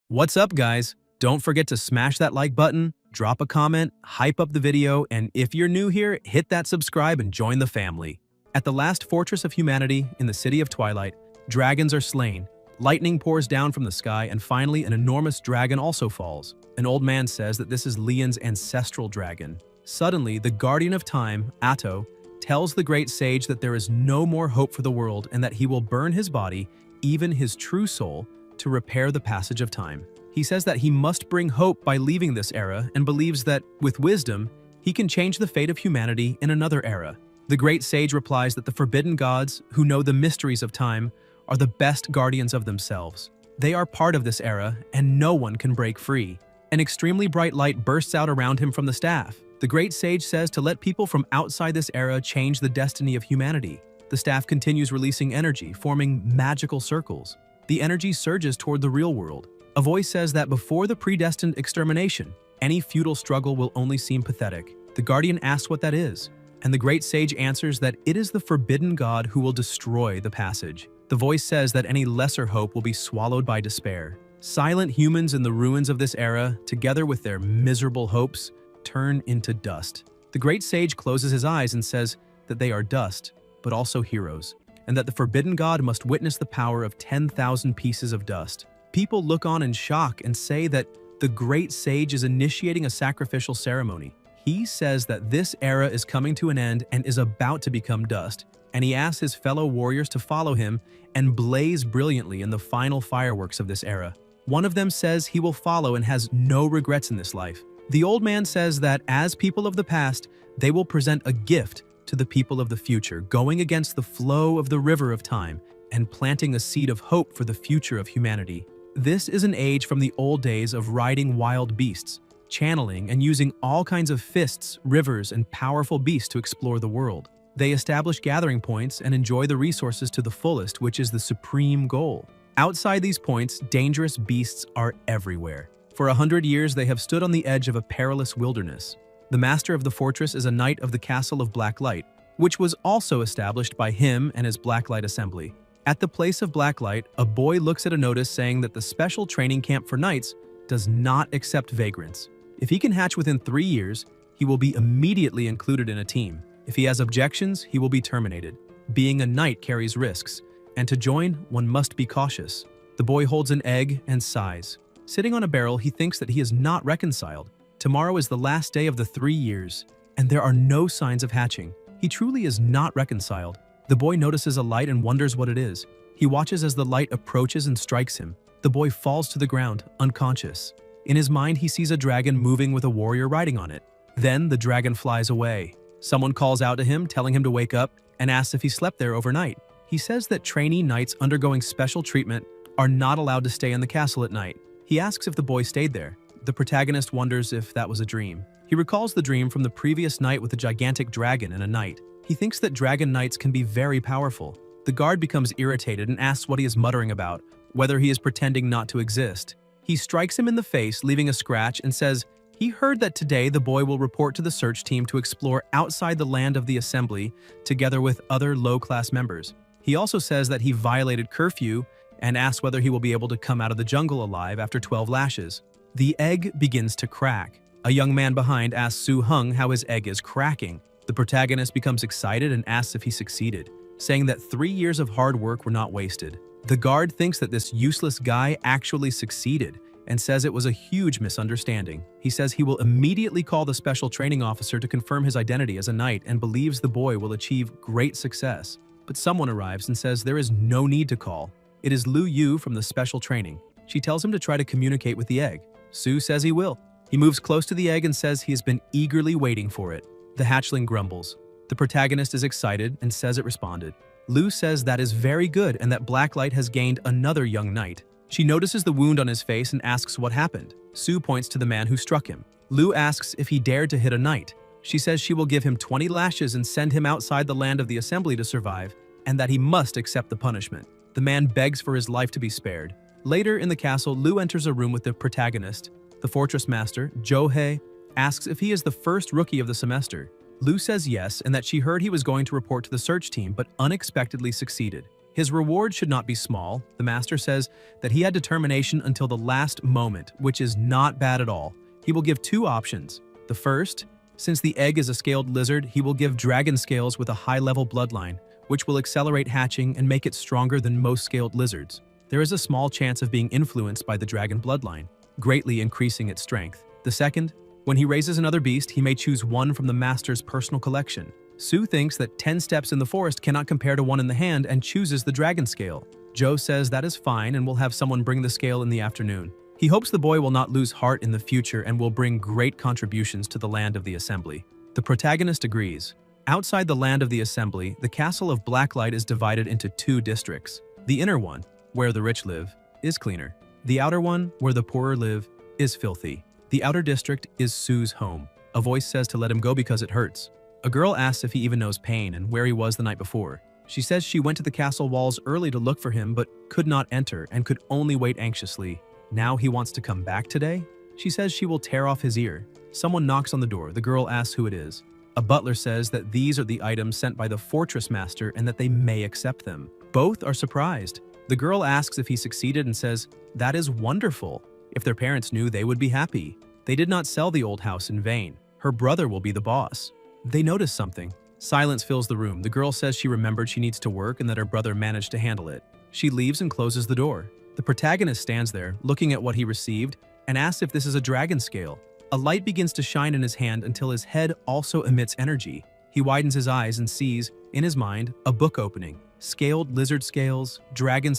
What's up, guys? Don't forget to smash that like button, drop a comment, hype up the video, and if you're new here, hit that subscribe and join the family. At the last fortress of humanity in the city of Twilight, dragons are slain, lightning pours down from the sky, and finally an enormous dragon also falls. An old man says that this is Leon's ancestral dragon. Suddenly, the guardian of time, Atto, tells the great sage that there is no more hope for the world and that he will burn his body, even his true soul, to repair the passage of time. He says that he must bring hope by leaving this era and believes that, with wisdom, he can change the fate of humanity in another era. The great sage replies that the forbidden gods, who know the mysteries of time, are the best guardians of themselves. They are part of this era, and no one can break free. An extremely bright light bursts out around him from the staff. The great sage says to let people from outside this era change the destiny of humanity. The staff continues releasing energy, forming magical circles. The energy surges toward the real world. A voice says that before the predestined extermination, any futile struggle will only seem pathetic. The guardian asks what that is, and the great sage answers that it is the forbidden god who will destroy the passage. The voice says that any lesser hope will be swallowed by despair. Silent humans in the ruins of this era, together with their miserable hopes, turn into dust. The great sage closes his eyes and says that they are dust, but also heroes, and that the forbidden god must witness the power of 10,000 pieces of dust. People look on in shock and say that the great sage is initiating a sacrificial ceremony. He says that this era is coming to an end and is about to become dust, and he asks his fellow warriors to follow him and blaze brilliantly in the final fireworks of this era. One of them says he will follow and has no regrets in this life. The old man says that as people of the past, they will present a gift to the people of the future, going against the flow of the river of time and planting a seed of hope for the future of humanity. This is an age from the old days of riding wild beasts, channeling and using all kinds of fists, rivers, and powerful beasts to explore the world. They establish gathering points and enjoy the resources to the fullest, which is the supreme goal. Outside these points, dangerous beasts are everywhere. For 100 years, they have stood on the edge of a perilous wilderness. The master of the fortress is a knight of the Castle of Black Light, which was also established by him and his Black Light Assembly. At the place of Black Light, a boy looks at a notice saying that the special training camp for knights does not accept vagrants. If he can hatch within 3 years, he will be immediately included in a team. If he has objections, he will be terminated. Being a knight carries risks, and to join, one must be cautious. The boy holds an egg and sighs. Sitting on a barrel, he thinks that he is not reconciled. Tomorrow is the last day of the 3 years, and there are no signs of hatching. He truly is not reconciled. The boy notices a light and wonders what it is. He watches as the light approaches and strikes him. The boy falls to the ground, unconscious. In his mind, he sees a dragon moving with a warrior riding on it. Then the dragon flies away. Someone calls out to him, telling him to wake up, and asks if he slept there overnight. He says that trainee knights undergoing special treatment are not allowed to stay in the castle at night. He asks if the boy stayed there. The protagonist wonders if that was a dream. He recalls the dream from the previous night with a gigantic dragon and a knight. He thinks that dragon knights can be very powerful. The guard becomes irritated and asks what he is muttering about, whether he is pretending not to exist. He strikes him in the face, leaving a scratch, and says he heard that today the boy will report to the search team to explore outside the land of the assembly together with other low-class members. He also says that he violated curfew and asks whether he will be able to come out of the jungle alive after 12 lashes. The egg begins to crack. A young man behind asks Su Hung how his egg is cracking. The protagonist becomes excited and asks if he succeeded, saying that 3 years of hard work were not wasted. The guard thinks that this useless guy actually succeeded and says it was a huge misunderstanding. He says he will immediately call the special training officer to confirm his identity as a knight and believes the boy will achieve great success. But someone arrives and says there is no need to call. It is Lu Yu from the special training. She tells him to try to communicate with the egg. Su says he will. He moves close to the egg and says he has been eagerly waiting for it. The hatchling grumbles. The protagonist is excited and says it responded. Lu says that is very good and that Blacklight has gained another young knight. She notices the wound on his face and asks what happened. Su points to the man who struck him. Lu asks if he dared to hit a knight. She says she will give him 20 lashes and send him outside the land of the assembly to survive, and that he must accept the punishment. The man begs for his life to be spared. Later in the castle, Lu enters a room with the protagonist. The fortress master, Johei, asks if he is the first rookie of the semester. Lu says yes and that she heard he was going to report to the search team but unexpectedly succeeded. His reward should not be small. The master says that he had determination until the last moment, which is not bad at all. He will give 2 options. The first, since the egg is a scaled lizard, he will give dragon scales with a high-level bloodline, which will accelerate hatching and make it stronger than most scaled lizards. There is a small chance of being influenced by the dragon bloodline, greatly increasing its strength. The second, when he raises another beast, he may choose one from the master's personal collection. Sue thinks that 10 steps in the forest cannot compare to 1 in the hand and chooses the dragon scale. Joe says that is fine and will have someone bring the scale in the afternoon. He hopes the boy will not lose heart in the future and will bring great contributions to the land of the assembly. The protagonist agrees. Outside the land of the assembly, the castle of Blacklight is divided into 2 districts. The inner one, where the rich live, is cleaner. The outer one, where the poorer live, is filthy. The outer district is Sue's home. A voice says to let him go because it hurts. A girl asks if he even knows pain and where he was the night before. She says she went to the castle walls early to look for him but could not enter and could only wait anxiously. Now he wants to come back today? She says she will tear off his ear. Someone knocks on the door. The girl asks who it is. A butler says that these are the items sent by the fortress master and that they may accept them. Both are surprised. The girl asks if he succeeded and says, "That is wonderful. If their parents knew, they would be happy. They did not sell the old house in vain. Her brother will be the boss." They notice something. Silence fills the room. The girl says she remembered she needs to work and that her brother managed to handle it. She leaves and closes the door. The protagonist stands there, looking at what he received, and asks if this is a dragon scale. A light begins to shine in his hand until his head also emits energy. He widens his eyes and sees, in his mind, a book opening. Scaled lizard scales, dragon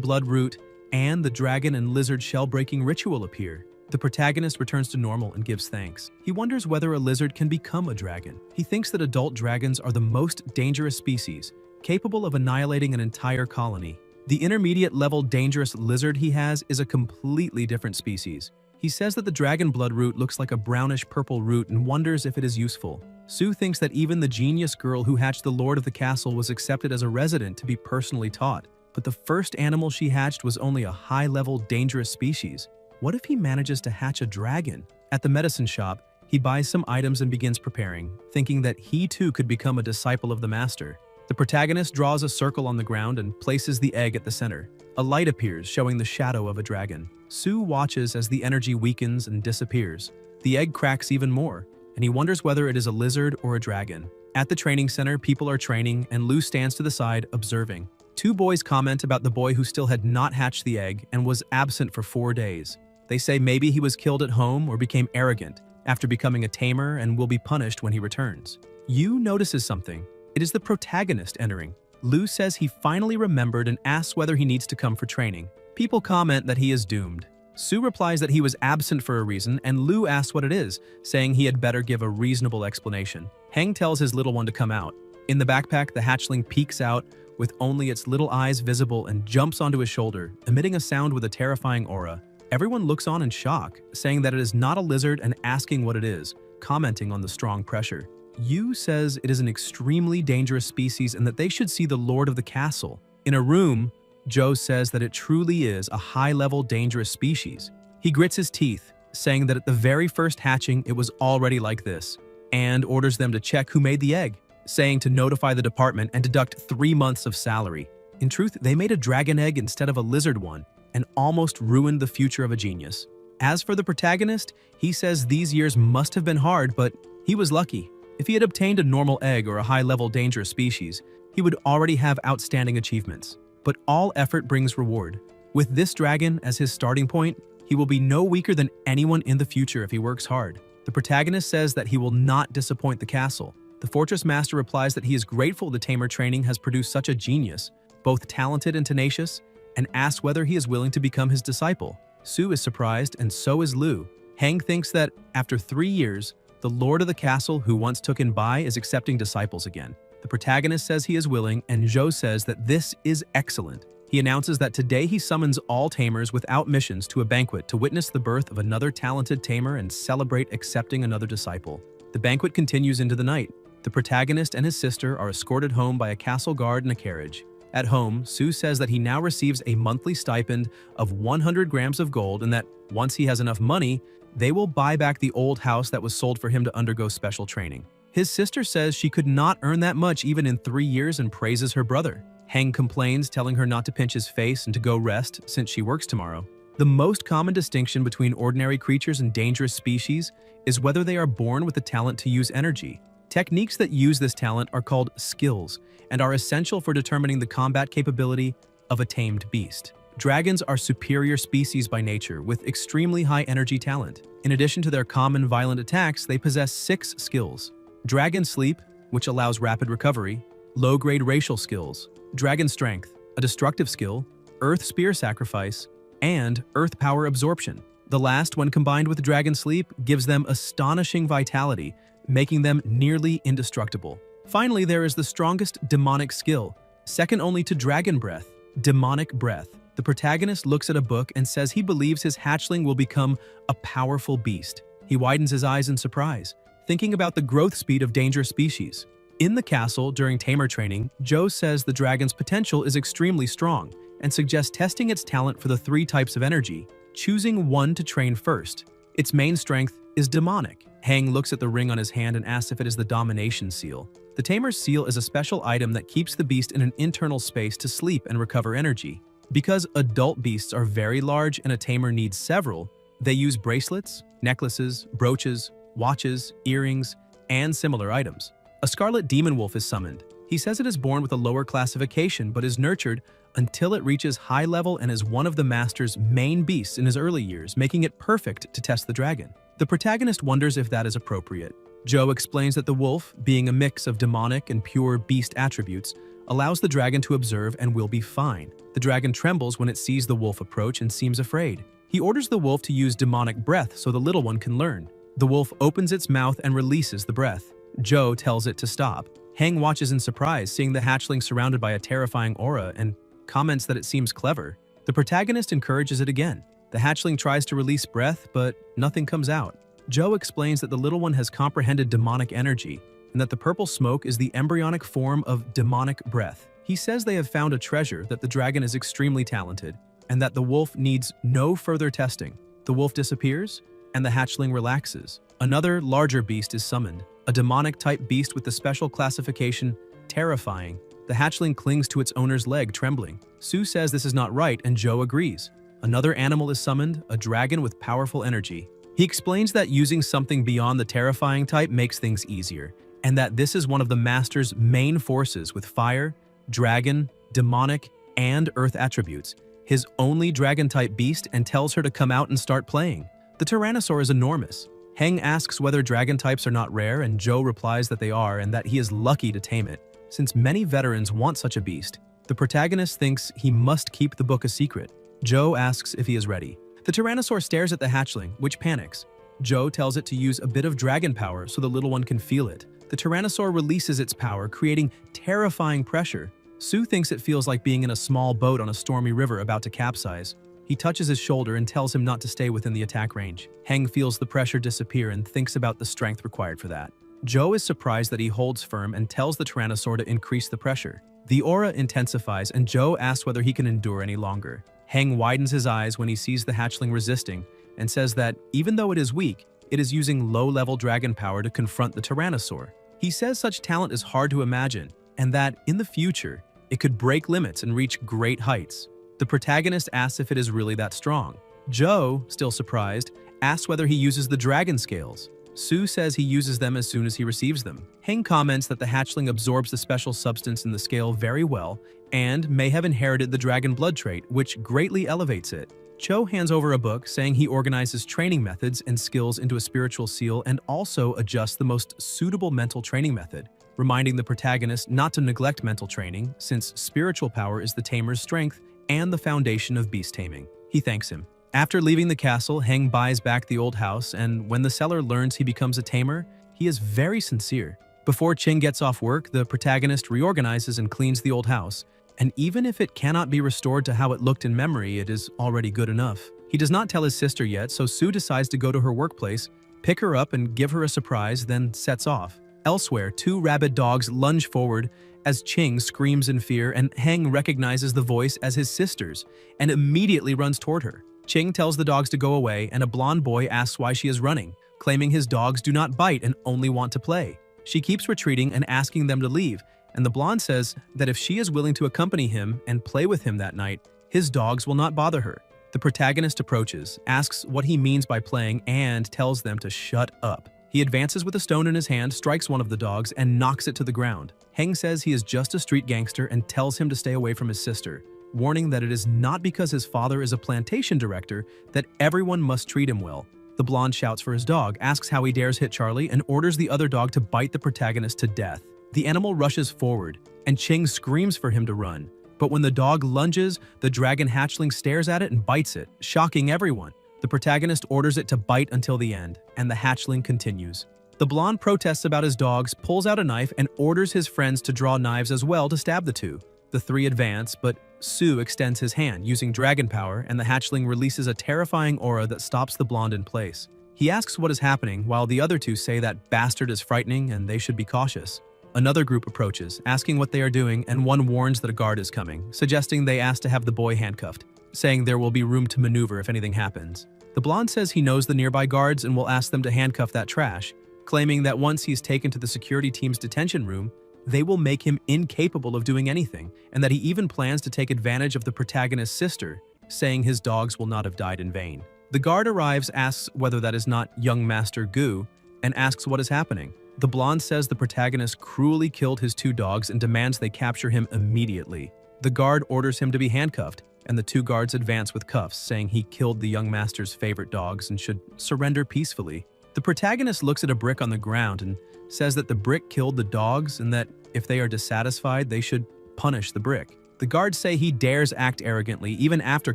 blood root, and the dragon and lizard shell-breaking ritual appear. The protagonist returns to normal and gives thanks. He wonders whether a lizard can become a dragon. He thinks that adult dragons are the most dangerous species, capable of annihilating an entire colony. The intermediate-level dangerous lizard he has is a completely different species. He says that the dragon blood root looks like a brownish-purple root and wonders if it is useful. Sue thinks that even the genius girl who hatched the lord of the castle was accepted as a resident to be personally taught. But the first animal she hatched was only a high-level dangerous species. What if he manages to hatch a dragon? At the medicine shop, he buys some items and begins preparing, thinking that he too could become a disciple of the master. The protagonist draws a circle on the ground and places the egg at the center. A light appears, showing the shadow of a dragon. Sue watches as the energy weakens and disappears. The egg cracks even more, and he wonders whether it is a lizard or a dragon. At the training center, people are training, and Lou stands to the side, observing. 2 boys comment about the boy who still had not hatched the egg and was absent for 4 days. They say maybe he was killed at home or became arrogant after becoming a tamer and will be punished when he returns. Yu notices something. It is the protagonist entering. Lou says he finally remembered and asks whether he needs to come for training. People comment that he is doomed. Sue replies that he was absent for a reason, and Lou asks what it is, saying he had better give a reasonable explanation. Heng tells his little one to come out. In the backpack, the hatchling peeks out with only its little eyes visible and jumps onto his shoulder, emitting a sound with a terrifying aura. Everyone looks on in shock, saying that it is not a lizard and asking what it is, commenting on the strong pressure. Yu says it is an extremely dangerous species and that they should see the lord of the castle. In a room, Joe says that it truly is a high-level dangerous species. He grits his teeth, saying that at the very first hatching it was already like this, and orders them to check who made the egg, saying to notify the department and deduct 3 months of salary. In truth, they made a dragon egg instead of a lizard one, and almost ruined the future of a genius. As for the protagonist, he says these years must have been hard, but he was lucky. If he had obtained a normal egg or a high-level dangerous species, he would already have outstanding achievements. But all effort brings reward. With this dragon as his starting point, he will be no weaker than anyone in the future if he works hard. The protagonist says that he will not disappoint the castle. The fortress master replies that he is grateful the tamer training has produced such a genius, both talented and tenacious, and asks whether he is willing to become his disciple. Sue is surprised, and so is Lou. Heng thinks that, after 3 years, the lord of the castle who once took in Bai is accepting disciples again. The protagonist says he is willing, and Zhou says that this is excellent. He announces that today he summons all tamers without missions to a banquet to witness the birth of another talented tamer and celebrate accepting another disciple. The banquet continues into the night. The protagonist and his sister are escorted home by a castle guard in a carriage. At home, Sue says that he now receives a monthly stipend of 100 grams of gold and that, once he has enough money, they will buy back the old house that was sold for him to undergo special training. His sister says she could not earn that much even in 3 years and praises her brother. Heng complains, telling her not to pinch his face and to go rest since she works tomorrow. The most common distinction between ordinary creatures and dangerous species is whether they are born with the talent to use energy. Techniques that use this talent are called skills and are essential for determining the combat capability of a tamed beast. Dragons are superior species by nature with extremely high energy talent. In addition to their common violent attacks, they possess 6 skills. Dragon Sleep, which allows rapid recovery, low-grade racial skills, Dragon Strength, a destructive skill, Earth Spear Sacrifice, and Earth Power Absorption. The last, when combined with Dragon Sleep, gives them astonishing vitality, making them nearly indestructible. Finally, there is the strongest demonic skill, second only to Dragon Breath, Demonic Breath. The protagonist looks at a book and says he believes his hatchling will become a powerful beast. He widens his eyes in surprise, thinking about the growth speed of dangerous species. In the castle, during tamer training, Joe says the dragon's potential is extremely strong and suggests testing its talent for the 3 types of energy, choosing one to train first. Its main strength is demonic. Heng looks at the ring on his hand and asks if it is the domination seal. The tamer's seal is a special item that keeps the beast in an internal space to sleep and recover energy. Because adult beasts are very large and a tamer needs several, they use bracelets, necklaces, brooches, watches, earrings, and similar items. A scarlet demon wolf is summoned. He says it is born with a lower classification but is nurtured until it reaches high level and is one of the master's main beasts in his early years, making it perfect to test the dragon. The protagonist wonders if that is appropriate. Joe explains that the wolf, being a mix of demonic and pure beast attributes, allows the dragon to observe and will be fine. The dragon trembles when it sees the wolf approach and seems afraid. He orders the wolf to use demonic breath so the little one can learn. The wolf opens its mouth and releases the breath. Joe tells it to stop. Heng watches in surprise, seeing the hatchling surrounded by a terrifying aura, and comments that it seems clever. The protagonist encourages it again. The hatchling tries to release breath, but nothing comes out. Joe explains that the little one has comprehended demonic energy, and that the purple smoke is the embryonic form of demonic breath. He says they have found a treasure, that the dragon is extremely talented, and that the wolf needs no further testing. The wolf disappears, and the hatchling relaxes. Another, larger beast is summoned, a demonic-type beast with the special classification, Terrifying. The hatchling clings to its owner's leg, trembling. Sue says this is not right, and Joe agrees. Another animal is summoned, a dragon with powerful energy. He explains that using something beyond the terrifying type makes things easier, and that this is one of the master's main forces with fire, dragon, demonic, and earth attributes, his only dragon-type beast, and tells her to come out and start playing. The Tyrannosaur is enormous. Heng asks whether dragon types are not rare, and Joe replies that they are and that he is lucky to tame it, since many veterans want such a beast. The protagonist thinks he must keep the book a secret. Joe asks if he is ready. The Tyrannosaur stares at the hatchling, which panics. Joe tells it to use a bit of dragon power so the little one can feel it. The Tyrannosaur releases its power, creating terrifying pressure. Sue thinks it feels like being in a small boat on a stormy river about to capsize. He touches his shoulder and tells him not to stay within the attack range. Heng feels the pressure disappear and thinks about the strength required for that. Joe is surprised that he holds firm and tells the Tyrannosaur to increase the pressure. The aura intensifies, and Joe asks whether he can endure any longer. Heng widens his eyes when he sees the hatchling resisting and says that, even though it is weak, it is using low-level dragon power to confront the Tyrannosaur. He says such talent is hard to imagine, and that, in the future, it could break limits and reach great heights. The protagonist asks if it is really that strong. Joe, still surprised, asks whether he uses the dragon scales. Sue says he uses them as soon as he receives them. Heng comments that the hatchling absorbs the special substance in the scale very well and may have inherited the dragon blood trait, which greatly elevates it. Joe hands over a book saying he organizes training methods and skills into a spiritual seal and also adjusts the most suitable mental training method, reminding the protagonist not to neglect mental training since spiritual power is the tamer's strength and the foundation of beast taming. He thanks him. After leaving the castle, Heng buys back the old house, and when the seller learns he becomes a tamer, he is very sincere. Before Ching gets off work, the protagonist reorganizes and cleans the old house, and even if it cannot be restored to how it looked in memory, it is already good enough. He does not tell his sister yet, so Sue decides to go to her workplace, pick her up and give her a surprise, then sets off. Elsewhere, 2 rabid dogs lunge forward as Ching screams in fear, and Heng recognizes the voice as his sister's and immediately runs toward her. Ching tells the dogs to go away, and a blonde boy asks why she is running, claiming his dogs do not bite and only want to play. She keeps retreating and asking them to leave, and the blonde says that if she is willing to accompany him and play with him that night, his dogs will not bother her. The protagonist approaches, asks what he means by playing, and tells them to shut up. He advances with a stone in his hand, strikes one of the dogs, and knocks it to the ground. Heng says he is just a street gangster and tells him to stay away from his sister, warning that it is not because his father is a plantation director that everyone must treat him well. The blonde shouts for his dog, asks how he dares hit Charlie, and orders the other dog to bite the protagonist to death. The animal rushes forward, and Ching screams for him to run. But when the dog lunges, the dragon hatchling stares at it and bites it, shocking everyone. The protagonist orders it to bite until the end, and the hatchling continues. The blonde protests about his dogs, pulls out a knife, and orders his friends to draw knives as well to stab the two. The three advance, but Su extends his hand using dragon power, and the hatchling releases a terrifying aura that stops the blonde in place. He asks what is happening, while the other two say that bastard is frightening and they should be cautious. Another group approaches, asking what they are doing, and one warns that a guard is coming, suggesting they ask to have the boy handcuffed, saying there will be room to maneuver if anything happens. The blonde says he knows the nearby guards and will ask them to handcuff that trash, claiming that once he's taken to the security team's detention room, they will make him incapable of doing anything, and that he even plans to take advantage of the protagonist's sister, saying his dogs will not have died in vain. The guard arrives, asks whether that is not young Master Gu, and asks what is happening. The blonde says the protagonist cruelly killed his two dogs and demands they capture him immediately. The guard orders him to be handcuffed, and the two guards advance with cuffs, saying he killed the young master's favorite dogs and should surrender peacefully. The protagonist looks at a brick on the ground and says that the brick killed the dogs and that if they are dissatisfied, they should punish the brick. The guards say he dares act arrogantly even after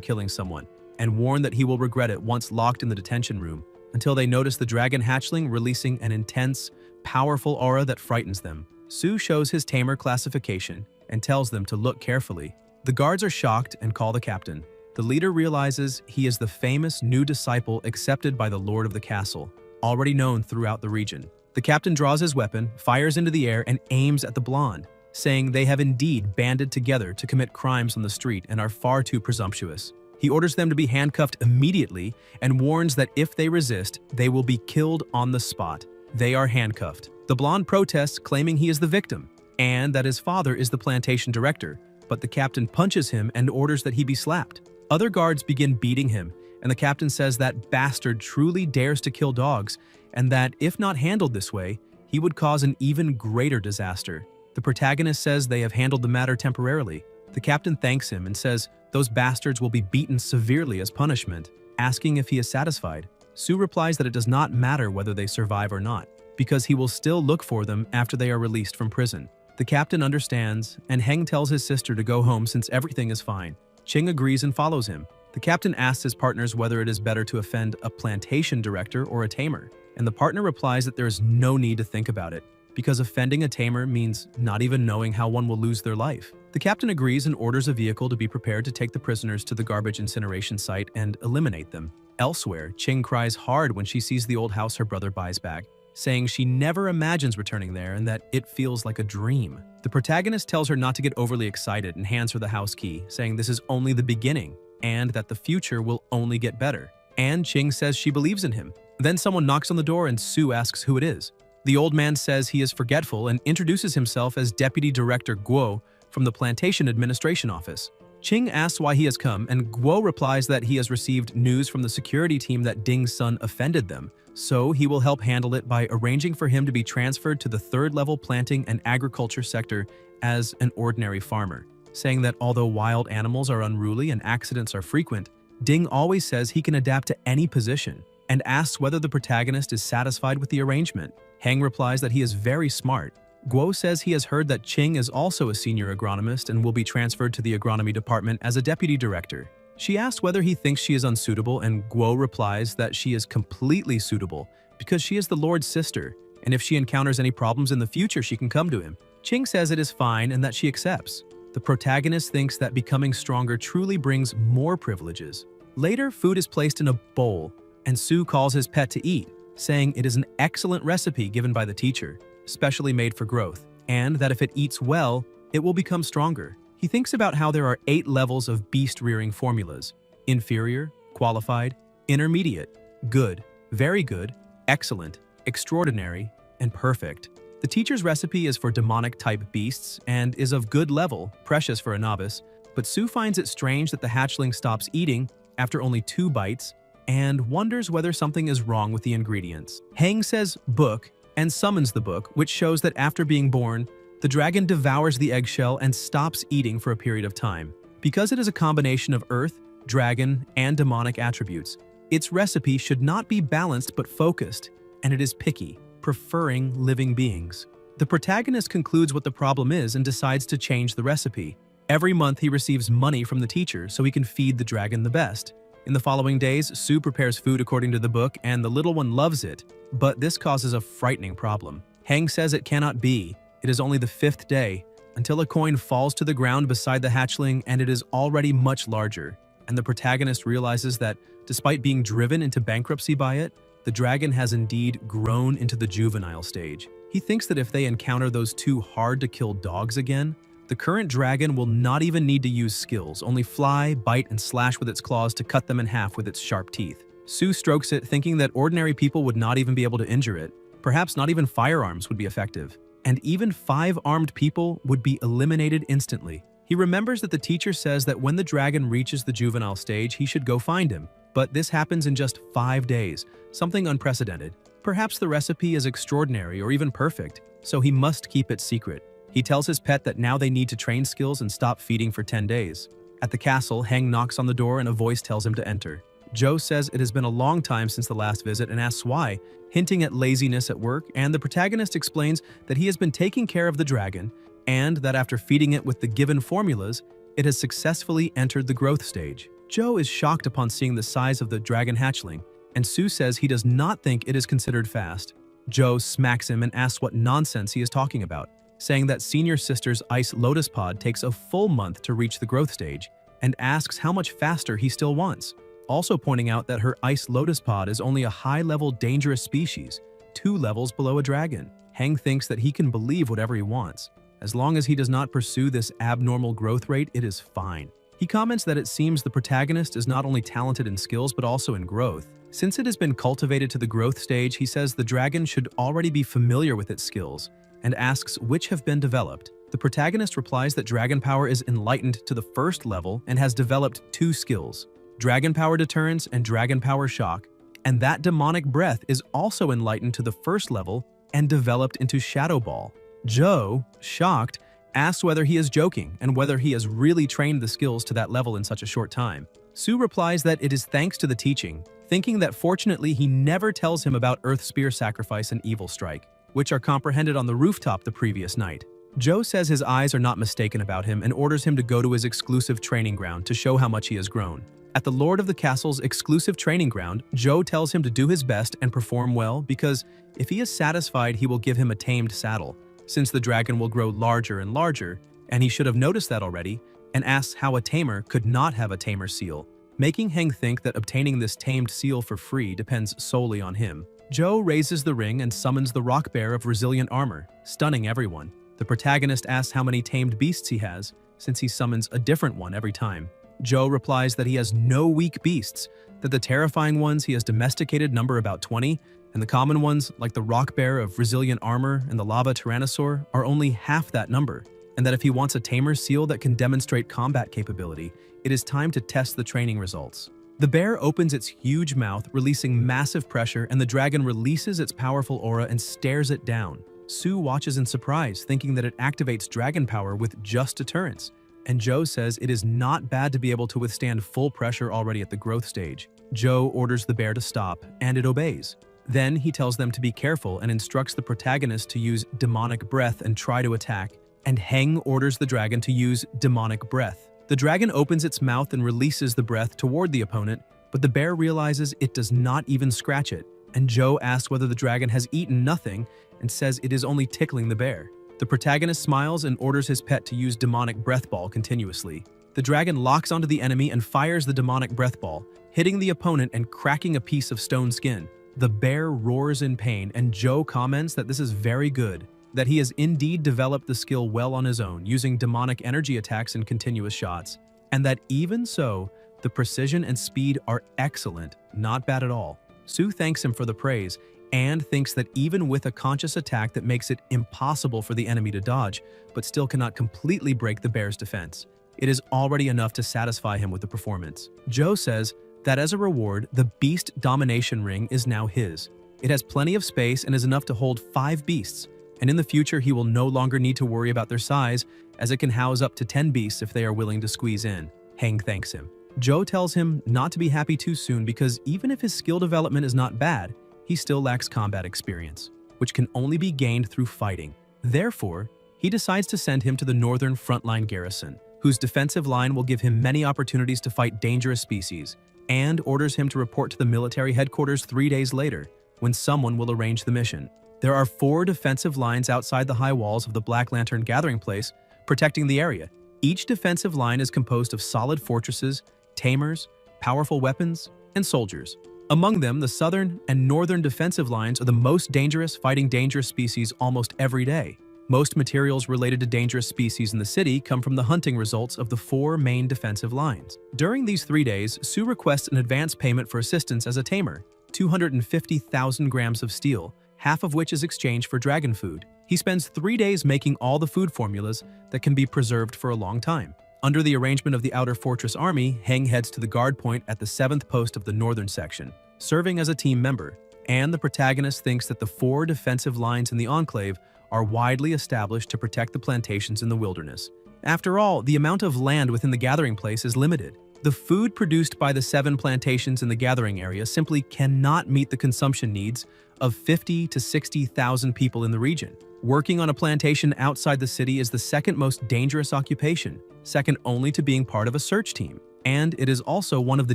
killing someone, and warn that he will regret it once locked in the detention room, until they notice the dragon hatchling releasing an intense, powerful aura that frightens them. Su shows his tamer classification and tells them to look carefully. The guards are shocked and call the captain. The leader realizes he is the famous new disciple accepted by the lord of the castle, already known throughout the region. The captain draws his weapon, fires into the air, and aims at the blonde, saying they have indeed banded together to commit crimes on the street and are far too presumptuous. He orders them to be handcuffed immediately and warns that if they resist, they will be killed on the spot. They are handcuffed. The blonde protests, claiming he is the victim and that his father is the plantation director, but the captain punches him and orders that he be slapped. Other guards begin beating him, and the captain says that bastard truly dares to kill dogs and that if not handled this way, he would cause an even greater disaster. The protagonist says they have handled the matter temporarily. The captain thanks him and says those bastards will be beaten severely as punishment, asking if he is satisfied. Su replies that it does not matter whether they survive or not, because he will still look for them after they are released from prison. The captain understands, and Heng tells his sister to go home since everything is fine. Ching agrees and follows him. The captain asks his partners whether it is better to offend a plantation director or a tamer, and the partner replies that there is no need to think about it, because offending a tamer means not even knowing how one will lose their life. The captain agrees and orders a vehicle to be prepared to take the prisoners to the garbage incineration site and eliminate them. Elsewhere, Ching cries hard when she sees the old house her brother buys back, saying she never imagines returning there and that it feels like a dream. The protagonist tells her not to get overly excited and hands her the house key, saying this is only the beginning and that the future will only get better. And Ching says she believes in him. Then someone knocks on the door and Su asks who it is. The old man says he is forgetful and introduces himself as Deputy Director Guo from the Plantation Administration Office. Ching asks why he has come, and Guo replies that he has received news from the security team that Ding's son offended them, so he will help handle it by arranging for him to be transferred to the third-level planting and agriculture sector as an ordinary farmer, saying that although wild animals are unruly and accidents are frequent, Ding always says he can adapt to any position, and asks whether the protagonist is satisfied with the arrangement. Heng replies that he is very smart. Guo says he has heard that Ching is also a senior agronomist and will be transferred to the agronomy department as a deputy director. She asks whether he thinks she is unsuitable, and Guo replies that she is completely suitable because she is the Lord's sister, and if she encounters any problems in the future, she can come to him. Ching says it is fine and that she accepts. The protagonist thinks that becoming stronger truly brings more privileges. Later, food is placed in a bowl, and Su calls his pet to eat, saying it is an excellent recipe given by the teacher, specially made for growth, and that if it eats well, it will become stronger. He thinks about how there are 8 levels of beast-rearing formulas: inferior, qualified, intermediate, good, very good, excellent, extraordinary, and perfect. The teacher's recipe is for demonic-type beasts and is of good level, precious for a novice, but Sue finds it strange that the hatchling stops eating after only 2 bites and wonders whether something is wrong with the ingredients. Heng says book and summons the book, which shows that after being born, the dragon devours the eggshell and stops eating for a period of time. Because it is a combination of earth, dragon, and demonic attributes, its recipe should not be balanced but focused, and it is picky, preferring living beings. The protagonist concludes what the problem is and decides to change the recipe. Every month he receives money from the teacher so he can feed the dragon the best. In the following days, Sue prepares food according to the book and the little one loves it, but this causes a frightening problem. Heng says it cannot be. It is only the 5th day, until a coin falls to the ground beside the hatchling and it is already much larger, and the protagonist realizes that, despite being driven into bankruptcy by it, the dragon has indeed grown into the juvenile stage. He thinks that if they encounter those 2 hard-to-kill dogs again, the current dragon will not even need to use skills, only fly, bite, and slash with its claws to cut them in half with its sharp teeth. Sue strokes it, thinking that ordinary people would not even be able to injure it. Perhaps not even firearms would be effective. And even 5 armed people would be eliminated instantly. He remembers that the teacher says that when the dragon reaches the juvenile stage, he should go find him. But this happens in just 5 days, something unprecedented. Perhaps the recipe is extraordinary or even perfect, so he must keep it secret. He tells his pet that now they need to train skills and stop feeding for 10 days. At the castle, Heng knocks on the door and a voice tells him to enter. Joe says it has been a long time since the last visit and asks why, hinting at laziness at work, and the protagonist explains that he has been taking care of the dragon and that after feeding it with the given formulas, it has successfully entered the growth stage. Joe is shocked upon seeing the size of the dragon hatchling, and Sue says he does not think it is considered fast. Joe smacks him and asks what nonsense he is talking about, saying that senior sister's ice lotus pod takes a full month to reach the growth stage, and asks how much faster he still wants, also pointing out that her ice lotus pod is only a high-level dangerous species, 2 levels below a dragon. Heng thinks that he can believe whatever he wants. As long as he does not pursue this abnormal growth rate, it is fine. He comments that it seems the protagonist is not only talented in skills but also in growth. Since it has been cultivated to the growth stage, he says the dragon should already be familiar with its skills, and asks which have been developed. The protagonist replies that dragon power is enlightened to the 1st level and has developed 2 skills, dragon power deterrence and dragon power shock, and that demonic breath is also enlightened to the 1st level and developed into shadow ball. Joe, shocked, asks whether he is joking and whether he has really trained the skills to that level in such a short time. Sue replies that it is thanks to the teaching, thinking that fortunately he never tells him about Earth Spear Sacrifice and Evil Strike, which are comprehended on the rooftop the previous night. Joe says his eyes are not mistaken about him and orders him to go to his exclusive training ground to show how much he has grown. At the Lord of the Castle's exclusive training ground, Joe tells him to do his best and perform well because if he is satisfied, he will give him a tamed saddle, since the dragon will grow larger and larger, and he should have noticed that already, and asks how a tamer could not have a tamer seal, making Heng think that obtaining this tamed seal for free depends solely on him. Joe raises the ring and summons the rock bear of resilient armor, stunning everyone. The protagonist asks how many tamed beasts he has, since he summons a different one every time. Joe replies that he has no weak beasts, that the terrifying ones he has domesticated number about 20, and the common ones, like the rock bear of resilient armor and the lava tyrannosaur, are only half that number, and that if he wants a tamer seal that can demonstrate combat capability, it is time to test the training results. The bear opens its huge mouth, releasing massive pressure, and the dragon releases its powerful aura and stares it down. Sue watches in surprise, thinking that it activates dragon power with just deterrence, and Joe says it is not bad to be able to withstand full pressure already at the growth stage. Joe orders the bear to stop, and it obeys. Then he tells them to be careful and instructs the protagonist to use demonic breath and try to attack, and Heng orders the dragon to use demonic breath. The dragon opens its mouth and releases the breath toward the opponent, but the bear realizes it does not even scratch it, and Joe asks whether the dragon has eaten nothing and says it is only tickling the bear. The protagonist smiles and orders his pet to use demonic breath ball continuously. The dragon locks onto the enemy and fires the demonic breath ball, hitting the opponent and cracking a piece of stone skin. The bear roars in pain, and Joe comments that this is very good, that he has indeed developed the skill well on his own, using demonic energy attacks and continuous shots, and that even so, the precision and speed are excellent, not bad at all. Sue thanks him for the praise, and thinks that even with a conscious attack that makes it impossible for the enemy to dodge, but still cannot completely break the bear's defense, it is already enough to satisfy him with the performance. Joe says that as a reward, the beast domination ring is now his. It has plenty of space and is enough to hold 5 beasts, and in the future he will no longer need to worry about their size, as it can house up to 10 beasts if they are willing to squeeze in. Heng thanks him. Joe tells him not to be happy too soon because even if his skill development is not bad, he still lacks combat experience, which can only be gained through fighting. Therefore, he decides to send him to the northern frontline garrison, whose defensive line will give him many opportunities to fight dangerous species, and orders him to report to the military headquarters 3 days later, when someone will arrange the mission. There are 4 defensive lines outside the high walls of the Black Lantern gathering place, protecting the area. Each defensive line is composed of solid fortresses, tamers, powerful weapons, and soldiers. Among them, the southern and northern defensive lines are the most dangerous, fighting dangerous species almost every day. Most materials related to dangerous species in the city come from the hunting results of the 4 main defensive lines. During these 3 days, Sue requests an advance payment for assistance as a tamer, 250,000 grams of steel, half of which is exchanged for dragon food. He spends 3 days making all the food formulas that can be preserved for a long time. Under the arrangement of the Outer Fortress Army, Heng heads to the guard point at the 7th post of the northern section, serving as a team member, and the protagonist thinks that the 4 defensive lines in the Enclave are widely established to protect the plantations in the wilderness. After all, the amount of land within the gathering place is limited. The food produced by the 7 plantations in the gathering area simply cannot meet the consumption needs of 50 to 60,000 people in the region. Working on a plantation outside the city is the second most dangerous occupation, second only to being part of a search team. And it is also one of the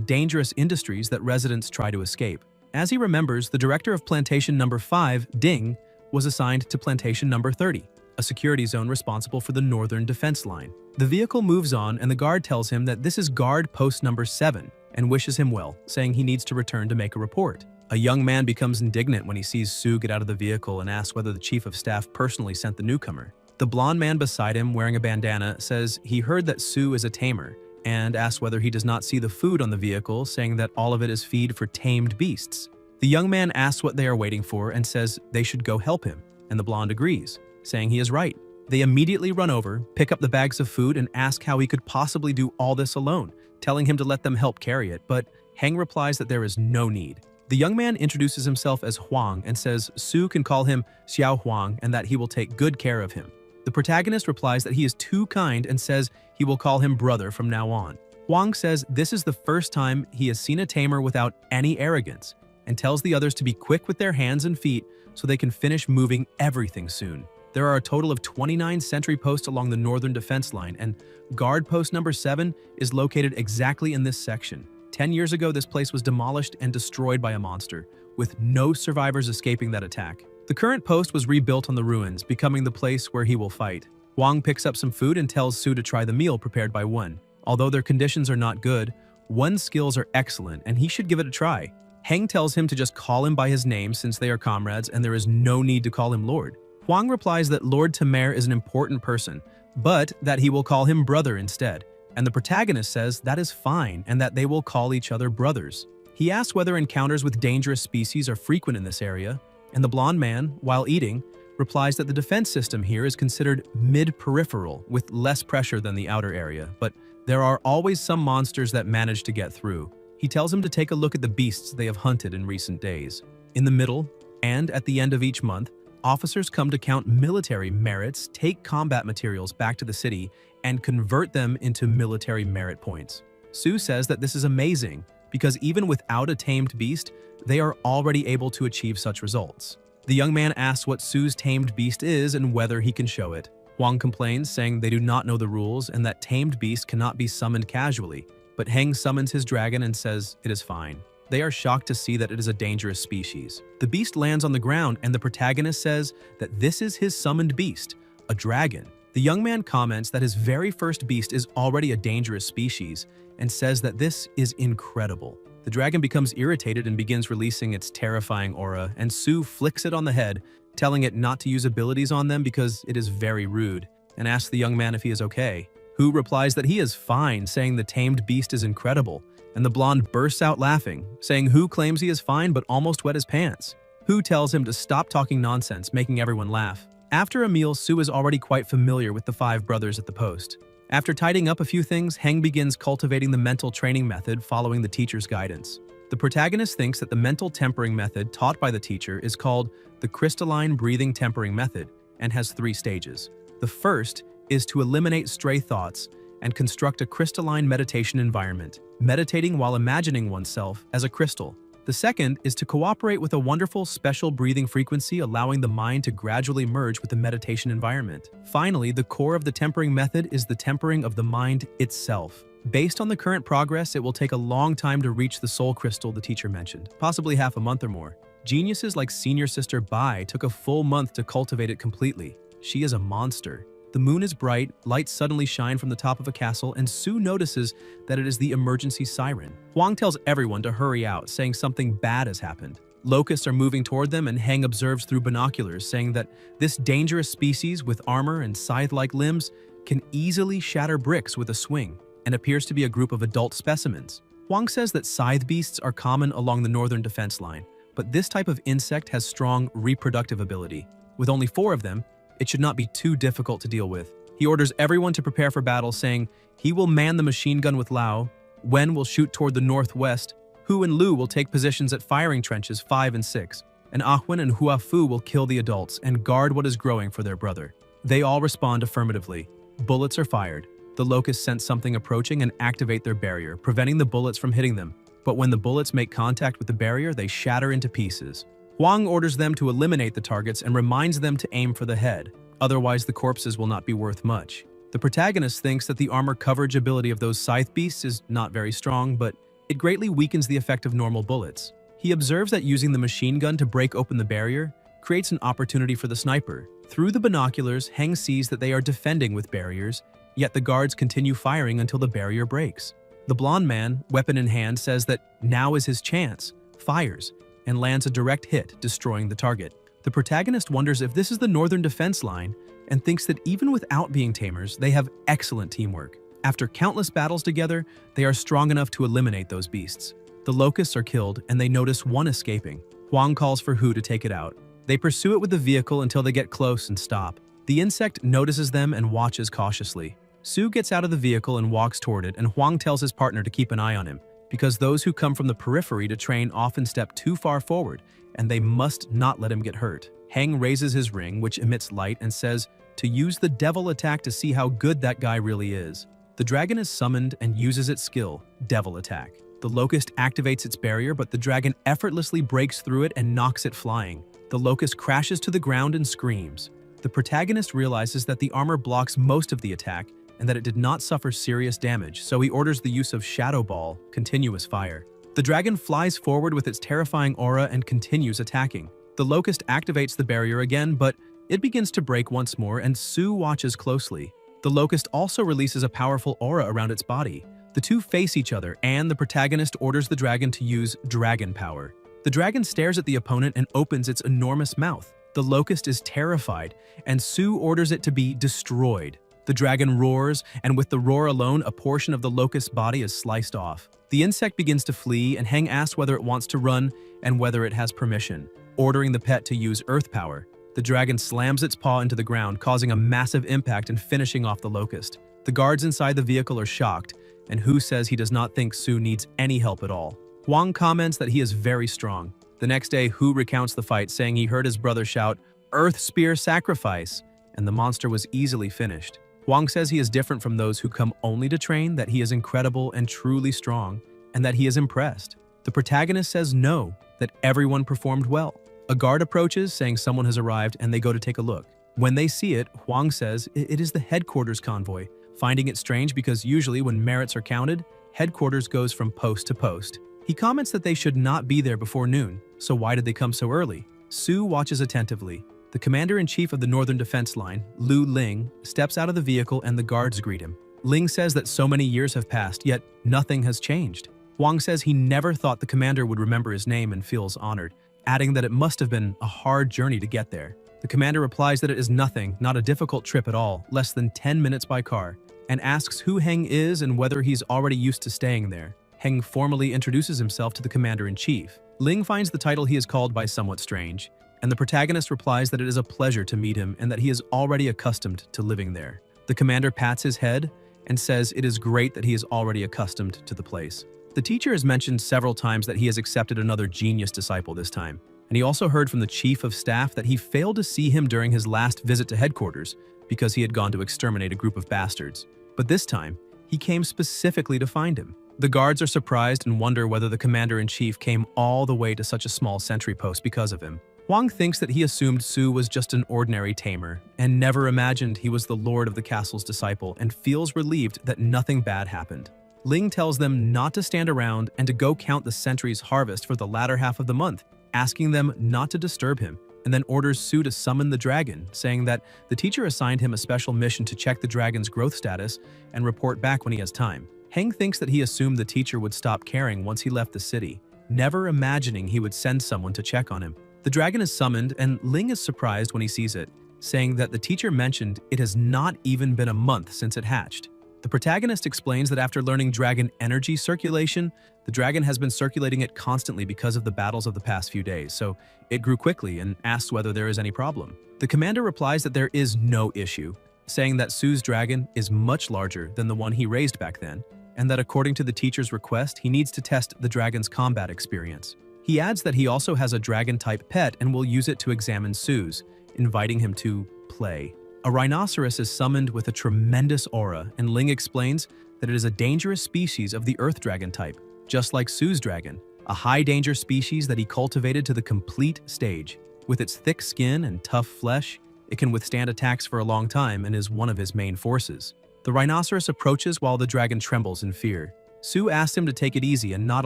dangerous industries that residents try to escape. As he remembers, the director of Plantation Number 5, Ding, was assigned to Plantation Number 30, a security zone responsible for the northern defense line. The vehicle moves on and the guard tells him that this is guard post number 7 and wishes him well, saying he needs to return to make a report. A young man becomes indignant when he sees Sue get out of the vehicle and asks whether the chief of staff personally sent the newcomer. The blonde man beside him, wearing a bandana, says he heard that Sue is a tamer and asks whether he does not see the food on the vehicle, saying that all of it is feed for tamed beasts. The young man asks what they are waiting for and says they should go help him, and the blonde agrees, saying he is right. They immediately run over, pick up the bags of food, and ask how he could possibly do all this alone, telling him to let them help carry it, but Heng replies that there is no need. The young man introduces himself as Huang and says Sue can call him Xiao Huang and that he will take good care of him. The protagonist replies that he is too kind and says he will call him brother from now on. Huang says this is the first time he has seen a tamer without any arrogance, and tells the others to be quick with their hands and feet so they can finish moving everything soon. There are a total of 29 sentry posts along the northern defense line, and guard post number 7 is located exactly in this section. 10 years ago, this place was demolished and destroyed by a monster, with no survivors escaping that attack. The current post was rebuilt on the ruins, becoming the place where he will fight. Huang picks up some food and tells Sue to try the meal prepared by Wen. Although their conditions are not good, Wen's skills are excellent and he should give it a try. Heng tells him to just call him by his name since they are comrades and there is no need to call him Lord. Huang replies that Lord Tamer is an important person, but that he will call him brother instead. And the protagonist says that is fine and that they will call each other brothers. He asks whether encounters with dangerous species are frequent in this area, and the blonde man, while eating, replies that the defense system here is considered mid-peripheral with less pressure than the outer area, but there are always some monsters that manage to get through. He tells him to take a look at the beasts they have hunted in recent days. In the middle, and at the end of each month, officers come to count military merits, take combat materials back to the city, and convert them into military merit points. Sue says that this is amazing because even without a tamed beast, they are already able to achieve such results. The young man asks what Sue's tamed beast is and whether he can show it. Huang complains, saying they do not know the rules and that tamed beasts cannot be summoned casually, but Heng summons his dragon and says it is fine. They are shocked to see that it is a dangerous species. The beast lands on the ground and the protagonist says that this is his summoned beast, a dragon. The young man comments that his very first beast is already a dangerous species and says that this is incredible. The dragon becomes irritated and begins releasing its terrifying aura, and Sue flicks it on the head, telling it not to use abilities on them because it is very rude, and asks the young man if he is okay. Hu replies that he is fine, saying the tamed beast is incredible, and the blonde bursts out laughing, saying Hu claims he is fine but almost wet his pants. Hu tells him to stop talking nonsense, making everyone laugh. After a meal, Su is already quite familiar with the five brothers at the post. After tidying up a few things, Heng begins cultivating the mental training method following the teacher's guidance. The protagonist thinks that the mental tempering method taught by the teacher is called the crystalline breathing tempering method and has 3 stages. The first is to eliminate stray thoughts and construct a crystalline meditation environment, meditating while imagining oneself as a crystal. The second is to cooperate with a wonderful special breathing frequency, allowing the mind to gradually merge with the meditation environment. Finally, the core of the tempering method is the tempering of the mind itself. Based on the current progress, it will take a long time to reach the soul crystal the teacher mentioned, possibly half a month or more. Geniuses like senior sister Bai took a full month to cultivate it completely. She is a monster. The moon is bright, lights suddenly shine from the top of a castle, and Su notices that it is the emergency siren. Huang tells everyone to hurry out, saying something bad has happened. Locusts are moving toward them, and Heng observes through binoculars, saying that this dangerous species with armor and scythe-like limbs can easily shatter bricks with a swing, and appears to be a group of adult specimens. Huang says that scythe beasts are common along the northern defense line, but this type of insect has strong reproductive ability. With only 4 of them, it should not be too difficult to deal with. He orders everyone to prepare for battle, saying he will man the machine gun with Lao, Wen will shoot toward the northwest, Hu and Lu will take positions at firing trenches 5 and 6, and Ahwen and Huafu will kill the adults and guard what is growing for their brother. They all respond affirmatively. Bullets are fired. The locusts sense something approaching and activate their barrier, preventing the bullets from hitting them. But when the bullets make contact with the barrier, they shatter into pieces. Huang orders them to eliminate the targets and reminds them to aim for the head, otherwise the corpses will not be worth much. The protagonist thinks that the armor coverage ability of those scythe beasts is not very strong, but it greatly weakens the effect of normal bullets. He observes that using the machine gun to break open the barrier creates an opportunity for the sniper. Through the binoculars, Heng sees that they are defending with barriers, yet the guards continue firing until the barrier breaks. The blonde man, weapon in hand, says that now is his chance, fires, and lands a direct hit, destroying the target. The protagonist wonders if this is the northern defense line and thinks that even without being tamers, they have excellent teamwork. After countless battles together, they are strong enough to eliminate those beasts. The locusts are killed and they notice one escaping. Huang calls for Hu to take it out. They pursue it with the vehicle until they get close and stop. The insect notices them and watches cautiously. Su gets out of the vehicle and walks toward it, and Huang tells his partner to keep an eye on him, because those who come from the periphery to train often step too far forward, and they must not let him get hurt. Heng raises his ring, which emits light, and says to use the devil attack to see how good that guy really is. The dragon is summoned and uses its skill, devil attack. The locust activates its barrier, but the dragon effortlessly breaks through it and knocks it flying. The locust crashes to the ground and screams. The protagonist realizes that the armor blocks most of the attack and that it did not suffer serious damage, so he orders the use of Shadow Ball, continuous fire. The dragon flies forward with its terrifying aura and continues attacking. The locust activates the barrier again, but it begins to break once more, and Su watches closely. The locust also releases a powerful aura around its body. The two face each other, and the protagonist orders the dragon to use dragon power. The dragon stares at the opponent and opens its enormous mouth. The locust is terrified, and Su orders it to be destroyed. The dragon roars, and with the roar alone, a portion of the locust's body is sliced off. The insect begins to flee, and Heng asks whether it wants to run and whether it has permission, ordering the pet to use earth power. The dragon slams its paw into the ground, causing a massive impact and finishing off the locust. The guards inside the vehicle are shocked, and Hu says he does not think Su needs any help at all. Huang comments that he is very strong. The next day, Hu recounts the fight, saying he heard his brother shout, "Earth Spear Sacrifice," and the monster was easily finished. Huang says he is different from those who come only to train, that he is incredible and truly strong, and that he is impressed. The protagonist says no, that everyone performed well. A guard approaches, saying someone has arrived, and they go to take a look. When they see it, Huang says it is the headquarters convoy, finding it strange because usually when merits are counted, headquarters goes from post to post. He comments that they should not be there before noon, so why did they come so early? Su watches attentively. The commander-in-chief of the Northern Defense Line, Lu Ling, steps out of the vehicle and the guards greet him. Ling says that so many years have passed, yet nothing has changed. Huang says he never thought the commander would remember his name and feels honored, adding that it must have been a hard journey to get there. The commander replies that it is nothing, not a difficult trip at all, less than 10 minutes by car, and asks who Heng is and whether he's already used to staying there. Heng formally introduces himself to the commander-in-chief. Ling finds the title he is called by somewhat strange, and the protagonist replies that it is a pleasure to meet him and that he is already accustomed to living there. The commander pats his head and says it is great that he is already accustomed to the place. The teacher has mentioned several times that he has accepted another genius disciple this time, and he also heard from the chief of staff that he failed to see him during his last visit to headquarters because he had gone to exterminate a group of bastards. But this time, he came specifically to find him. The guards are surprised and wonder whether the commander-in-chief came all the way to such a small sentry post because of him. Huang thinks that he assumed Su was just an ordinary tamer and never imagined he was the lord of the castle's disciple and feels relieved that nothing bad happened. Ling tells them not to stand around and to go count the sentry's harvest for the latter half of the month, asking them not to disturb him, and then orders Su to summon the dragon, saying that the teacher assigned him a special mission to check the dragon's growth status and report back when he has time. Heng thinks that he assumed the teacher would stop caring once he left the city, never imagining he would send someone to check on him. The dragon is summoned, and Ling is surprised when he sees it, saying that the teacher mentioned it has not even been a month since it hatched. The protagonist explains that after learning dragon energy circulation, the dragon has been circulating it constantly because of the battles of the past few days, so it grew quickly and asks whether there is any problem. The commander replies that there is no issue, saying that Su's dragon is much larger than the one he raised back then, and that according to the teacher's request, he needs to test the dragon's combat experience. He adds that he also has a dragon-type pet and will use it to examine Su's, inviting him to play. A rhinoceros is summoned with a tremendous aura, and Ling explains that it is a dangerous species of the earth dragon type, just like Su's dragon, a high-danger species that he cultivated to the complete stage. With its thick skin and tough flesh, it can withstand attacks for a long time and is one of his main forces. The rhinoceros approaches while the dragon trembles in fear. Su asks him to take it easy and not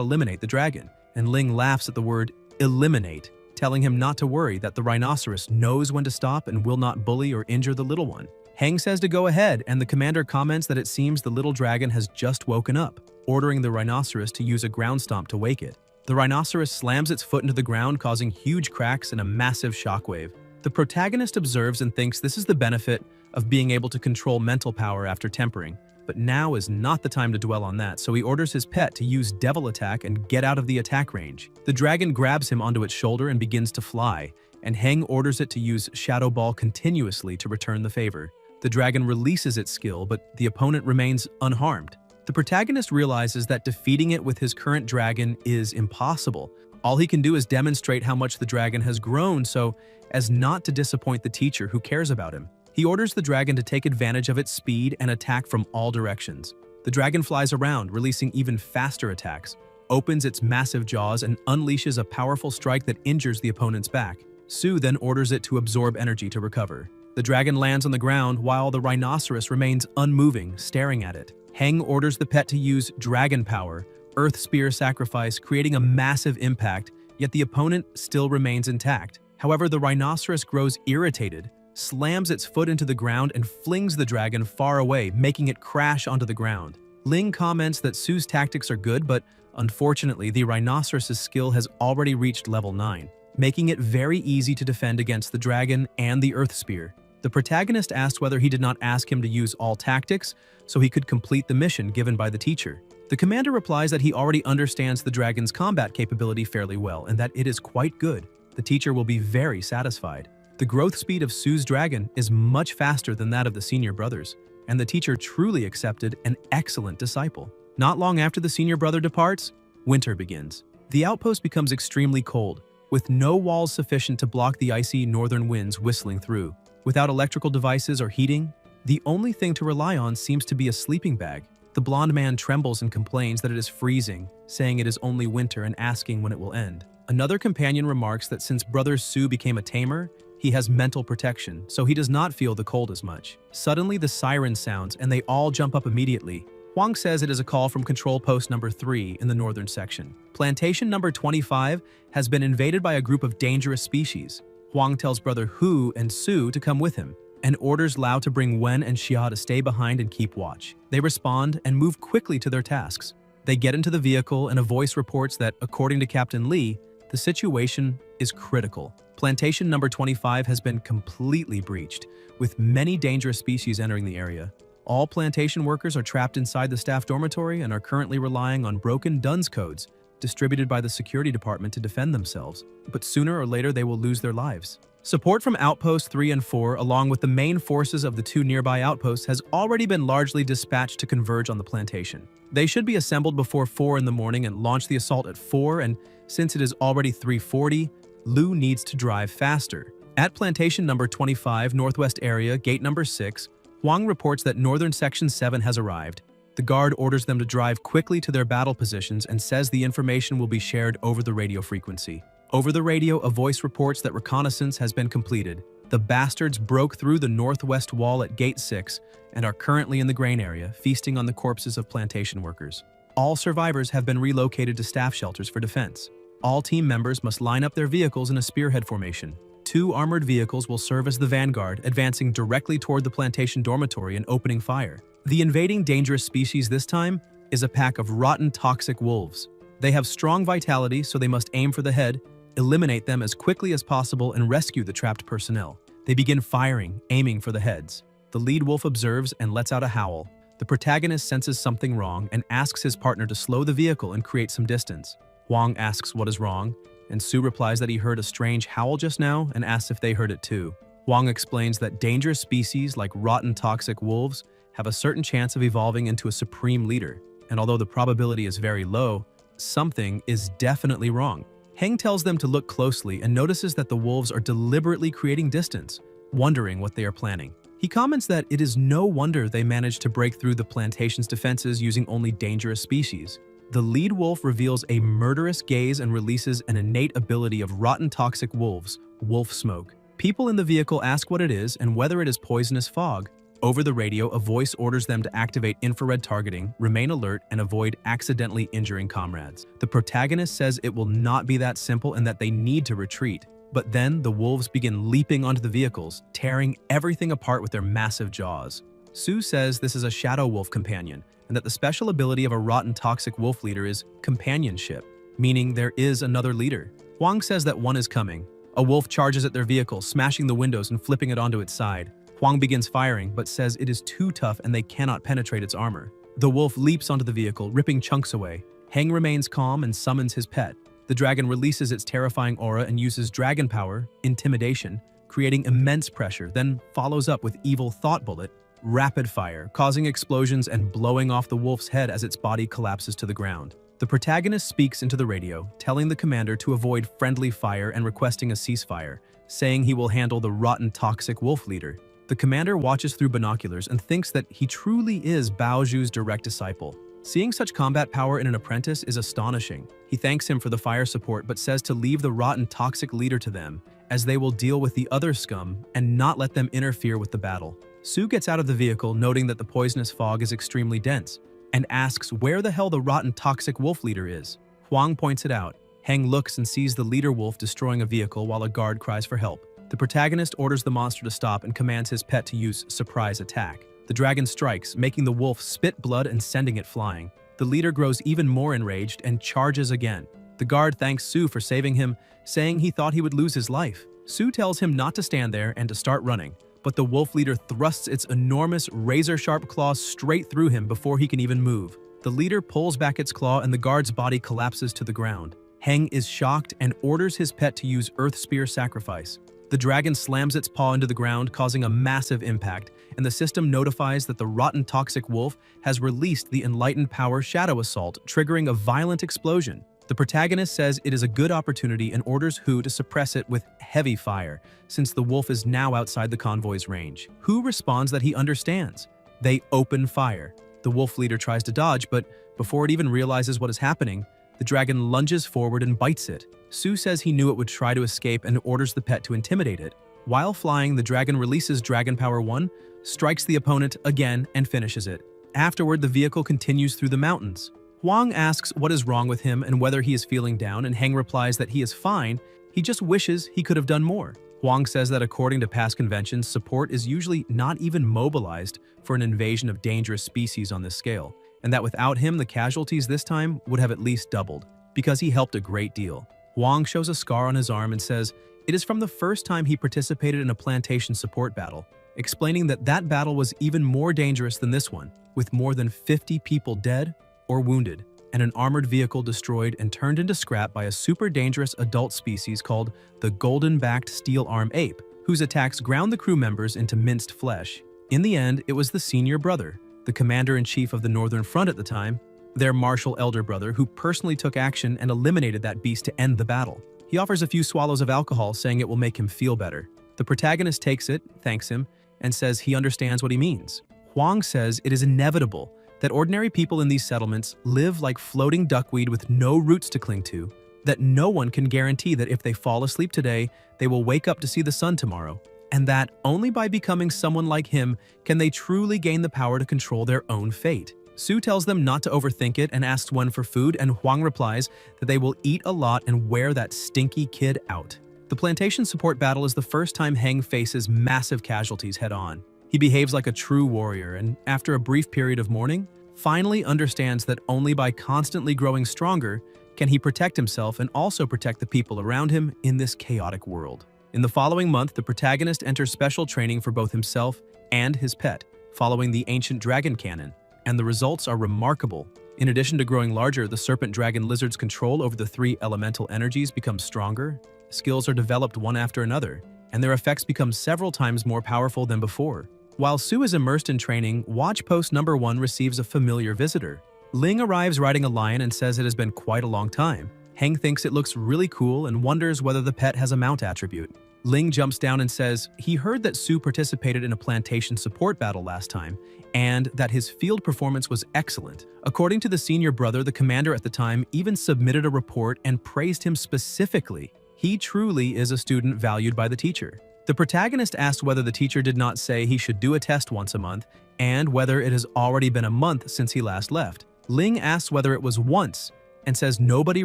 eliminate the dragon, and Ling laughs at the word eliminate, telling him not to worry, that the rhinoceros knows when to stop and will not bully or injure the little one. Heng says to go ahead, and the commander comments that it seems the little dragon has just woken up, ordering the rhinoceros to use a ground stomp to wake it. The rhinoceros slams its foot into the ground, causing huge cracks and a massive shockwave. The protagonist observes and thinks this is the benefit of being able to control mental power after tempering, but now is not the time to dwell on that, so he orders his pet to use Devil Attack and get out of the attack range. The dragon grabs him onto its shoulder and begins to fly, and Heng orders it to use Shadow Ball continuously to return the favor. The dragon releases its skill, but the opponent remains unharmed. The protagonist realizes that defeating it with his current dragon is impossible. All he can do is demonstrate how much the dragon has grown so as not to disappoint the teacher who cares about him. He orders the dragon to take advantage of its speed and attack from all directions. The dragon flies around, releasing even faster attacks, opens its massive jaws, and unleashes a powerful strike that injures the opponent's back. Su then orders it to absorb energy to recover. The dragon lands on the ground while the rhinoceros remains unmoving, staring at it. Heng orders the pet to use Dragon Power, Earth Spear Sacrifice, creating a massive impact, yet the opponent still remains intact. However, the rhinoceros grows irritated, slams its foot into the ground, and flings the dragon far away, making it crash onto the ground. Ling comments that Su's tactics are good, but unfortunately, the rhinoceros's skill has already reached level 9, making it very easy to defend against the dragon and the Earth Spear. The protagonist asks whether he did not ask him to use all tactics so he could complete the mission given by the teacher. The commander replies that he already understands the dragon's combat capability fairly well and that it is quite good. The teacher will be very satisfied. The growth speed of Su's dragon is much faster than that of the senior brothers, and the teacher truly accepted an excellent disciple. Not long after the senior brother departs, winter begins. The outpost becomes extremely cold, with no walls sufficient to block the icy northern winds whistling through. Without electrical devices or heating, the only thing to rely on seems to be a sleeping bag. The blonde man trembles and complains that it is freezing, saying it is only winter and asking when it will end. Another companion remarks that since Brother Su became a tamer, he has mental protection, so he does not feel the cold as much. Suddenly, the siren sounds, and they all jump up immediately. Huang says it is a call from Control Post number 3 in the northern section. Plantation number 25 has been invaded by a group of dangerous species. Huang tells Brother Hu and Su to come with him, and orders Lao to bring Wen and Xia to stay behind and keep watch. They respond and move quickly to their tasks. They get into the vehicle, and a voice reports that, according to Captain Li, the situation is critical. Plantation number 25 has been completely breached, with many dangerous species entering the area. All plantation workers are trapped inside the staff dormitory and are currently relying on broken DUNS codes distributed by the security department to defend themselves, but sooner or later they will lose their lives. Support from Outposts 3 and 4, along with the main forces of the 2 nearby outposts, has already been largely dispatched to converge on the plantation. They should be assembled before 4 in the morning and launch the assault at 4, and since it is already 3:40, Lu needs to drive faster. At plantation number 25, northwest area, gate number 6, Huang reports that Northern Section 7 has arrived. The guard orders them to drive quickly to their battle positions and says the information will be shared over the radio frequency. Over the radio, a voice reports that reconnaissance has been completed. The bastards broke through the northwest wall at Gate 6 and are currently in the grain area, feasting on the corpses of plantation workers. All survivors have been relocated to staff shelters for defense. All team members must line up their vehicles in a spearhead formation. 2 armored vehicles will serve as the vanguard, advancing directly toward the plantation dormitory and opening fire. The invading dangerous species this time is a pack of rotten toxic wolves. They have strong vitality, so they must aim for the head, eliminate them as quickly as possible, and rescue the trapped personnel. They begin firing, aiming for the heads. The lead wolf observes and lets out a howl. The protagonist senses something wrong and asks his partner to slow the vehicle and create some distance. Huang asks what is wrong, and Su replies that he heard a strange howl just now and asks if they heard it too. Huang explains that dangerous species like rotten toxic wolves have a certain chance of evolving into a supreme leader, and although the probability is very low, something is definitely wrong. Heng tells them to look closely and notices that the wolves are deliberately creating distance, wondering what they are planning. He comments that it is no wonder they managed to break through the plantation's defenses using only dangerous species. The lead wolf reveals a murderous gaze and releases an innate ability of rotten toxic wolves, wolf smoke. People in the vehicle ask what it is and whether it is poisonous fog. Over the radio, a voice orders them to activate infrared targeting, remain alert, and avoid accidentally injuring comrades. The protagonist says it will not be that simple and that they need to retreat. But then the wolves begin leaping onto the vehicles, tearing everything apart with their massive jaws. Su says this is a shadow wolf companion, and that the special ability of a rotten toxic wolf leader is companionship, meaning there is another leader. Huang says that one is coming. A wolf charges at their vehicle, smashing the windows and flipping it onto its side. Huang begins firing, but says it is too tough and they cannot penetrate its armor. The wolf leaps onto the vehicle, ripping chunks away. Heng remains calm and summons his pet. The dragon releases its terrifying aura and uses dragon power, intimidation, creating immense pressure, then follows up with evil thought bullet, rapid fire, causing explosions and blowing off the wolf's head as its body collapses to the ground. The protagonist speaks into the radio, telling the commander to avoid friendly fire and requesting a ceasefire, saying he will handle the rotten toxic wolf leader. The commander watches through binoculars and thinks that he truly is Bao Zhu's direct disciple. Seeing such combat power in an apprentice is astonishing. He thanks him for the fire support but says to leave the rotten toxic leader to them, as they will deal with the other scum and not let them interfere with the battle. Su gets out of the vehicle, noting that the poisonous fog is extremely dense, and asks where the hell the rotten toxic wolf leader is. Huang points it out. Heng looks and sees the leader wolf destroying a vehicle while a guard cries for help. The protagonist orders the monster to stop and commands his pet to use surprise attack. The dragon strikes, making the wolf spit blood and sending it flying. The leader grows even more enraged and charges again. The guard thanks Su for saving him, saying he thought he would lose his life. Su tells him not to stand there and to start running, but the wolf leader thrusts its enormous razor-sharp claws straight through him before he can even move. The leader pulls back its claw and the guard's body collapses to the ground. Heng is shocked and orders his pet to use Earth Spear Sacrifice. The dragon slams its paw into the ground, causing a massive impact, and the system notifies that the rotten toxic wolf has released the Enlightened Power Shadow Assault, triggering a violent explosion. The protagonist says it is a good opportunity and orders Hu to suppress it with heavy fire, since the wolf is now outside the convoy's range. Hu responds that he understands. They open fire. The wolf leader tries to dodge, but before it even realizes what is happening, the dragon lunges forward and bites it. Su says he knew it would try to escape and orders the pet to intimidate it. While flying, the dragon releases Dragon Power 1, strikes the opponent again, and finishes it. Afterward, the vehicle continues through the mountains. Huang asks what is wrong with him and whether he is feeling down, and Heng replies that he is fine, he just wishes he could have done more. Huang says that according to past conventions, support is usually not even mobilized for an invasion of dangerous species on this scale, and that without him, the casualties this time would have at least doubled, because he helped a great deal. Huang shows a scar on his arm and says it is from the first time he participated in a plantation support battle, explaining that that battle was even more dangerous than this one, with more than 50 people dead or wounded. and an armored vehicle destroyed and turned into scrap by a super dangerous adult species called the golden-backed steel arm ape, whose attacks ground the crew members into minced flesh. In the end, it was the senior brother, the commander-in-chief of the Northern Front at the time, their martial elder brother, who personally took action and eliminated that beast to end the battle. He offers a few swallows of alcohol, saying it will make him feel better. The protagonist takes it, thanks him, and says he understands what he means. Huang says it is inevitable that ordinary people in these settlements live like floating duckweed with no roots to cling to, that no one can guarantee that if they fall asleep today, they will wake up to see the sun tomorrow, and that only by becoming someone like him can they truly gain the power to control their own fate. Su tells them not to overthink it and asks when for food, and Huang replies that they will eat a lot and wear that stinky kid out. The plantation support battle is the first time Heng faces massive casualties head-on. He behaves like a true warrior, and after a brief period of mourning, finally understands that only by constantly growing stronger can he protect himself and also protect the people around him in this chaotic world. In the following month, the protagonist enters special training for both himself and his pet, following the ancient dragon canon, and the results are remarkable. In addition to growing larger, the serpent dragon lizard's control over the three elemental energies becomes stronger, skills are developed one after another, and their effects become several times more powerful than before. While Su is immersed in training, watch post number 1 receives a familiar visitor. Ling arrives riding a lion and says it has been quite a long time. Heng thinks it looks really cool and wonders whether the pet has a mount attribute. Ling jumps down and says he heard that Su participated in a plantation support battle last time, and that his field performance was excellent. According to the senior brother, the commander at the time even submitted a report and praised him specifically. He truly is a student valued by the teacher. The protagonist asks whether the teacher did not say he should do a test once a month, and whether it has already been a month since he last left. Ling asks whether it was once, and says nobody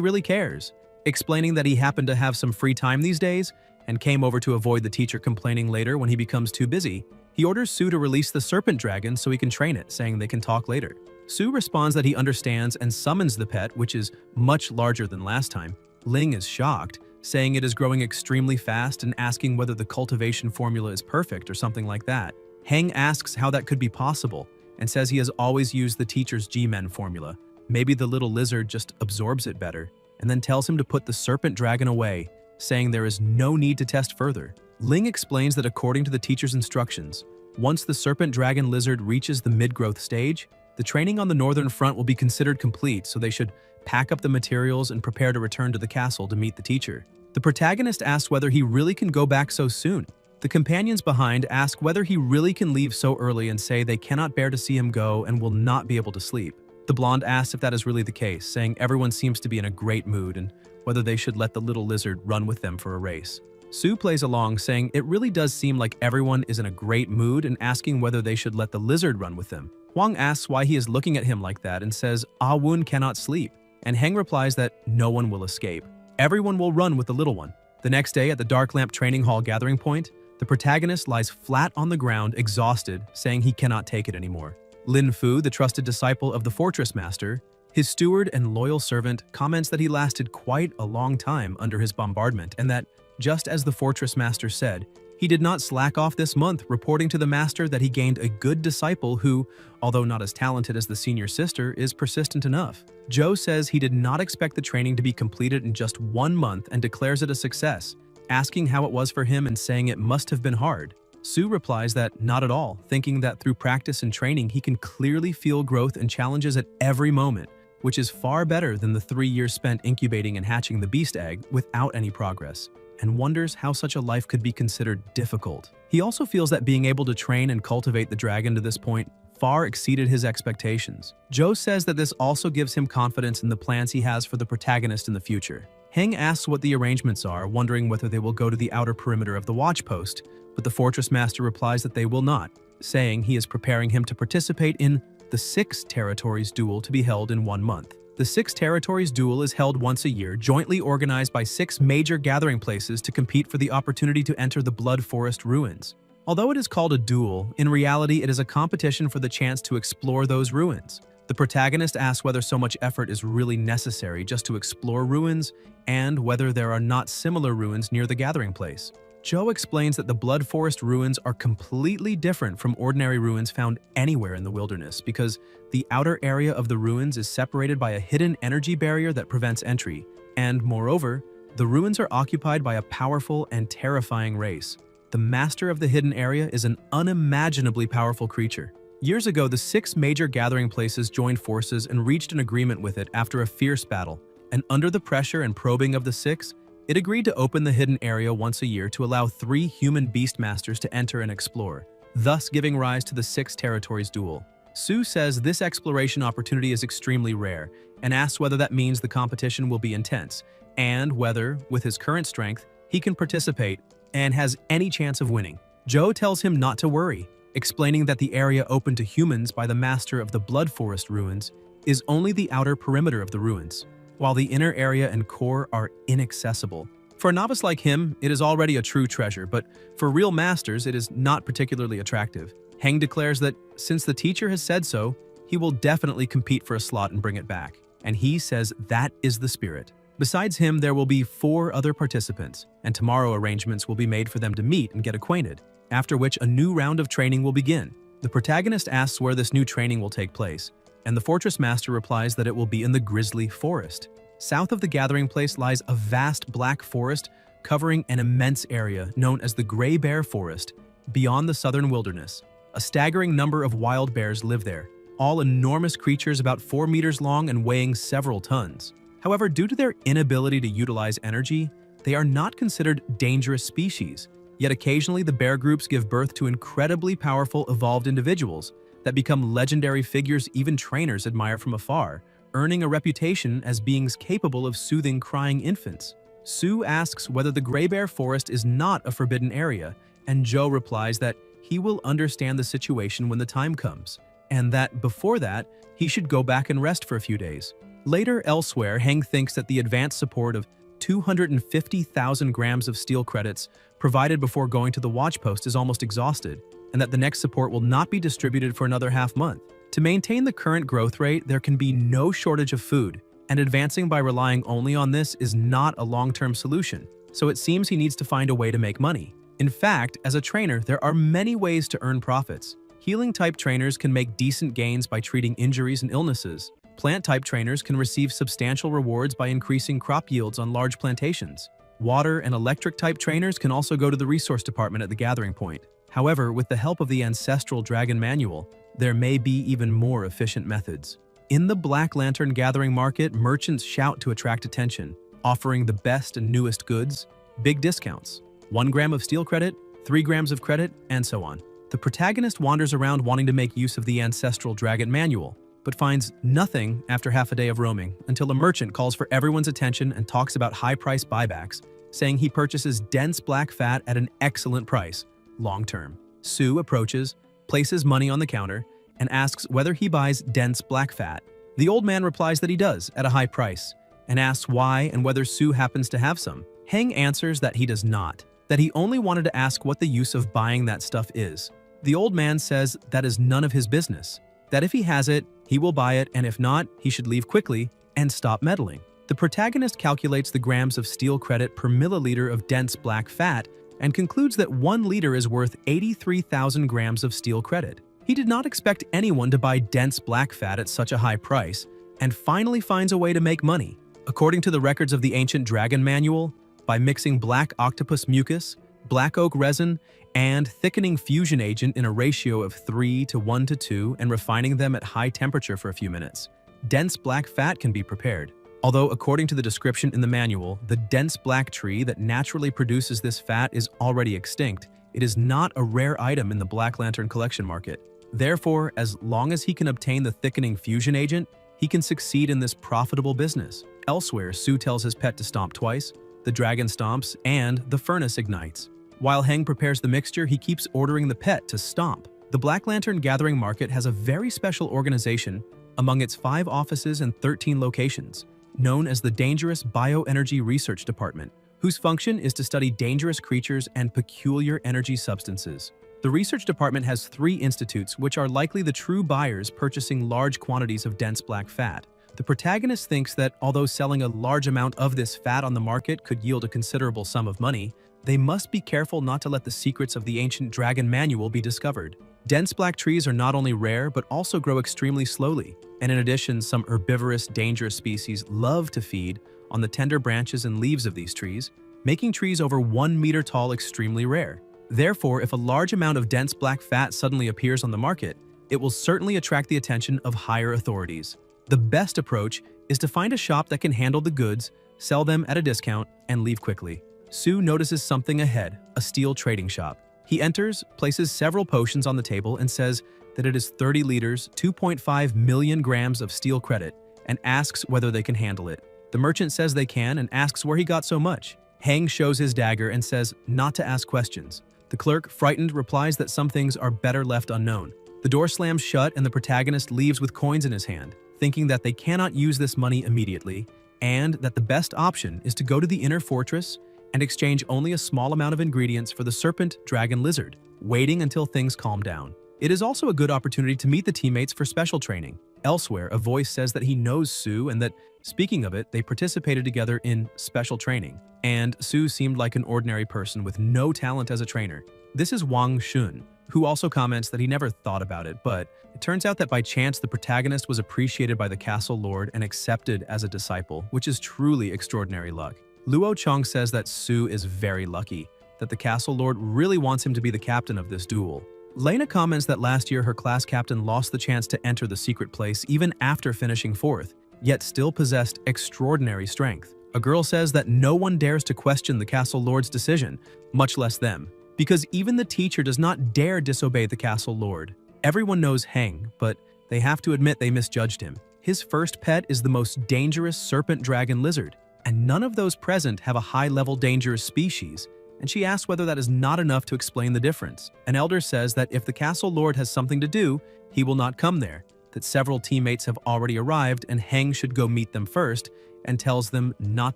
really cares, explaining that he happened to have some free time these days and came over to avoid the teacher complaining later when he becomes too busy. He orders Su to release the serpent dragon so he can train it, saying they can talk later. Su responds that he understands and summons the pet, which is much larger than last time. Ling is shocked, saying it is growing extremely fast and asking whether the cultivation formula is perfect or something like that. Heng asks how that could be possible and says he has always used the teacher's G-Men formula. Maybe the little lizard just absorbs it better, and then tells him to put the serpent dragon away, saying there is no need to test further. Ling explains that according to the teacher's instructions, once the serpent dragon lizard reaches the mid-growth stage, the training on the Northern Front will be considered complete, so they should pack up the materials and prepare to return to the castle to meet the teacher. The protagonist asks whether he really can go back so soon. The companions behind ask whether he really can leave so early and say they cannot bear to see him go and will not be able to sleep. The blonde asks if that is really the case, saying everyone seems to be in a great mood and whether they should let the little lizard run with them for a race. Su plays along, saying it really does seem like everyone is in a great mood and asking whether they should let the lizard run with them. Huang asks why he is looking at him like that and says Ah Wun cannot sleep, and Heng replies that no one will escape. Everyone will run with the little one. The next day at the Dark Lamp Training Hall gathering point, the protagonist lies flat on the ground, exhausted, saying he cannot take it anymore. Lin Fu, the trusted disciple of the Fortress Master, his steward and loyal servant, comments that he lasted quite a long time under his bombardment and that, just as the Fortress Master said, he did not slack off this month, reporting to the Master that he gained a good disciple who, although not as talented as the senior sister, is persistent enough. Zhou says he did not expect the training to be completed in just 1 month and declares it a success, asking how it was for him and saying it must have been hard. Su replies that not at all, thinking that through practice and training he can clearly feel growth and challenges at every moment, which is far better than the 3 years spent incubating and hatching the beast egg without any progress, and wonders how such a life could be considered difficult. He also feels that being able to train and cultivate the dragon to this point far exceeded his expectations. Zhou says that this also gives him confidence in the plans he has for the protagonist in the future. Heng asks what the arrangements are, wondering whether they will go to the outer perimeter of the watch post, but the Fortress Master replies that they will not, saying he is preparing him to participate in the 6 territories duel to be held in 1 month. The 6 territories duel is held once a year, jointly organized by 6 major gathering places to compete for the opportunity to enter the Blood Forest ruins. Although it is called a duel, in reality it is a competition for the chance to explore those ruins. The protagonist asks whether so much effort is really necessary just to explore ruins, and whether there are not similar ruins near the gathering place. Joe explains that the Blood Forest ruins are completely different from ordinary ruins found anywhere in the wilderness because the outer area of the ruins is separated by a hidden energy barrier that prevents entry, and moreover, the ruins are occupied by a powerful and terrifying race. The Master of the Hidden Area is an unimaginably powerful creature. Years ago, the 6 major gathering places joined forces and reached an agreement with it after a fierce battle, and under the pressure and probing of the 6, it agreed to open the hidden area once a year to allow 3 human beast masters to enter and explore, thus giving rise to the 6 territories duel. Sue says this exploration opportunity is extremely rare and asks whether that means the competition will be intense, and whether, with his current strength, he can participate and has any chance of winning. Joe tells him not to worry, explaining that the area opened to humans by the Master of the Blood Forest ruins is only the outer perimeter of the ruins, while the inner area and core are inaccessible. For a novice like him, it is already a true treasure, but for real masters, it is not particularly attractive. Heng declares that since the teacher has said so, he will definitely compete for a slot and bring it back, and he says that is the spirit. Besides him, there will be 4 other participants, and tomorrow arrangements will be made for them to meet and get acquainted, after which a new round of training will begin. The protagonist asks where this new training will take place, and the Fortress Master replies that it will be in the Grizzly Forest. South of the gathering place lies a vast black forest covering an immense area known as the Gray Bear Forest beyond the southern wilderness. A staggering number of wild bears live there, all enormous creatures about 4 meters long and weighing several tons. However, due to their inability to utilize energy, they are not considered dangerous species, yet occasionally the bear groups give birth to incredibly powerful evolved individuals that become legendary figures even trainers admire from afar, earning a reputation as beings capable of soothing crying infants. Sue asks whether the Gray Bear Forest is not a forbidden area, and Joe replies that he will understand the situation when the time comes, and that before that, he should go back and rest for a few days. Later, elsewhere, Heng thinks that the advanced support of 250,000 grams of steel credits provided before going to the watch post is almost exhausted, and that the next support will not be distributed for another half-month. To maintain the current growth rate, there can be no shortage of food, and advancing by relying only on this is not a long-term solution, so it seems he needs to find a way to make money. In fact, as a trainer, there are many ways to earn profits. Healing-type trainers can make decent gains by treating injuries and illnesses. Plant-type trainers can receive substantial rewards by increasing crop yields on large plantations. Water and electric-type trainers can also go to the resource department at the gathering point. However, with the help of the ancestral dragon manual, there may be even more efficient methods. In the Black Lantern gathering market, merchants shout to attract attention, offering the best and newest goods, big discounts, 1 gram of steel credit, 3 grams of credit, and so on. The protagonist wanders around wanting to make use of the ancestral dragon manual, but finds nothing after half a day of roaming until a merchant calls for everyone's attention and talks about high-price buybacks, saying he purchases dense black fat at an excellent price, long-term. Sue approaches, places money on the counter, and asks whether he buys dense black fat. The old man replies that he does, at a high price, and asks why and whether Sue happens to have some. Heng answers that he does not, that he only wanted to ask what the use of buying that stuff is. The old man says that is none of his business, that if he has it, he will buy it, and if not, he should leave quickly and stop meddling. The protagonist calculates the grams of steel credit per milliliter of dense black fat and concludes that 1 liter is worth 83,000 grams of steel credit. He did not expect anyone to buy dense black fat at such a high price, and finally finds a way to make money. According to the records of the ancient dragon manual, by mixing black octopus mucus, black oak resin, and thickening fusion agent in a ratio of 3 to 1 to 2 and refining them at high temperature for a few minutes, dense black fat can be prepared. Although according to the description in the manual, the dense black tree that naturally produces this fat is already extinct, it is not a rare item in the Black Lantern collection market. Therefore, as long as he can obtain the thickening fusion agent, he can succeed in this profitable business. Elsewhere, Sue tells his pet to stomp twice, the dragon stomps, and the furnace ignites. While Heng prepares the mixture, he keeps ordering the pet to stomp. The Black Lantern Gathering Market has a very special organization among its 5 offices and 13 locations, known as the Dangerous Bioenergy Research Department, whose function is to study dangerous creatures and peculiar energy substances. The research department has 3 institutes which are likely the true buyers purchasing large quantities of dense black fat. The protagonist thinks that although selling a large amount of this fat on the market could yield a considerable sum of money, They must be careful not to let the secrets of the ancient dragon manual be discovered. Dense black trees are not only rare but also grow extremely slowly, and in addition, some herbivorous, dangerous species love to feed on the tender branches and leaves of these trees, making trees over 1 meter tall extremely rare. Therefore, if a large amount of dense black fat suddenly appears on the market, it will certainly attract the attention of higher authorities. The best approach is to find a shop that can handle the goods, sell them at a discount, and leave quickly. Su notices something ahead, a steel trading shop. He enters, places several potions on the table, and says that it is 30 liters, 2.5 million grams of steel credit, and asks whether they can handle it. The merchant says they can and asks where he got so much. Heng shows his dagger and says not to ask questions. The clerk, frightened, replies that some things are better left unknown. The door slams shut and the protagonist leaves with coins in his hand, thinking that they cannot use this money immediately, and that the best option is to go to the inner fortress and exchange only a small amount of ingredients for the serpent, dragon, lizard, waiting until things calm down. It is also a good opportunity to meet the teammates for special training. Elsewhere, a voice says that he knows Su and that, speaking of it, they participated together in special training. And Su seemed like an ordinary person with no talent as a trainer. This is Wang Shun, who also comments that he never thought about it, but it turns out that by chance the protagonist was appreciated by the castle lord and accepted as a disciple, which is truly extraordinary luck. Luo Chong says that Su is very lucky, that the castle lord really wants him to be the captain of this duel. Lena comments that last year her class captain lost the chance to enter the secret place even after finishing fourth, yet still possessed extraordinary strength. A girl says that no one dares to question the castle lord's decision, much less them, because even the teacher does not dare disobey the castle lord. Everyone knows Heng, but they have to admit they misjudged him. His first pet is the most dangerous serpent dragon lizard, and none of those present have a high-level dangerous species, and she asks whether that is not enough to explain the difference. An elder says that if the castle lord has something to do, he will not come there, that several teammates have already arrived and Heng should go meet them first, and tells them not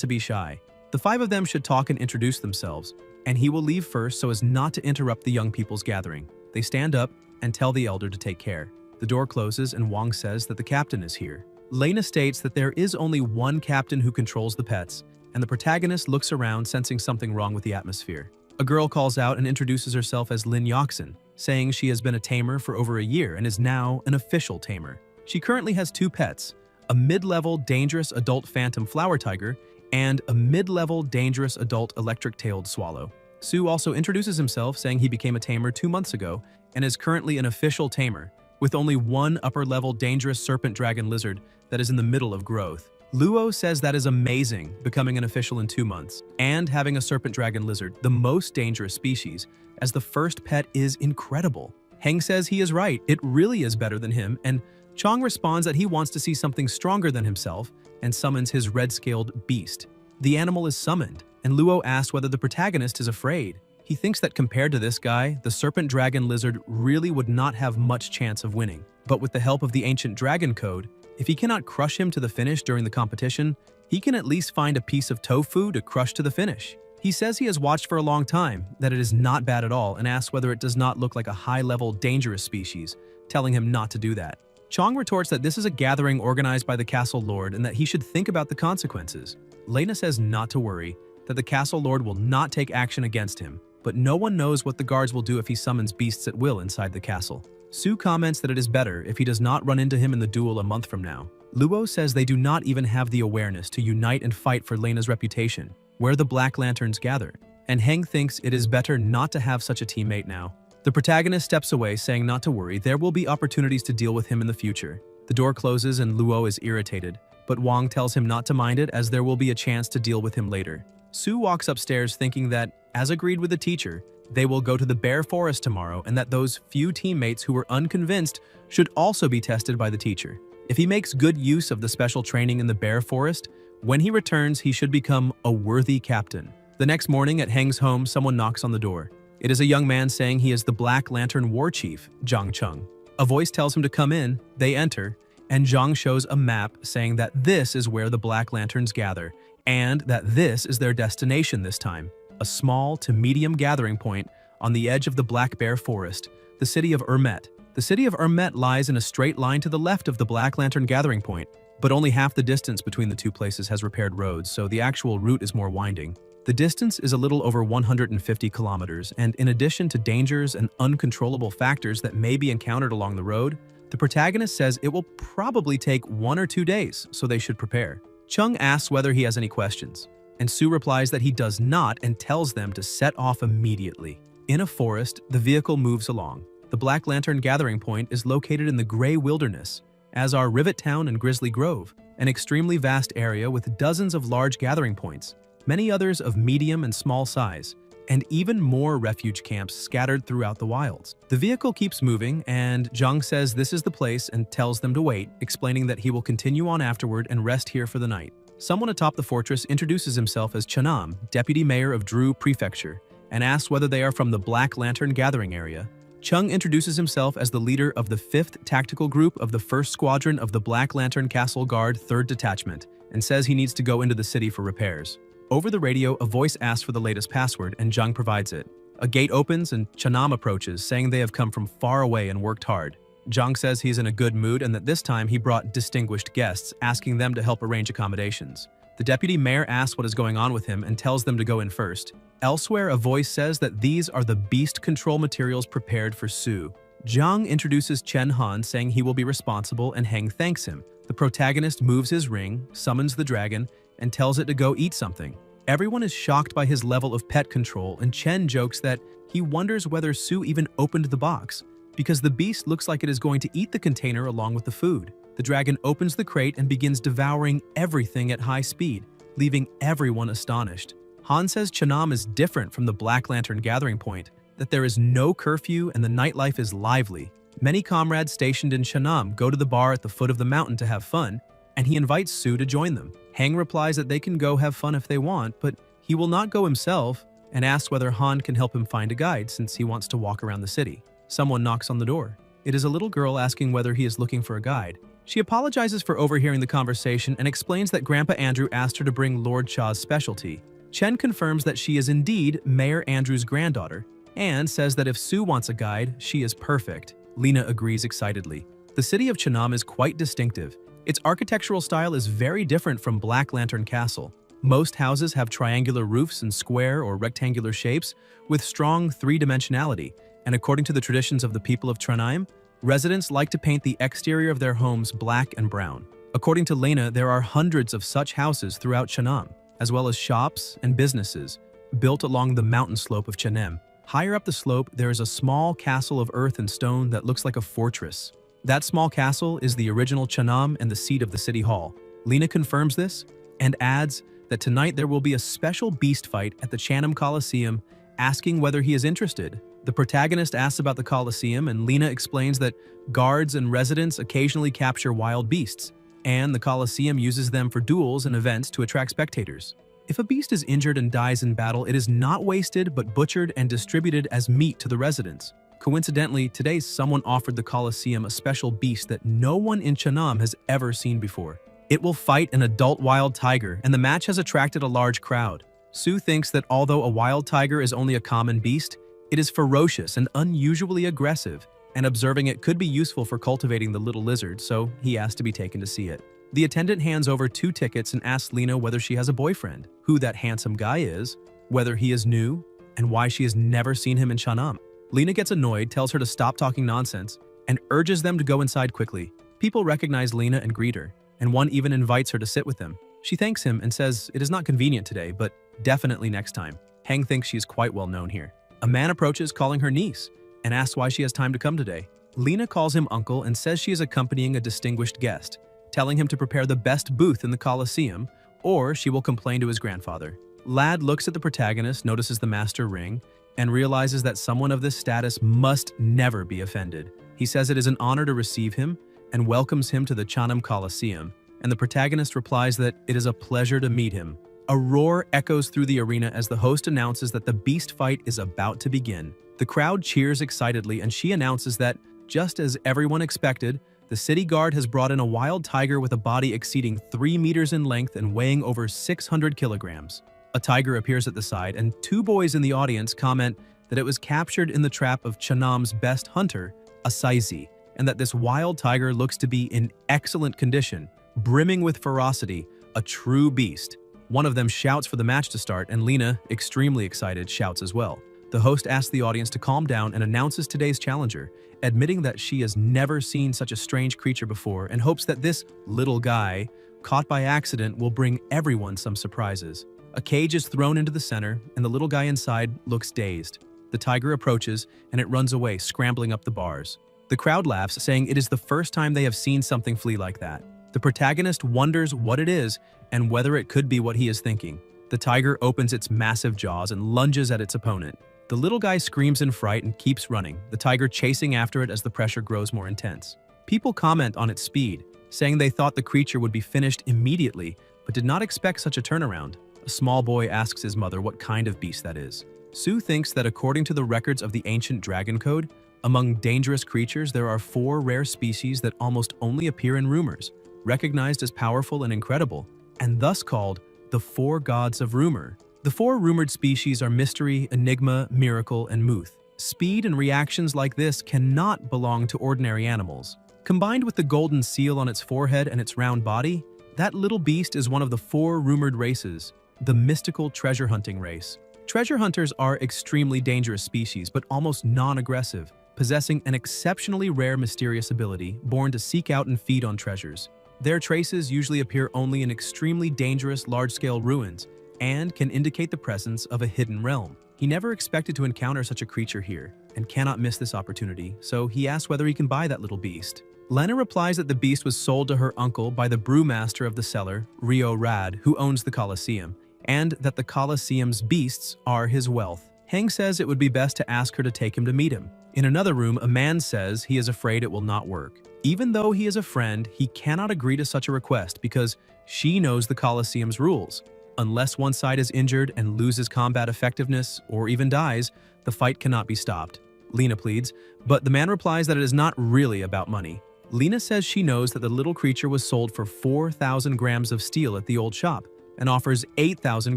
to be shy. The 5 of them should talk and introduce themselves, and he will leave first so as not to interrupt the young people's gathering. They stand up and tell the elder to take care. The door closes and Wang says that the captain is here. Lena states that there is only one captain who controls the pets, and the protagonist looks around sensing something wrong with the atmosphere. A girl calls out and introduces herself as Lin Yoxin, saying she has been a tamer for over a year and is now an official tamer. She currently has 2 pets, a mid-level dangerous adult phantom flower tiger and a mid-level dangerous adult electric-tailed swallow. Su also introduces himself, saying he became a tamer 2 months ago and is currently an official tamer, with only one upper-level dangerous serpent dragon lizard that is in the middle of growth. Luo says that is amazing, becoming an official in 2 months, and having a serpent dragon lizard, the most dangerous species, as the first pet is incredible. Heng says he is right, it really is better than him, and Chong responds that he wants to see something stronger than himself and summons his red-scaled beast. The animal is summoned, and Luo asks whether the protagonist is afraid. He thinks that compared to this guy, the serpent dragon lizard really would not have much chance of winning. But with the help of the ancient dragon code, if he cannot crush him to the finish during the competition, he can at least find a piece of tofu to crush to the finish. He says he has watched for a long time, that it is not bad at all, and asks whether it does not look like a high-level dangerous species, telling him not to do that. Chong retorts that this is a gathering organized by the castle lord and that he should think about the consequences. Lena says not to worry, that the castle lord will not take action against him, but no one knows what the guards will do if he summons beasts at will inside the castle. Su comments that it is better if he does not run into him in the duel a month from now. Luo says they do not even have the awareness to unite and fight for Lena's reputation, where the Black Lanterns gather, and Heng thinks it is better not to have such a teammate now. The protagonist steps away, saying not to worry, there will be opportunities to deal with him in the future. The door closes and Luo is irritated, but Wang tells him not to mind it as there will be a chance to deal with him later. Su walks upstairs thinking that, as agreed with the teacher, they will go to the Bear Forest tomorrow and that those few teammates who were unconvinced should also be tested by the teacher. If he makes good use of the special training in the Bear Forest, when he returns he should become a worthy captain. The next morning at Heng's home, someone knocks on the door. It is a young man saying he is the Black Lantern War Chief, Zhang Cheng. A voice tells him to come in, they enter, and Zhang shows a map saying that this is where the Black Lanterns gather, and that this is their destination this time, a small to medium gathering point on the edge of the Black Bear Forest, the city of Ermet. The city of Ermet lies in a straight line to the left of the Black Lantern gathering point, but only half the distance between the two places has repaired roads, so the actual route is more winding. The distance is a little over 150 kilometers, and in addition to dangers and uncontrollable factors that may be encountered along the road, the protagonist says it will probably take 1 or 2 days, so they should prepare. Chung asks whether he has any questions, and Sue replies that he does not and tells them to set off immediately. In a forest, the vehicle moves along. The Black Lantern gathering point is located in the Gray Wilderness, as are Rivet Town and Grizzly Grove, an extremely vast area with dozens of large gathering points, many others of medium and small size, and even more refuge camps scattered throughout the wilds. The vehicle keeps moving, and Jung says this is the place and tells them to wait, explaining that he will continue on afterward and rest here for the night. Someone atop the fortress introduces himself as Chanam, deputy mayor of Drew Prefecture, and asks whether they are from the Black Lantern gathering area. Chung introduces himself as the leader of the 5th Tactical Group of the 1st Squadron of the Black Lantern Castle Guard 3rd Detachment, and says he needs to go into the city for repairs. Over the radio, a voice asks for the latest password, and Jung provides it. A gate opens, and Chanam approaches, saying they have come from far away and worked hard. Jung says he's in a good mood and that this time he brought distinguished guests, asking them to help arrange accommodations. The deputy mayor asks what is going on with him and tells them to go in first. Elsewhere, a voice says that these are the beast control materials prepared for Sue. Jung introduces Chen Han, saying he will be responsible, and Heng thanks him. The protagonist moves his ring, summons the dragon, and tells it to go eat something. Everyone is shocked by his level of pet control, and Chen jokes that he wonders whether Sue even opened the box, because the beast looks like it is going to eat the container along with the food. The dragon opens the crate and begins devouring everything at high speed, leaving everyone astonished. Han says Chanam is different from the Black Lantern gathering point, that there is no curfew and the nightlife is lively. Many comrades stationed in Chanam go to the bar at the foot of the mountain to have fun, and he invites Sue to join them. Heng replies that they can go have fun if they want, but he will not go himself, and asks whether Han can help him find a guide since he wants to walk around the city. Someone knocks on the door. It is a little girl asking whether he is looking for a guide. She apologizes for overhearing the conversation and explains that Grandpa Andrew asked her to bring Lord Cha's specialty. Chen confirms that she is indeed Mayor Andrew's granddaughter, and says that if Sue wants a guide, she is perfect. Lena agrees excitedly. The city of Chanam is quite distinctive. Its architectural style is very different from Black Lantern Castle. Most houses have triangular roofs and square or rectangular shapes with strong three-dimensionality, and according to the traditions of the people of Trondheim, residents like to paint the exterior of their homes black and brown. According to Lena, there are hundreds of such houses throughout Chanam, as well as shops and businesses built along the mountain slope of Chenem. Higher up the slope, there is a small castle of earth and stone that looks like a fortress. That small castle is the original Chanam and the seat of the city hall. Lena confirms this and adds that tonight there will be a special beast fight at the Chanam Coliseum, asking whether he is interested. The protagonist asks about the Coliseum, and Lena explains that guards and residents occasionally capture wild beasts, and the Coliseum uses them for duels and events to attract spectators. If a beast is injured and dies in battle, it is not wasted but butchered and distributed as meat to the residents. Coincidentally, today someone offered the Coliseum a special beast that no one in Chanam has ever seen before. It will fight an adult wild tiger, and the match has attracted a large crowd. Sue thinks that although a wild tiger is only a common beast, it is ferocious and unusually aggressive, and observing it could be useful for cultivating the little lizard, so he asks to be taken to see it. The attendant hands over 2 tickets and asks Lena whether she has a boyfriend, who that handsome guy is, whether he is new, and why she has never seen him in Chanam. Lena gets annoyed, tells her to stop talking nonsense, and urges them to go inside quickly. People recognize Lena and greet her, and one even invites her to sit with them. She thanks him and says it is not convenient today, but definitely next time. Heng thinks she is quite well known here. A man approaches calling her niece and asks why she has time to come today. Lena calls him uncle and says she is accompanying a distinguished guest, telling him to prepare the best booth in the Coliseum, or she will complain to his grandfather. Lad looks at the protagonist, notices the master ring, and realizes that someone of this status must never be offended. He says it is an honor to receive him and welcomes him to the Chanam Coliseum, and the protagonist replies that it is a pleasure to meet him. A roar echoes through the arena as the host announces that the beast fight is about to begin. The crowd cheers excitedly, and she announces that, just as everyone expected, the city guard has brought in a wild tiger with a body exceeding 3 meters in length and weighing over 600 kilograms. A tiger appears at the side, and 2 boys in the audience comment that it was captured in the trap of Chanam's best hunter, a Saizi, and that this wild tiger looks to be in excellent condition, brimming with ferocity, a true beast. One of them shouts for the match to start, and Lena, extremely excited, shouts as well. The host asks the audience to calm down and announces today's challenger, admitting that she has never seen such a strange creature before and hopes that this little guy, caught by accident, will bring everyone some surprises. A cage is thrown into the center, and the little guy inside looks dazed. The tiger approaches, and it runs away, scrambling up the bars. The crowd laughs, saying it is the first time they have seen something flee like that. The protagonist wonders what it is and whether it could be what he is thinking. The tiger opens its massive jaws and lunges at its opponent. The little guy screams in fright and keeps running, the tiger chasing after it as the pressure grows more intense. People comment on its speed, saying they thought the creature would be finished immediately, but did not expect such a turnaround. A small boy asks his mother what kind of beast that is. Sue thinks that according to the records of the ancient dragon code, among dangerous creatures there are 4 rare species that almost only appear in rumors, recognized as powerful and incredible, and thus called the 4 gods of rumor. The 4 rumored species are mystery, enigma, miracle, and muth. Speed and reactions like this cannot belong to ordinary animals. Combined with the golden seal on its forehead and its round body, that little beast is one of the 4 rumored races, the mystical treasure hunting race. Treasure hunters are extremely dangerous species, but almost non-aggressive, possessing an exceptionally rare mysterious ability, born to seek out and feed on treasures. Their traces usually appear only in extremely dangerous large-scale ruins, and can indicate the presence of a hidden realm. He never expected to encounter such a creature here, and cannot miss this opportunity, so he asks whether he can buy that little beast. Lena replies that the beast was sold to her uncle by the brewmaster of the cellar, Rio Rad, who owns the Colosseum, and that the Colosseum's beasts are his wealth. Heng says it would be best to ask her to take him to meet him. In another room, a man says he is afraid it will not work. Even though he is a friend, he cannot agree to such a request because she knows the Colosseum's rules. Unless one side is injured and loses combat effectiveness or even dies, the fight cannot be stopped. Lena pleads, but the man replies that it is not really about money. Lena says she knows that the little creature was sold for 4,000 grams of steel at the old shop and offers 8,000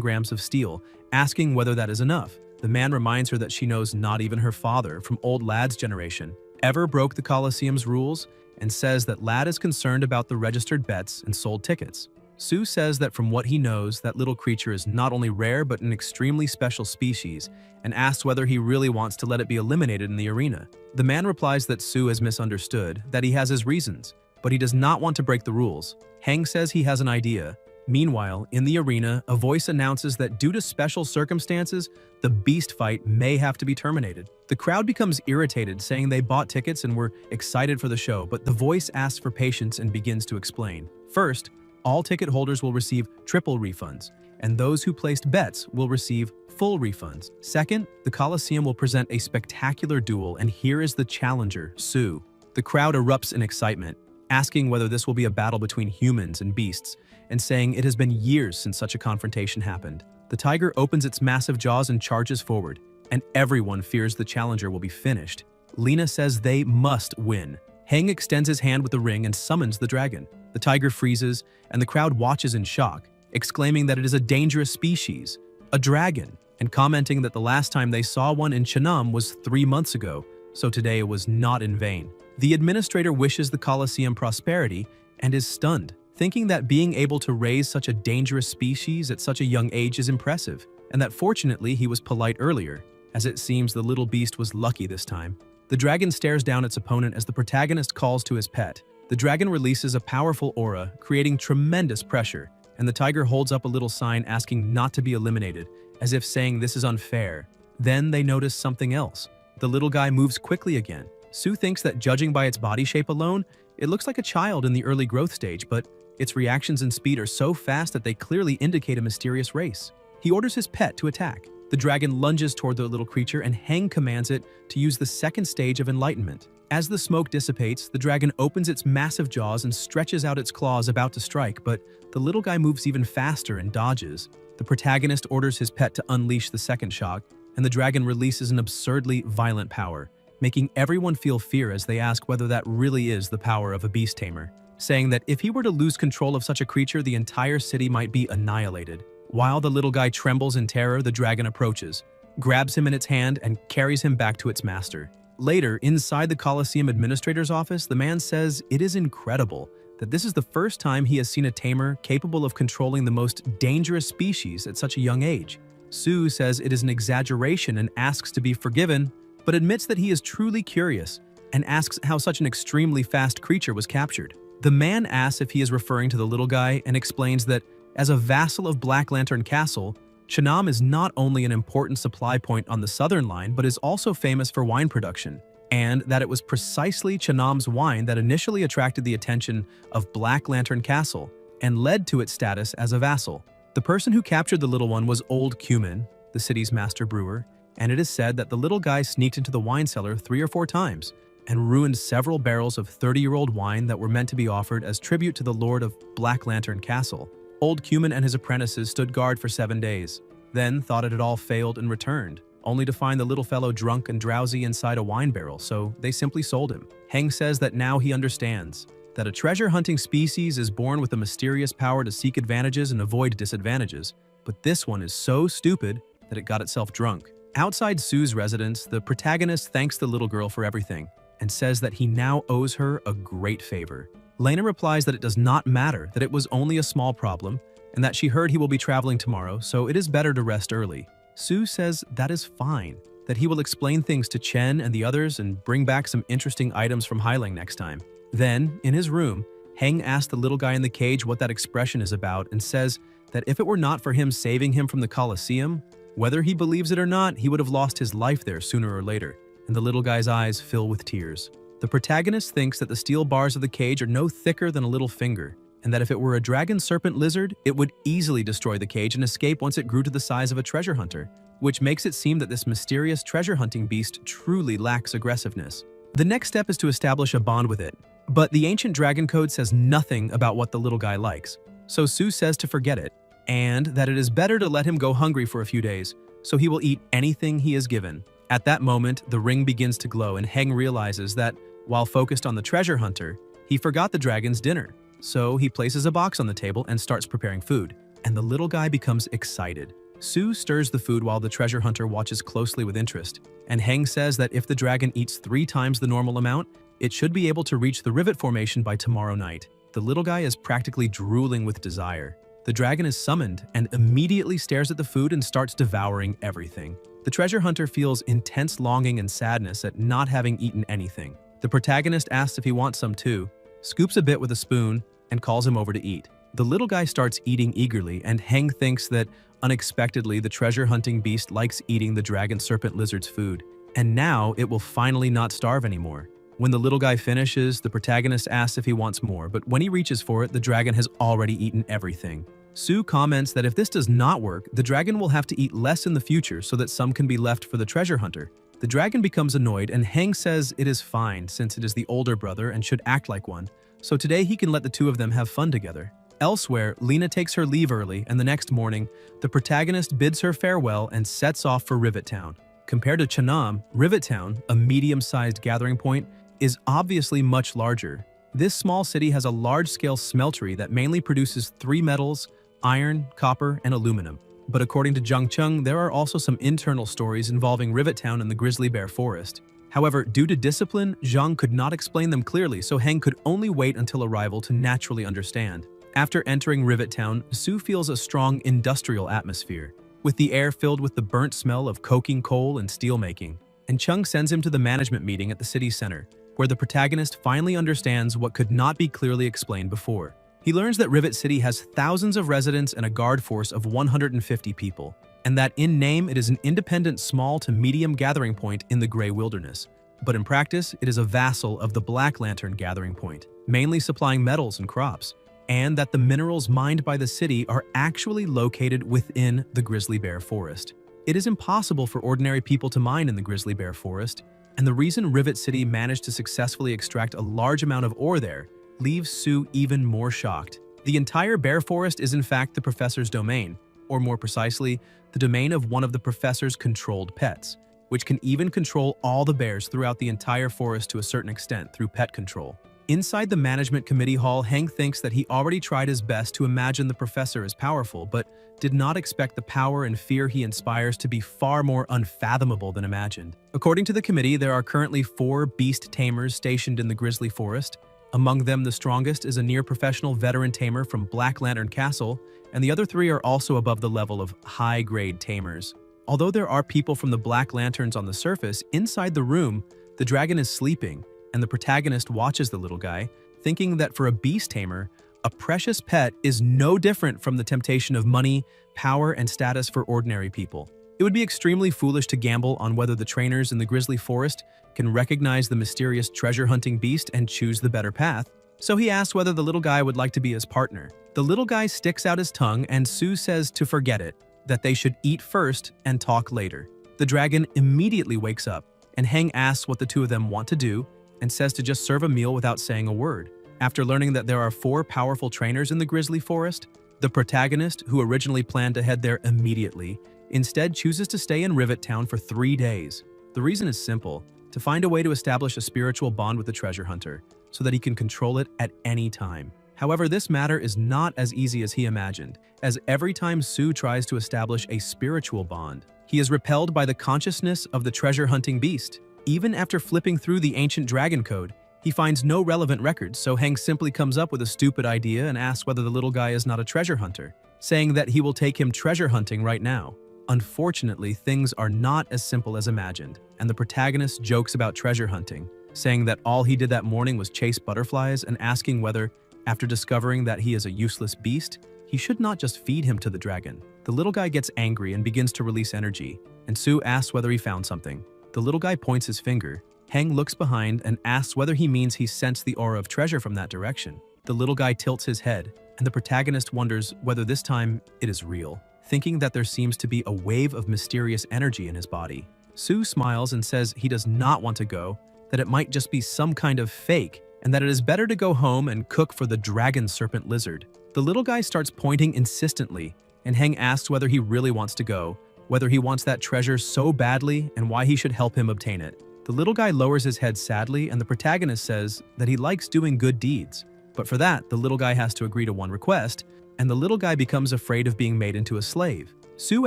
grams of steel, asking whether that is enough. The man reminds her that she knows not even her father, from old Lad's generation, ever broke the Colosseum's rules, and says that Lad is concerned about the registered bets and sold tickets. Sue says that from what he knows, that little creature is not only rare but an extremely special species, and asks whether he really wants to let it be eliminated in the arena. The man replies that Sue has misunderstood, that he has his reasons, but he does not want to break the rules. Heng says he has an idea. Meanwhile, in the arena, a voice announces that due to special circumstances, the beast fight may have to be terminated. The crowd becomes irritated, saying they bought tickets and were excited for the show, but the voice asks for patience and begins to explain. First, all ticket holders will receive triple refunds, and those who placed bets will receive full refunds. Second, the Colosseum will present a spectacular duel, and here is the challenger, Sue. The crowd erupts in excitement, asking whether this will be a battle between humans and beasts, and saying it has been years since such a confrontation happened. The tiger opens its massive jaws and charges forward, and everyone fears the challenger will be finished. Lena says they must win. Heng extends his hand with the ring and summons the dragon. The tiger freezes, and the crowd watches in shock, exclaiming that it is a dangerous species, a dragon, and commenting that the last time they saw one in Chennai was 3 months ago, so today it was not in vain. The administrator wishes the Colosseum prosperity and is stunned, thinking that being able to raise such a dangerous species at such a young age is impressive, and that fortunately he was polite earlier, as it seems the little beast was lucky this time. The dragon stares down its opponent as the protagonist calls to his pet. The dragon releases a powerful aura, creating tremendous pressure, and the tiger holds up a little sign asking not to be eliminated, as if saying this is unfair. Then they notice something else. The little guy moves quickly again. Sue thinks that judging by its body shape alone, it looks like a child in the early growth stage, but its reactions and speed are so fast that they clearly indicate a mysterious race. He orders his pet to attack. The dragon lunges toward the little creature, and Heng commands it to use the second stage of enlightenment. As the smoke dissipates, the dragon opens its massive jaws and stretches out its claws about to strike, but the little guy moves even faster and dodges. The protagonist orders his pet to unleash the second shock, and the dragon releases an absurdly violent power, making everyone feel fear as they ask whether that really is the power of a beast tamer, saying that if he were to lose control of such a creature, the entire city might be annihilated. While the little guy trembles in terror, the dragon approaches, grabs him in its hand, and carries him back to its master. Later, inside the Colosseum administrator's office, the man says it is incredible that this is the first time he has seen a tamer capable of controlling the most dangerous species at such a young age. Sue says it is an exaggeration and asks to be forgiven, but admits that he is truly curious and asks how such an extremely fast creature was captured. The man asks if he is referring to the little guy and explains that, as a vassal of Black Lantern Castle, Chanam is not only an important supply point on the southern line but is also famous for wine production, and that it was precisely Chanam's wine that initially attracted the attention of Black Lantern Castle and led to its status as a vassal. The person who captured the little one was Old Cumin, the city's master brewer, and it is said that the little guy sneaked into the wine cellar 3 or 4 times and ruined several barrels of 30-year-old wine that were meant to be offered as tribute to the lord of Black Lantern Castle. Old Cumin and his apprentices stood guard for 7 days, then thought it had all failed and returned, only to find the little fellow drunk and drowsy inside a wine barrel, so they simply sold him. Heng says that now he understands that a treasure-hunting species is born with a mysterious power to seek advantages and avoid disadvantages, but this one is so stupid that it got itself drunk. Outside Sue's residence, the protagonist thanks the little girl for everything and says that he now owes her a great favor. Lena replies that it does not matter, that it was only a small problem, and that she heard he will be traveling tomorrow, so it is better to rest early. Sue says that is fine, that he will explain things to Chen and the others and bring back some interesting items from Highling next time. Then, in his room, Heng asks the little guy in the cage what that expression is about and says that if it were not for him saving him from the Colosseum, whether he believes it or not, he would have lost his life there sooner or later, and the little guy's eyes fill with tears. The protagonist thinks that the steel bars of the cage are no thicker than a little finger, and that if it were a dragon serpent lizard, it would easily destroy the cage and escape once it grew to the size of a treasure hunter, which makes it seem that this mysterious treasure hunting beast truly lacks aggressiveness. The next step is to establish a bond with it, but the ancient dragon code says nothing about what the little guy likes, so Sue says to forget it, and that it is better to let him go hungry for a few days, so he will eat anything he is given. At that moment, the ring begins to glow and Heng realizes that, while focused on the treasure hunter, he forgot the dragon's dinner. So he places a box on the table and starts preparing food, and the little guy becomes excited. Sue stirs the food while the treasure hunter watches closely with interest, and Heng says that if the dragon eats 3 times the normal amount, it should be able to reach the rivet formation by tomorrow night. The little guy is practically drooling with desire. The dragon is summoned and immediately stares at the food and starts devouring everything. The treasure hunter feels intense longing and sadness at not having eaten anything. The protagonist asks if he wants some too, scoops a bit with a spoon, and calls him over to eat. The little guy starts eating eagerly, and Heng thinks that, unexpectedly, the treasure-hunting beast likes eating the dragon serpent lizard's food, and now it will finally not starve anymore. When the little guy finishes, the protagonist asks if he wants more, but when he reaches for it, the dragon has already eaten everything. Sue comments that if this does not work, the dragon will have to eat less in the future so that some can be left for the treasure hunter. The dragon becomes annoyed, and Heng says it is fine since it is the older brother and should act like one, so today he can let the two of them have fun together. Elsewhere, Lena takes her leave early, and the next morning, the protagonist bids her farewell and sets off for Rivet Town. Compared to Chanam, Rivet Town, a medium-sized gathering point, is obviously much larger. This small city has a large-scale smeltery that mainly produces 3 metals: iron, copper, and aluminum. But according to Zhang Cheng, there are also some internal stories involving Rivet Town and the Grizzly Bear Forest. However, due to discipline, Zhang could not explain them clearly, so Heng could only wait until arrival to naturally understand. After entering Rivet Town, Sue feels a strong industrial atmosphere, with the air filled with the burnt smell of coking coal and steelmaking. And Chung sends him to the management meeting at the city center, where the protagonist finally understands what could not be clearly explained before. He learns that Rivet City has thousands of residents and a guard force of 150 people, and that in name it is an independent small to medium gathering point in the Grey Wilderness. But in practice, it is a vassal of the Black Lantern gathering point, mainly supplying metals and crops, and that the minerals mined by the city are actually located within the Grizzly Bear Forest. It is impossible for ordinary people to mine in the Grizzly Bear Forest, and the reason Rivet City managed to successfully extract a large amount of ore there leaves Sue even more shocked. The entire bear forest is in fact the professor's domain, or more precisely, the domain of one of the professor's controlled pets, which can even control all the bears throughout the entire forest to a certain extent through pet control. Inside the management committee hall, Hank thinks that he already tried his best to imagine the professor as powerful, but did not expect the power and fear he inspires to be far more unfathomable than imagined. According to the committee, there are currently 4 beast tamers stationed in the grizzly forest, Among them, the strongest is a near-professional veteran tamer from Black Lantern Castle, and the other three are also above the level of high-grade tamers. Although there are people from the Black Lanterns on the surface, inside the room, the dragon is sleeping, and the protagonist watches the little guy, thinking that for a beast tamer, a precious pet is no different from the temptation of money, power, and status for ordinary people. It would be extremely foolish to gamble on whether the trainers in the grizzly forest can recognize the mysterious treasure-hunting beast and choose the better path, so he asks whether the little guy would like to be his partner. The little guy sticks out his tongue, and Sue says to forget it, that they should eat first and talk later. The dragon immediately wakes up, and Heng asks what the two of them want to do, and says to just serve a meal without saying a word. After learning that there are 4 powerful trainers in the grizzly forest, the protagonist, who originally planned to head there immediately, instead chooses to stay in Rivet Town for 3 days. The reason is simple: to find a way to establish a spiritual bond with the treasure hunter, so that he can control it at any time. However, this matter is not as easy as he imagined, as every time Sue tries to establish a spiritual bond, he is repelled by the consciousness of the treasure-hunting beast. Even after flipping through the ancient dragon code, he finds no relevant records, so Heng simply comes up with a stupid idea and asks whether the little guy is not a treasure hunter, saying that he will take him treasure hunting right now. Unfortunately, things are not as simple as imagined, and the protagonist jokes about treasure hunting, saying that all he did that morning was chase butterflies and asking whether, after discovering that he is a useless beast, he should not just feed him to the dragon. The little guy gets angry and begins to release energy, and Sue asks whether he found something. The little guy points his finger. Heng looks behind and asks whether he means he sensed the aura of treasure from that direction. The little guy tilts his head, and the protagonist wonders whether this time it is real, thinking that there seems to be a wave of mysterious energy in his body. Sue smiles and says he does not want to go, that it might just be some kind of fake, and that it is better to go home and cook for the dragon serpent lizard. The little guy starts pointing insistently, and Heng asks whether he really wants to go, whether he wants that treasure so badly, and why he should help him obtain it. The little guy lowers his head sadly, and the protagonist says that he likes doing good deeds. But for that, the little guy has to agree to one request, and the little guy becomes afraid of being made into a slave. Sue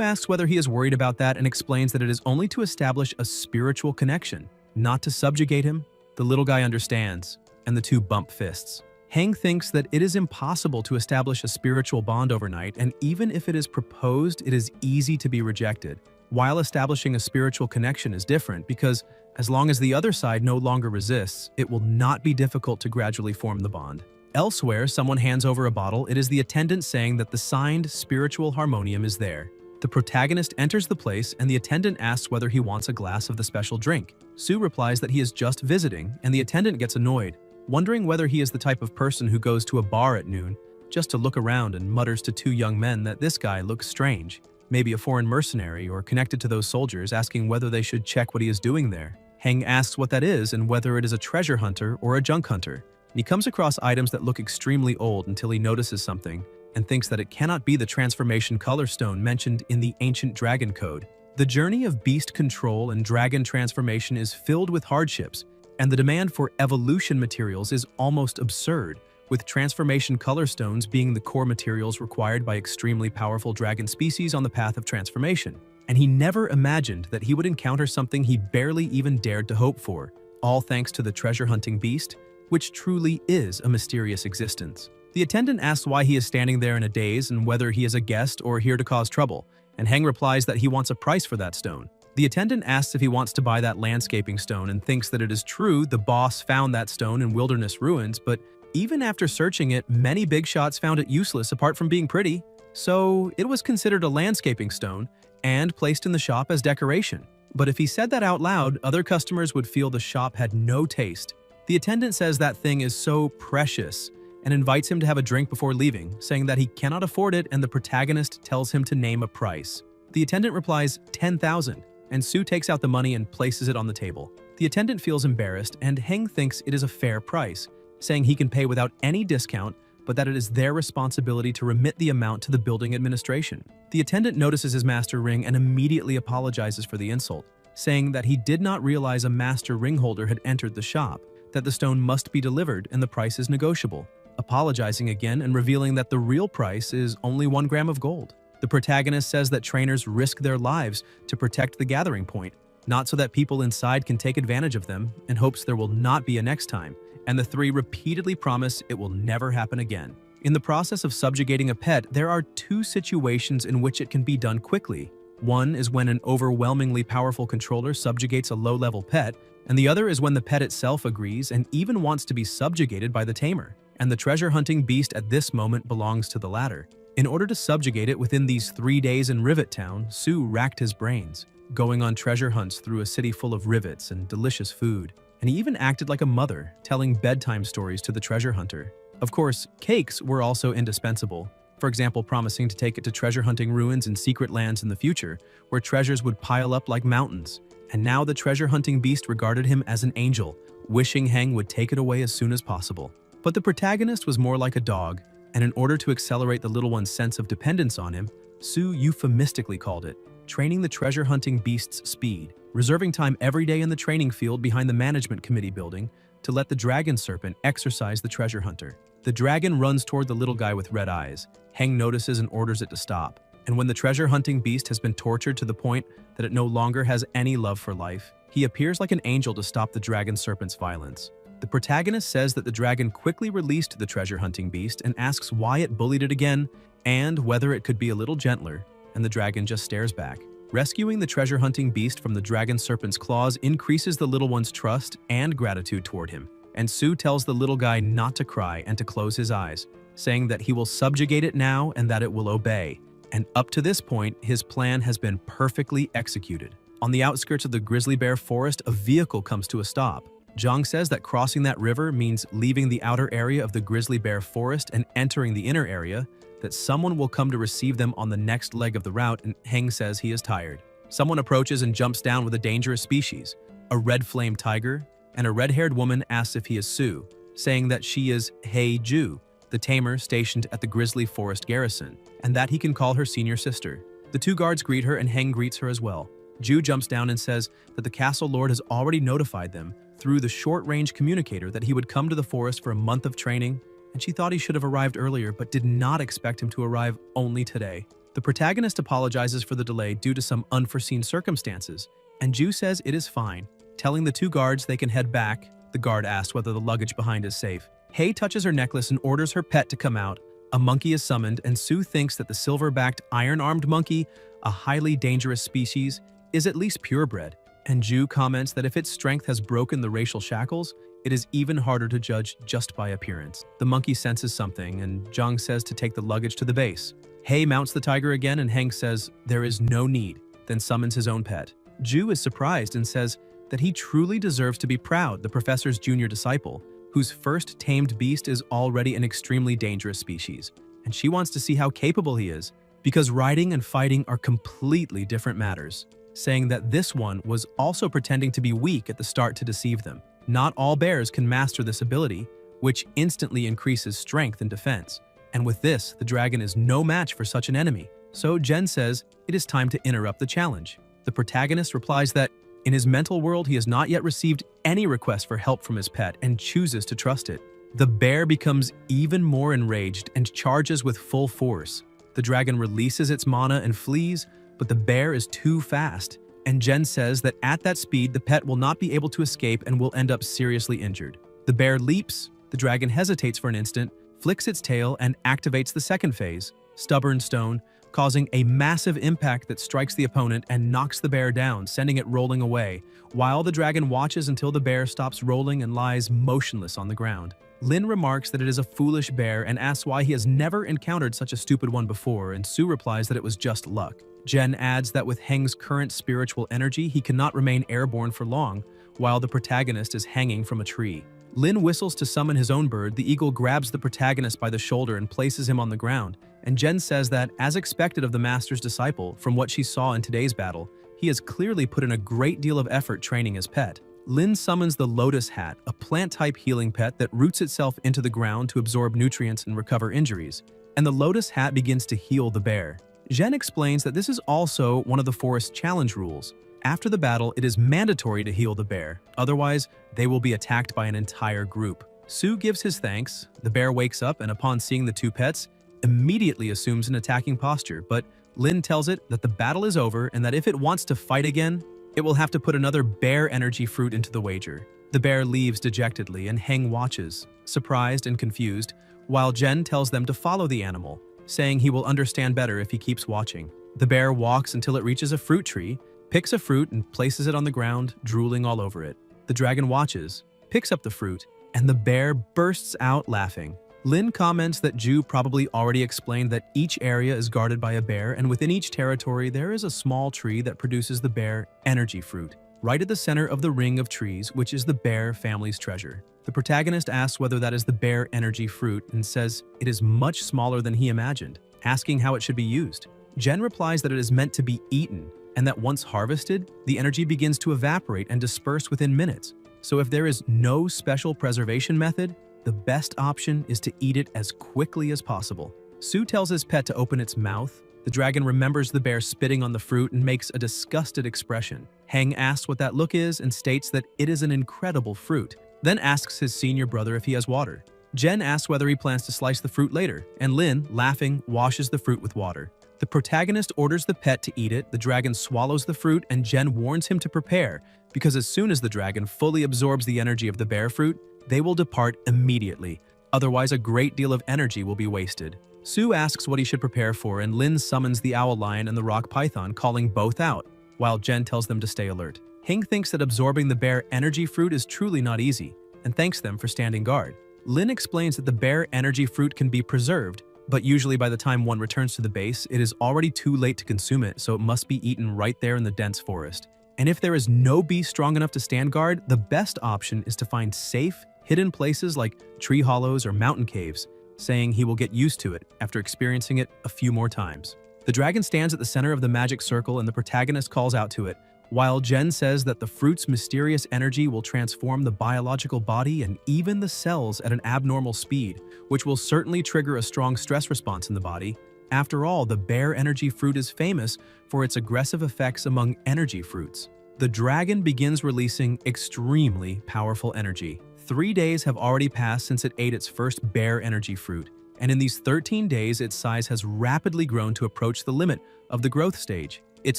asks whether he is worried about that and explains that it is only to establish a spiritual connection, not to subjugate him. The little guy understands, and the two bump fists. Heng thinks that it is impossible to establish a spiritual bond overnight, and even if it is proposed, it is easy to be rejected. While establishing a spiritual connection is different, because as long as the other side no longer resists, it will not be difficult to gradually form the bond. Elsewhere, someone hands over a bottle. It is the attendant saying that the signed spiritual harmonium is there. The protagonist enters the place, and the attendant asks whether he wants a glass of the special drink. Sue replies that he is just visiting, and the attendant gets annoyed, wondering whether he is the type of person who goes to a bar at noon just to look around and mutters to 2 young men that this guy looks strange, maybe a foreign mercenary or connected to those soldiers, asking whether they should check what he is doing there. Heng asks what that is and whether it is a treasure hunter or a junk hunter. He comes across items that look extremely old until he notices something and thinks that it cannot be the transformation color stone mentioned in the ancient dragon code. The journey of beast control and dragon transformation is filled with hardships, and the demand for evolution materials is almost absurd, with transformation color stones being the core materials required by extremely powerful dragon species on the path of transformation. And he never imagined that he would encounter something he barely even dared to hope for, all thanks to the treasure-hunting beast, which truly is a mysterious existence. The attendant asks why he is standing there in a daze and whether he is a guest or here to cause trouble, and Heng replies that he wants a price for that stone. The attendant asks if he wants to buy that landscaping stone and thinks that it is true the boss found that stone in wilderness ruins, but even after searching it, many big shots found it useless apart from being pretty, so it was considered a landscaping stone and placed in the shop as decoration. But if he said that out loud, other customers would feel the shop had no taste. The attendant says that thing is so precious and invites him to have a drink before leaving, saying that he cannot afford it, and the protagonist tells him to name a price. The attendant replies 10,000, and Sue takes out the money and places it on the table. The attendant feels embarrassed, and Heng thinks it is a fair price, saying he can pay without any discount, but that it is their responsibility to remit the amount to the building administration. The attendant notices his master ring and immediately apologizes for the insult, saying that he did not realize a master ring holder had entered the shop, that the stone must be delivered and the price is negotiable, apologizing again and revealing that the real price is only 1 gram of gold. The protagonist says that trainers risk their lives to protect the gathering point, not so that people inside can take advantage of them, and hopes there will not be a next time, and the three repeatedly promise it will never happen again. In the process of subjugating a pet, there are two situations in which it can be done quickly. One is when an overwhelmingly powerful controller subjugates a low-level pet, and the other is when the pet itself agrees and even wants to be subjugated by the tamer. And the treasure-hunting beast at this moment belongs to the latter. In order to subjugate it within these 3 days in Rivet Town, Sue racked his brains, going on treasure hunts through a city full of rivets and delicious food. And he even acted like a mother, telling bedtime stories to the treasure hunter. Of course, cakes were also indispensable. For example, promising to take it to treasure hunting ruins in secret lands in the future, where treasures would pile up like mountains. And now the treasure hunting beast regarded him as an angel, wishing Heng would take it away as soon as possible. But the protagonist was more like a dog, and in order to accelerate the little one's sense of dependence on him, Sue euphemistically called it training the treasure hunting beast's speed, reserving time every day in the training field behind the management committee building to let the dragon serpent exercise the treasure hunter. The dragon runs toward the little guy with red eyes. Heng notices and orders it to stop. And when the treasure hunting beast has been tortured to the point that it no longer has any love for life, he appears like an angel to stop the dragon serpent's violence. The protagonist says that the dragon quickly released the treasure hunting beast and asks why it bullied it again and whether it could be a little gentler, and the dragon just stares back. Rescuing the treasure hunting beast from the dragon serpent's claws increases the little one's trust and gratitude toward him, and Sue tells the little guy not to cry and to close his eyes, saying that he will subjugate it now and that it will obey. And up to this point, his plan has been perfectly executed. On the outskirts of the grizzly bear forest, a vehicle comes to a stop. Zhang says that crossing that river means leaving the outer area of the grizzly bear forest and entering the inner area, that someone will come to receive them on the next leg of the route, and Heng says he is tired. Someone approaches and jumps down with a dangerous species, a red flame tiger, and a red-haired woman asks if he is Sue, saying that she is Hei Ju, the tamer stationed at the grizzly forest garrison, and that he can call her senior sister. The two guards greet her and Heng greets her as well. Ju jumps down and says that the castle lord has already notified them through the short-range communicator that he would come to the forest for a month of training, and she thought he should have arrived earlier but did not expect him to arrive only today. The protagonist apologizes for the delay due to some unforeseen circumstances, and Ju says it is fine, telling the two guards they can head back. The guard asks whether the luggage behind is safe. Hei touches her necklace and orders her pet to come out. A monkey is summoned, and Sue thinks that the silver-backed, iron-armed monkey, a highly dangerous species, is at least purebred, and Ju comments that if its strength has broken the racial shackles, it is even harder to judge just by appearance. The monkey senses something, and Zhang says to take the luggage to the base. Hei mounts the tiger again, and Heng says there is no need, then summons his own pet. Ju is surprised and says that he truly deserves to be proud, the professor's junior disciple, whose first tamed beast is already an extremely dangerous species, and she wants to see how capable he is, because riding and fighting are completely different matters, saying that this one was also pretending to be weak at the start to deceive them. Not all bears can master this ability, which instantly increases strength and defense, and with this, the dragon is no match for such an enemy. So Jen says it is time to interrupt the challenge. The protagonist replies that in his mental world he has not yet received any request for help from his pet and chooses to trust it. The bear becomes even more enraged and charges with full force. The dragon releases its mana and flees, but the bear is too fast, and Jen says that at that speed the pet will not be able to escape and will end up seriously injured. The bear leaps, the dragon hesitates for an instant, flicks its tail, and activates the second phase, Stubborn Stone, causing a massive impact that strikes the opponent and knocks the bear down, sending it rolling away, while the dragon watches until the bear stops rolling and lies motionless on the ground. Lin remarks that it is a foolish bear and asks why he has never encountered such a stupid one before, and Sue replies that it was just luck. Jen adds that with Heng's current spiritual energy, he cannot remain airborne for long, while the protagonist is hanging from a tree. Lin whistles to summon his own bird. The eagle grabs the protagonist by the shoulder and places him on the ground, and Jen says that, as expected of the master's disciple, from what she saw in today's battle, he has clearly put in a great deal of effort training his pet. Lin summons the lotus hat, a plant-type healing pet that roots itself into the ground to absorb nutrients and recover injuries, and the lotus hat begins to heal the bear. Jen explains that this is also one of the forest's challenge rules. After the battle, it is mandatory to heal the bear, otherwise they will be attacked by an entire group. Sue gives his thanks. The bear wakes up and upon seeing the two pets, immediately assumes an attacking posture, but Lin tells it that the battle is over and that if it wants to fight again, it will have to put another bear energy fruit into the wager. The bear leaves dejectedly and Heng watches, surprised and confused, while Jen tells them to follow the animal, saying he will understand better if he keeps watching. The bear walks until it reaches a fruit tree, picks a fruit and places it on the ground, drooling all over it. The dragon watches, picks up the fruit, and the bear bursts out laughing. Lin comments that Ju probably already explained that each area is guarded by a bear, and within each territory there is a small tree that produces the bear energy fruit, right at the center of the ring of trees, which is the bear family's treasure. The protagonist asks whether that is the bear energy fruit and says it is much smaller than he imagined, asking how it should be used. Jen replies that it is meant to be eaten, and that once harvested, the energy begins to evaporate and disperse within minutes. So if there is no special preservation method, the best option is to eat it as quickly as possible. Su tells his pet to open its mouth. The dragon remembers the bear spitting on the fruit and makes a disgusted expression. Heng asks what that look is and states that it is an incredible fruit, then asks his senior brother if he has water. Jen asks whether he plans to slice the fruit later, and Lin, laughing, washes the fruit with water. The protagonist orders the pet to eat it, the dragon swallows the fruit, and Jen warns him to prepare, because as soon as the dragon fully absorbs the energy of the bear fruit, they will depart immediately. Otherwise, a great deal of energy will be wasted. Su asks what he should prepare for, and Lin summons the owl lion and the rock python, calling both out, while Jen tells them to stay alert. Heng thinks that absorbing the bear energy fruit is truly not easy, and thanks them for standing guard. Lin explains that the bear energy fruit can be preserved, but usually by the time one returns to the base, it is already too late to consume it, so it must be eaten right there in the dense forest. And if there is no beast strong enough to stand guard, the best option is to find safe, hidden places like tree hollows or mountain caves, saying he will get used to it after experiencing it a few more times. The dragon stands at the center of the magic circle and the protagonist calls out to it, while Jen says that the fruit's mysterious energy will transform the biological body and even the cells at an abnormal speed, which will certainly trigger a strong stress response in the body. After all, the bear energy fruit is famous for its aggressive effects among energy fruits. The dragon begins releasing extremely powerful energy. 3 days have already passed since it ate its first bear energy fruit, and in these 13 days its size has rapidly grown to approach the limit of the growth stage. Its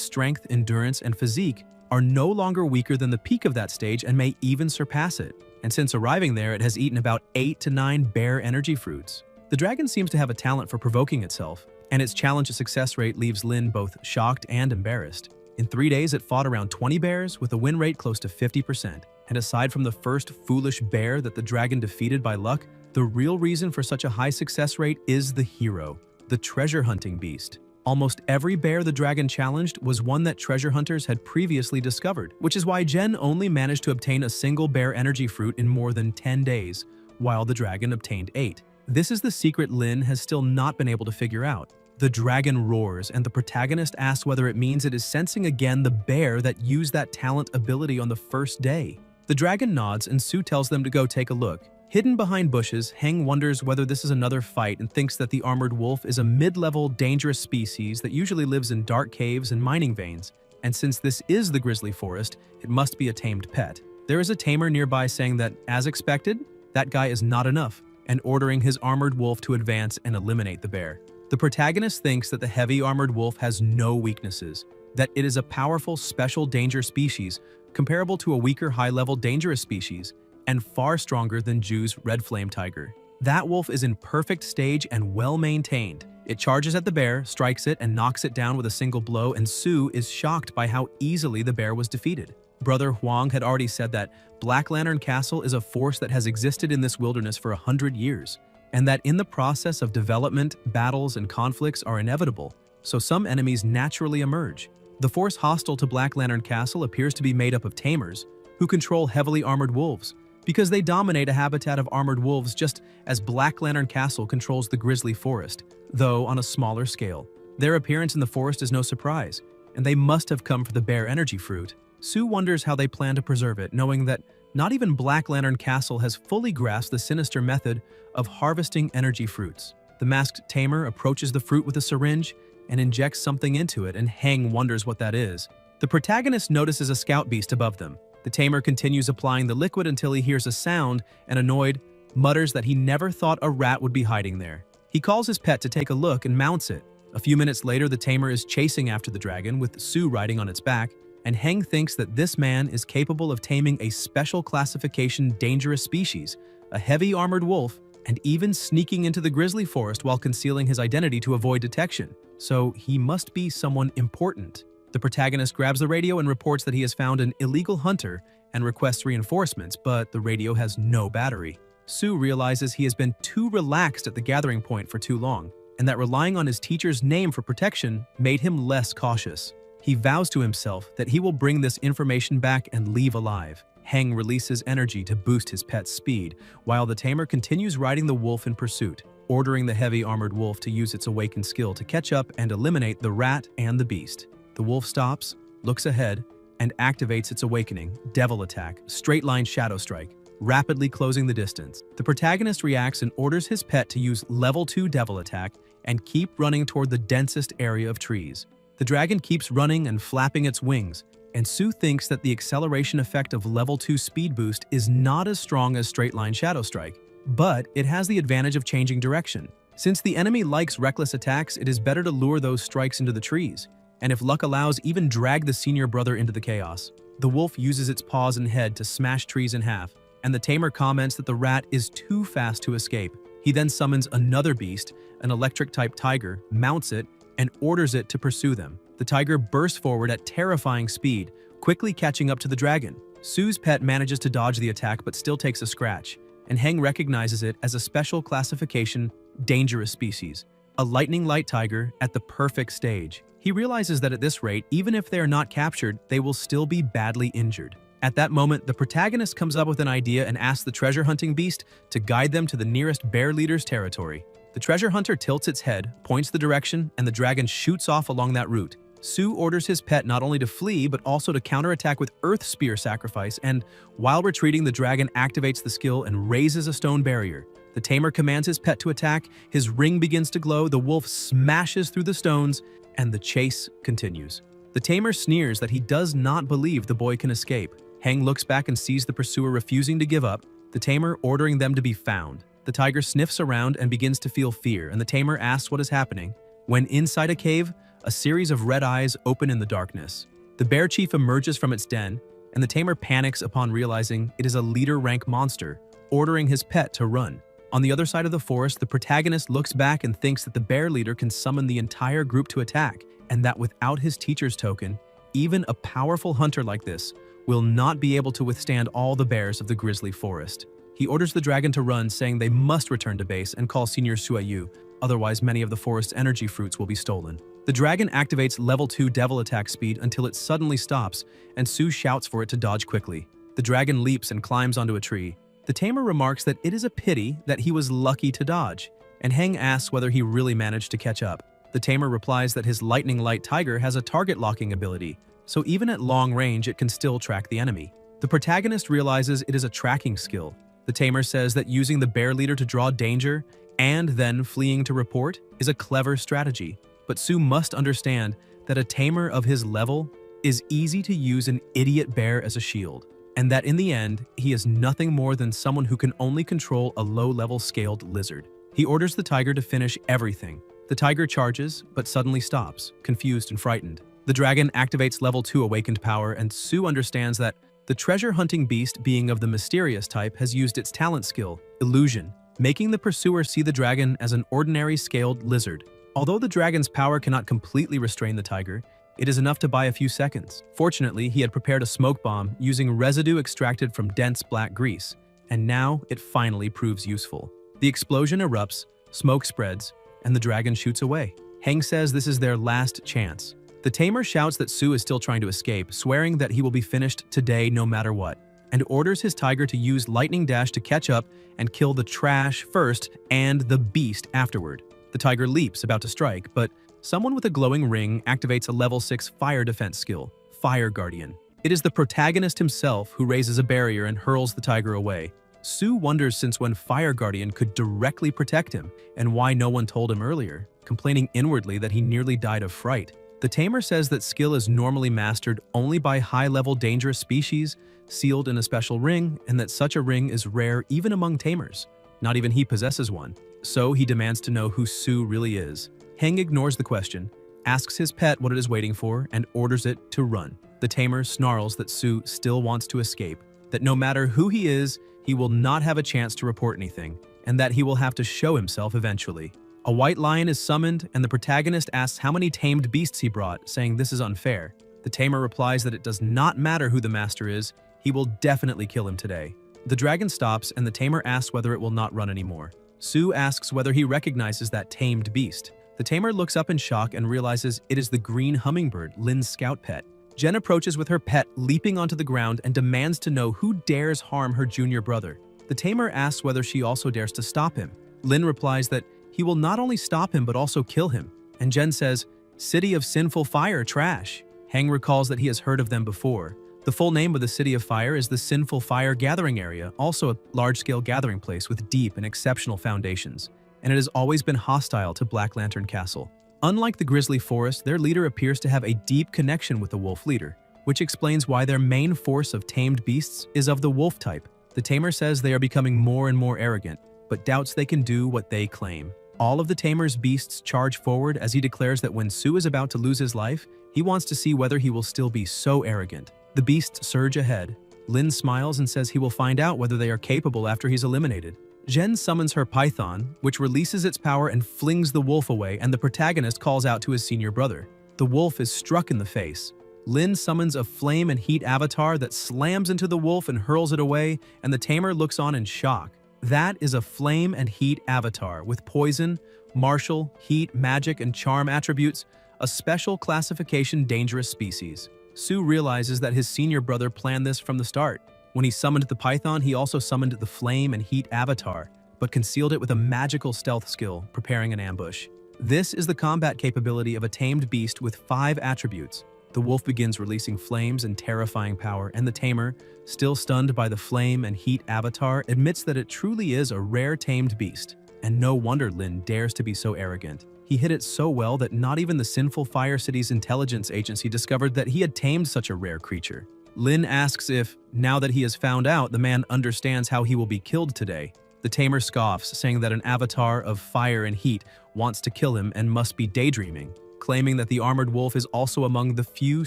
strength, endurance, and physique are no longer weaker than the peak of that stage and may even surpass it. And since arriving there, it has eaten about 8 to 9 bear energy fruits. The dragon seems to have a talent for provoking itself, and its challenge to success rate leaves Lin both shocked and embarrassed. In 3 days, it fought around 20 bears with a win rate close to 50%. And aside from the first foolish bear that the dragon defeated by luck, the real reason for such a high success rate is the hero, the treasure hunting beast. Almost every bear the dragon challenged was one that treasure hunters had previously discovered, which is why Jen only managed to obtain a single bear energy fruit in more than 10 days, while the dragon obtained 8. This is the secret Lin has still not been able to figure out. The dragon roars, and the protagonist asks whether it means it is sensing again the bear that used that talent ability on the first day. The dragon nods, and Su tells them to go take a look. Hidden behind bushes, Heng wonders whether this is another fight and thinks that the armored wolf is a mid-level, dangerous species that usually lives in dark caves and mining veins, and since this is the grizzly forest, it must be a tamed pet. There is a tamer nearby saying that, as expected, that guy is not enough, and ordering his armored wolf to advance and eliminate the bear. The protagonist thinks that the heavy armored wolf has no weaknesses, that it is a powerful special danger species comparable to a weaker high-level dangerous species, and far stronger than Ju's red flame tiger. That wolf is in perfect stage and well-maintained. It charges at the bear, strikes it, and knocks it down with a single blow, and Su is shocked by how easily the bear was defeated. Brother Huang had already said that Black Lantern Castle is a force that has existed in this wilderness for 100 years, and that in the process of development, battles and conflicts are inevitable, so some enemies naturally emerge. The force hostile to Black Lantern Castle appears to be made up of tamers, who control heavily armored wolves, because they dominate a habitat of armored wolves just as Black Lantern Castle controls the grizzly forest, though on a smaller scale. Their appearance in the forest is no surprise, and they must have come for the bear energy fruit. Su wonders how they plan to preserve it, knowing that not even Black Lantern Castle has fully grasped the sinister method of harvesting energy fruits. The masked tamer approaches the fruit with a syringe and injects something into it, and Heng wonders what that is. The protagonist notices a scout beast above them. The tamer continues applying the liquid until he hears a sound and, annoyed, mutters that he never thought a rat would be hiding there. He calls his pet to take a look and mounts it. A few minutes later, the tamer is chasing after the dragon, with Su riding on its back. and Heng thinks that this man is capable of taming a special classification dangerous species, a heavy armored wolf, and even sneaking into the grizzly forest while concealing his identity to avoid detection. So he must be someone important. The protagonist grabs the radio and reports that he has found an illegal hunter and requests reinforcements, but the radio has no battery. Sue realizes he has been too relaxed at the gathering point for too long, and that relying on his teacher's name for protection made him less cautious. He vows to himself that he will bring this information back and leave alive. Heng releases energy to boost his pet's speed, while the tamer continues riding the wolf in pursuit, ordering the heavy armored wolf to use its awakened skill to catch up and eliminate the rat and the beast. The wolf stops, looks ahead, and activates its awakening, Devil Attack, Straight Line Shadow Strike, rapidly closing the distance. The protagonist reacts and orders his pet to use Level 2 Devil Attack and keep running toward the densest area of trees. The dragon keeps running and flapping its wings, and Sue thinks that the acceleration effect of Level 2 Speed Boost is not as strong as Straight Line Shadow Strike, but it has the advantage of changing direction. Since the enemy likes reckless attacks, it is better to lure those strikes into the trees, and if luck allows, even drag the senior brother into the chaos. The wolf uses its paws and head to smash trees in half, and the tamer comments that the rat is too fast to escape. He then summons another beast, an electric-type tiger, mounts it, and orders it to pursue them. The tiger bursts forward at terrifying speed, quickly catching up to the dragon. Sue's pet manages to dodge the attack but still takes a scratch, and Heng recognizes it as a special classification dangerous species, a lightning light tiger at the perfect stage. He realizes that at this rate, even if they are not captured, they will still be badly injured. At that moment, the protagonist comes up with an idea and asks the treasure hunting beast to guide them to the nearest bear leader's territory. The treasure hunter tilts its head, points the direction, and the dragon shoots off along that route. Sue orders his pet not only to flee, but also to counterattack with Earth Spear Sacrifice, and while retreating, the dragon activates the skill and raises a stone barrier. The tamer commands his pet to attack, his ring begins to glow, the wolf smashes through the stones, and the chase continues. The tamer sneers that he does not believe the boy can escape. Heng looks back and sees the pursuer refusing to give up, the tamer ordering them to be found. The tiger sniffs around and begins to feel fear, and the tamer asks what is happening. When inside a cave, a series of red eyes open in the darkness. The bear chief emerges from its den, and the tamer panics upon realizing it is a leader-rank monster, ordering his pet to run. On the other side of the forest, the protagonist looks back and thinks that the bear leader can summon the entire group to attack, and that without his teacher's token, even a powerful hunter like this will not be able to withstand all the bears of the grizzly forest. He orders the dragon to run, saying they must return to base and call Senior Suayu, otherwise many of the forest's energy fruits will be stolen. The dragon activates Level 2 Devil Attack speed until it suddenly stops, and Sue shouts for it to dodge quickly. The dragon leaps and climbs onto a tree. The tamer remarks that it is a pity that he was lucky to dodge, and Heng asks whether he really managed to catch up. The tamer replies that his lightning light tiger has a target locking ability, so even at long range it can still track the enemy. The protagonist realizes it is a tracking skill. The tamer says that using the bear leader to draw danger and then fleeing to report is a clever strategy, but Sue must understand that a tamer of his level is easy to use an idiot bear as a shield, and that in the end, he is nothing more than someone who can only control a low-level scaled lizard. He orders the tiger to finish everything. The tiger charges, but suddenly stops, confused and frightened. The dragon activates Level 2 Awakened Power, and Sue understands that the treasure-hunting beast, being of the mysterious type, has used its talent skill, Illusion, making the pursuer see the dragon as an ordinary scaled lizard. Although the dragon's power cannot completely restrain the tiger, it is enough to buy a few seconds. Fortunately, he had prepared a smoke bomb using residue extracted from dense black grease, and now it finally proves useful. The explosion erupts, smoke spreads, and the dragon shoots away. Heng says this is their last chance. The tamer shouts that Sue is still trying to escape, swearing that he will be finished today no matter what, and orders his tiger to use Lightning Dash to catch up and kill the trash first and the beast afterward. The tiger leaps, about to strike, but someone with a glowing ring activates a Level 6 fire defense skill, Fire Guardian. It is the protagonist himself who raises a barrier and hurls the tiger away. Sue wonders since when Fire Guardian could directly protect him and why no one told him earlier, complaining inwardly that he nearly died of fright. The tamer says that skill is normally mastered only by high-level dangerous species sealed in a special ring, and that such a ring is rare even among tamers. Not even he possesses one, so he demands to know who Sue really is. Heng ignores the question, asks his pet what it is waiting for, and orders it to run. The tamer snarls that Su still wants to escape, that no matter who he is, he will not have a chance to report anything, and that he will have to show himself eventually. A white lion is summoned, and the protagonist asks how many tamed beasts he brought, saying this is unfair. The tamer replies that it does not matter who the master is, he will definitely kill him today. The dragon stops, and the tamer asks whether it will not run anymore. Su asks whether he recognizes that tamed beast. The tamer looks up in shock and realizes it is the green hummingbird, Lin's scout pet. Jen approaches with her pet leaping onto the ground and demands to know who dares harm her junior brother. The tamer asks whether she also dares to stop him. Lin replies that he will not only stop him but also kill him. And Jen says, "City of Sinful Fire, trash." Hang recalls that he has heard of them before. The full name of the City of Fire is the Sinful Fire Gathering Area, also a large-scale gathering place with deep and exceptional foundations, and it has always been hostile to Black Lantern Castle. Unlike the Grizzly Forest, their leader appears to have a deep connection with the wolf leader, which explains why their main force of tamed beasts is of the wolf type. The tamer says they are becoming more and more arrogant, but doubts they can do what they claim. All of the tamer's beasts charge forward as he declares that when Su is about to lose his life, he wants to see whether he will still be so arrogant. The beasts surge ahead. Lin smiles and says he will find out whether they are capable after he's eliminated. Jen summons her python, which releases its power and flings the wolf away, and the protagonist calls out to his senior brother. The wolf is struck in the face. Lin summons a flame and heat avatar that slams into the wolf and hurls it away, and the tamer looks on in shock. That is a flame and heat avatar with poison, martial, heat, magic, and charm attributes, a special classification dangerous species. Su realizes that his senior brother planned this from the start. When he summoned the python, he also summoned the flame and heat avatar, but concealed it with a magical stealth skill, preparing an ambush. This is the combat capability of a tamed beast with 5 attributes. The wolf begins releasing flames and terrifying power, and the tamer, still stunned by the flame and heat avatar, admits that it truly is a rare tamed beast. And no wonder Lin dares to be so arrogant. He hid it so well that not even the Sinful Fire City's intelligence agency discovered that he had tamed such a rare creature. Lin asks if, now that he has found out, the man understands how he will be killed today. The tamer scoffs, saying that an avatar of fire and heat wants to kill him and must be daydreaming, claiming that the armored wolf is also among the few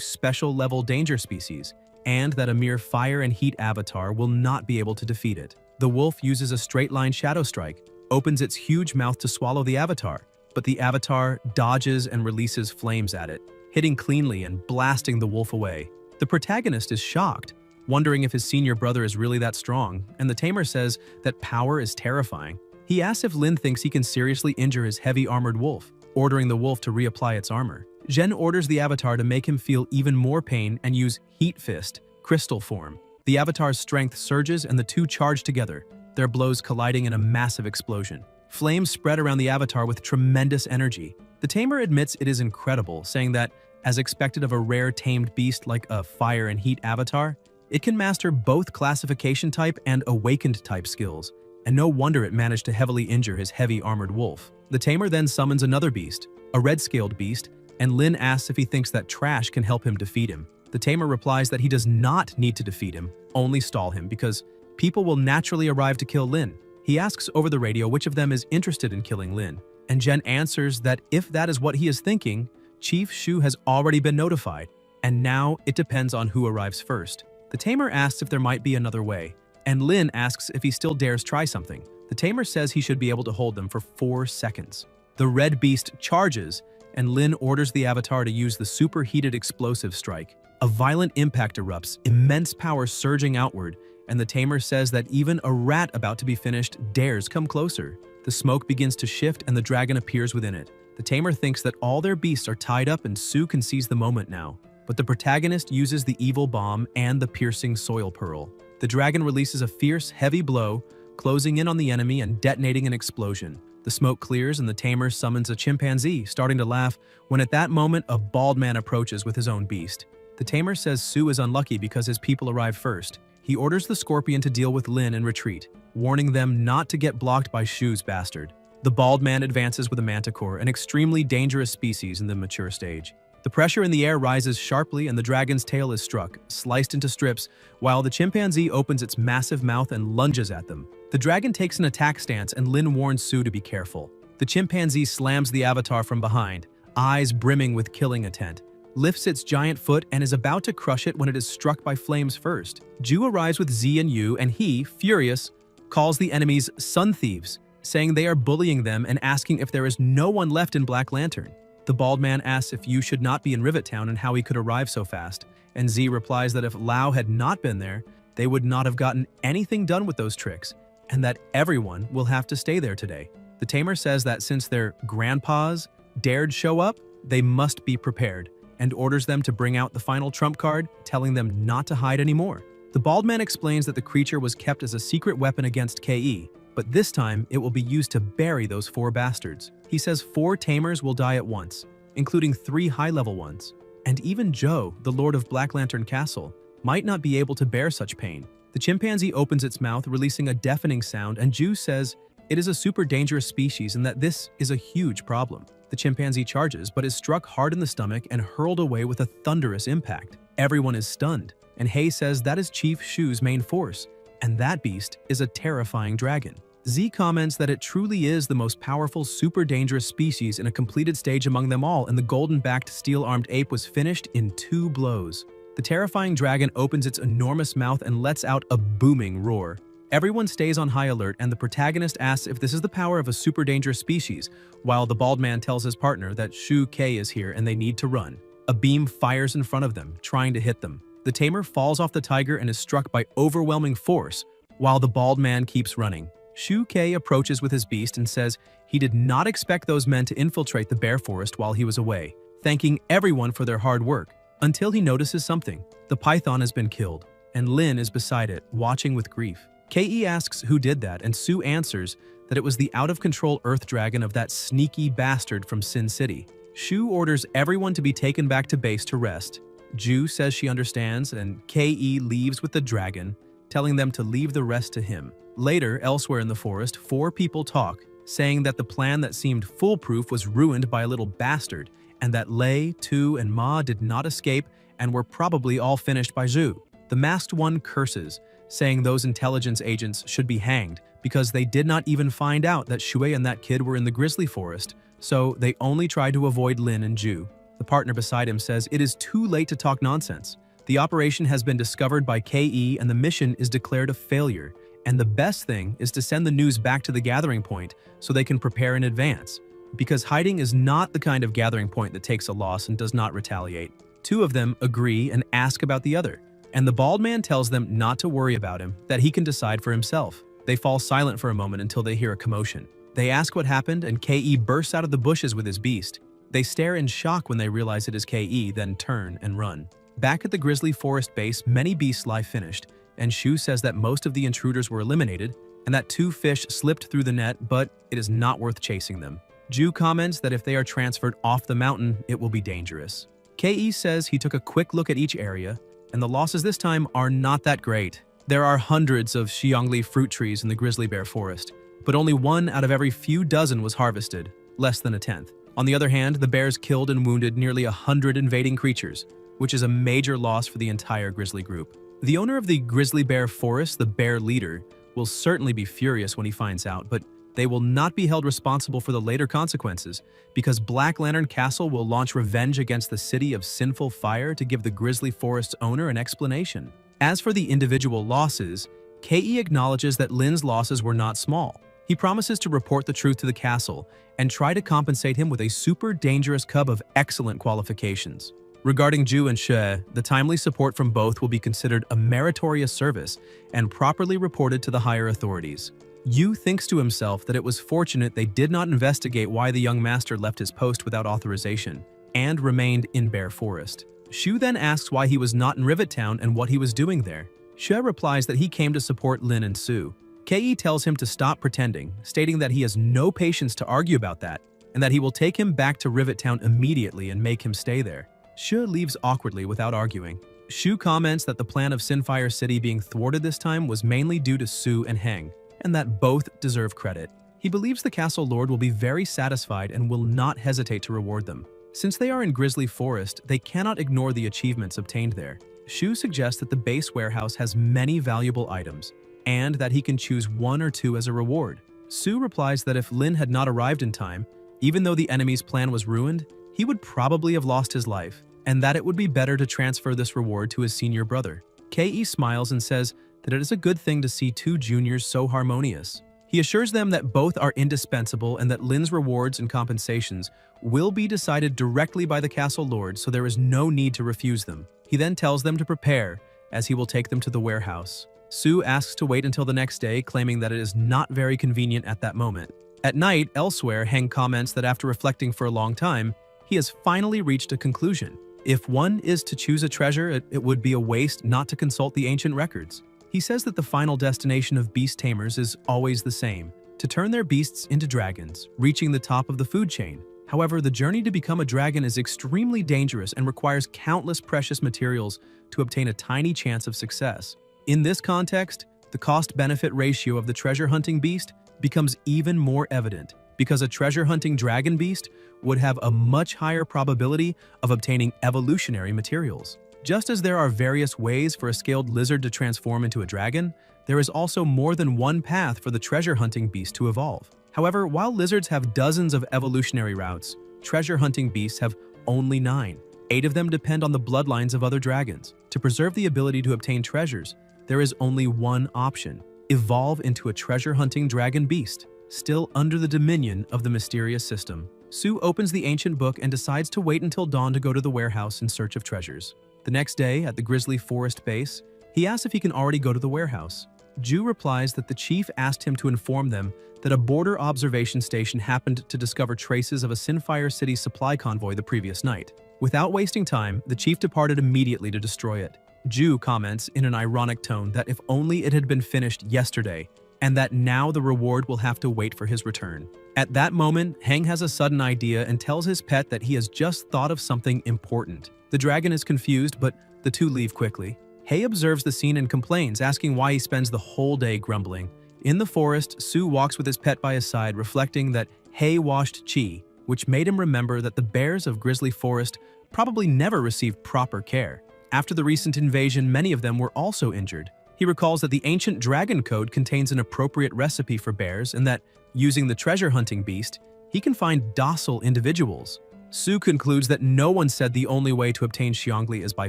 special-level danger species, and that a mere fire and heat avatar will not be able to defeat it. The wolf uses a straight-line shadow strike, opens its huge mouth to swallow the avatar, but the avatar dodges and releases flames at it, hitting cleanly and blasting the wolf away. The protagonist is shocked, wondering if his senior brother is really that strong, and the tamer says that power is terrifying. He asks if Lin thinks he can seriously injure his heavy armored wolf, ordering the wolf to reapply its armor. Jen orders the avatar to make him feel even more pain and use Heat Fist, crystal form. The avatar's strength surges and the two charge together, their blows colliding in a massive explosion. Flames spread around the avatar with tremendous energy. The tamer admits it is incredible, saying that, as expected of a rare tamed beast like a fire and heat avatar, it can master both classification type and awakened type skills, and no wonder it managed to heavily injure his heavy armored wolf. The tamer then summons another beast, a red-scaled beast, and Lin asks if he thinks that trash can help him defeat him. The tamer replies that he does not need to defeat him, only stall him, because people will naturally arrive to kill Lin. He asks over the radio which of them is interested in killing Lin, and Jen answers that if that is what he is thinking, Chief Shu has already been notified, and now it depends on who arrives first. The tamer asks if there might be another way, and Lin asks if he still dares try something. The tamer says he should be able to hold them for 4 seconds. The red beast charges, and Lin orders the avatar to use the superheated explosive strike. A violent impact erupts, immense power surging outward, and the tamer says that even a rat about to be finished dares come closer. The smoke begins to shift and the dragon appears within it. The tamer thinks that all their beasts are tied up and Su can seize the moment now. But the protagonist uses the evil bomb and the piercing soil pearl. The dragon releases a fierce, heavy blow, closing in on the enemy and detonating an explosion. The smoke clears and the tamer summons a chimpanzee, starting to laugh, when at that moment a bald man approaches with his own beast. The tamer says Su is unlucky because his people arrive first. He orders the scorpion to deal with Lin and retreat, warning them not to get blocked by Shu's bastard. The bald man advances with a manticore, an extremely dangerous species in the mature stage. The pressure in the air rises sharply and the dragon's tail is struck, sliced into strips, while the chimpanzee opens its massive mouth and lunges at them. The dragon takes an attack stance and Lin warns Su to be careful. The chimpanzee slams the avatar from behind, eyes brimming with killing intent. lifts its giant foot and is about to crush it when it is struck by flames first. Ju arrives with Z and Yu, and he, furious, calls the enemies sun thieves, saying they are bullying them and asking if there is no one left in Black Lantern. The bald man asks if Yu should not be in Rivet Town and how he could arrive so fast, and Z replies that if Lau had not been there, they would not have gotten anything done with those tricks, and that everyone will have to stay there today. The Tamer says that since their grandpas dared show up, they must be prepared, and orders them to bring out the final trump card, telling them not to hide anymore. The bald man explains that the creature was kept as a secret weapon against KE, but this time it will be used to bury those 4 bastards. He says 4 Tamers will die at once, including 3 high-level ones. And even Joe, the Lord of Black Lantern Castle, might not be able to bear such pain. The chimpanzee opens its mouth, releasing a deafening sound, and Ju says it is a super dangerous species and that this is a huge problem. The chimpanzee charges, but is struck hard in the stomach and hurled away with a thunderous impact. Everyone is stunned, and Hay says that is Chief Shu's main force, and that beast is a terrifying dragon. Z comments that it truly is the most powerful, super dangerous species in a completed stage among them all, and the golden-backed steel-armed ape was finished in 2 blows. The terrifying dragon opens its enormous mouth and lets out a booming roar. Everyone stays on high alert, and the protagonist asks if this is the power of a super dangerous species, while the bald man tells his partner that Shu K is here and they need to run. A beam fires in front of them, trying to hit them. The tamer falls off the tiger and is struck by overwhelming force, while the bald man keeps running. Shu K approaches with his beast and says he did not expect those men to infiltrate the bear forest while he was away, thanking everyone for their hard work, until he notices something. The python has been killed, and Lin is beside it, watching with grief. Ke asks who did that, and Sue answers that it was the out-of-control Earth Dragon of that sneaky bastard from Sin City. Shu orders everyone to be taken back to base to rest. Ju says she understands, and Ke leaves with the dragon, telling them to leave the rest to him. Later, elsewhere in the forest, 4 people talk, saying that the plan that seemed foolproof was ruined by a little bastard, and that Lei, Tu, and Ma did not escape and were probably all finished by Zhu. The masked one curses, saying those intelligence agents should be hanged because they did not even find out that Shui and that kid were in the grizzly forest, so they only tried to avoid Lin and Ju. The partner beside him says it is too late to talk nonsense. The operation has been discovered by KE and the mission is declared a failure, and the best thing is to send the news back to the gathering point so they can prepare in advance, because hiding is not the kind of gathering point that takes a loss and does not retaliate. 2 of them agree and ask about the other, and the bald man tells them not to worry about him, that he can decide for himself. They fall silent for a moment until they hear a commotion. They ask what happened, and KE bursts out of the bushes with his beast. They stare in shock when they realize it is KE, then turn and run. Back at the grizzly forest base, many beasts lie finished, and Shu says that most of the intruders were eliminated, and that 2 fish slipped through the net, but it is not worth chasing them. Ju comments that if they are transferred off the mountain, it will be dangerous. KE says he took a quick look at each area, and the losses this time are not that great. There are hundreds of Xiangli fruit trees in the grizzly bear forest, but only 1 out of every few dozen was harvested, less than a tenth. On the other hand, the bears killed and wounded nearly 100 invading creatures, which is a major loss for the entire grizzly group. The owner of the grizzly bear forest, the bear leader, will certainly be furious when he finds out, but they will not be held responsible for the later consequences, because Black Lantern Castle will launch revenge against the City of Sinful Fire to give the grizzly forest's owner an explanation. As for the individual losses, KE acknowledges that Lin's losses were not small. He promises to report the truth to the castle and try to compensate him with a super dangerous cub of excellent qualifications. Regarding Ju and She, the timely support from both will be considered a meritorious service and properly reported to the higher authorities. Yu thinks to himself that it was fortunate they did not investigate why the young master left his post without authorization and remained in Bear Forest. Shu then asks why he was not in Rivet Town and what he was doing there. She replies that he came to support Lin and Sue. Ke tells him to stop pretending, stating that he has no patience to argue about that and that he will take him back to Rivet Town immediately and make him stay there. Shu leaves awkwardly without arguing. Shu comments that the plan of Sinfire City being thwarted this time was mainly due to Sue and Heng, and that both deserve credit. He believes the Castle Lord will be very satisfied and will not hesitate to reward them. Since they are in Grizzly Forest, they cannot ignore the achievements obtained there. Shu suggests that the base warehouse has many valuable items, and that he can choose 1 or 2 as a reward. Sue replies that if Lin had not arrived in time, even though the enemy's plan was ruined, he would probably have lost his life, and that it would be better to transfer this reward to his senior brother. Ke smiles and says that it is a good thing to see two juniors so harmonious. He assures them that both are indispensable and that Lin's rewards and compensations will be decided directly by the castle lord, so there is no need to refuse them. He then tells them to prepare, as he will take them to the warehouse. Sue asks to wait until the next day, claiming that it is not very convenient at that moment. At night, elsewhere, Heng comments that after reflecting for a long time, he has finally reached a conclusion. If one is to choose a treasure, it would be a waste not to consult the ancient records. He says that the final destination of beast tamers is always the same, to turn their beasts into dragons, reaching the top of the food chain. However, the journey to become a dragon is extremely dangerous and requires countless precious materials to obtain a tiny chance of success. In this context, the cost-benefit ratio of the treasure hunting beast becomes even more evident, because a treasure hunting dragon beast would have a much higher probability of obtaining evolutionary materials. Just as there are various ways for a scaled lizard to transform into a dragon, there is also more than one path for the treasure hunting beast to evolve. However, while lizards have dozens of evolutionary routes, treasure hunting beasts have only 9. 8 of them depend on the bloodlines of other dragons. To preserve the ability to obtain treasures, there is only one option: evolve into a treasure hunting dragon beast, still under the dominion of the mysterious system. Sue opens the ancient book and decides to wait until dawn to go to the warehouse in search of treasures. The next day, at the Grizzly Forest base, he asks if he can already go to the warehouse. Ju replies that the chief asked him to inform them that a border observation station happened to discover traces of a Sinfire City supply convoy the previous night. Without wasting time, the chief departed immediately to destroy it. Ju comments in an ironic tone that if only it had been finished yesterday, and that now the reward will have to wait for his return. At that moment, Heng has a sudden idea and tells his pet that he has just thought of something important. The dragon is confused, but the two leave quickly. Hei observes the scene and complains, asking why he spends the whole day grumbling. In the forest, Sue walks with his pet by his side, reflecting that Hei washed Chi, which made him remember that the bears of Grizzly Forest probably never received proper care. After the recent invasion, many of them were also injured. He recalls that the ancient dragon code contains an appropriate recipe for bears and that, using the treasure hunting beast, he can find docile individuals. Sue concludes that no one said the only way to obtain Xiangli is by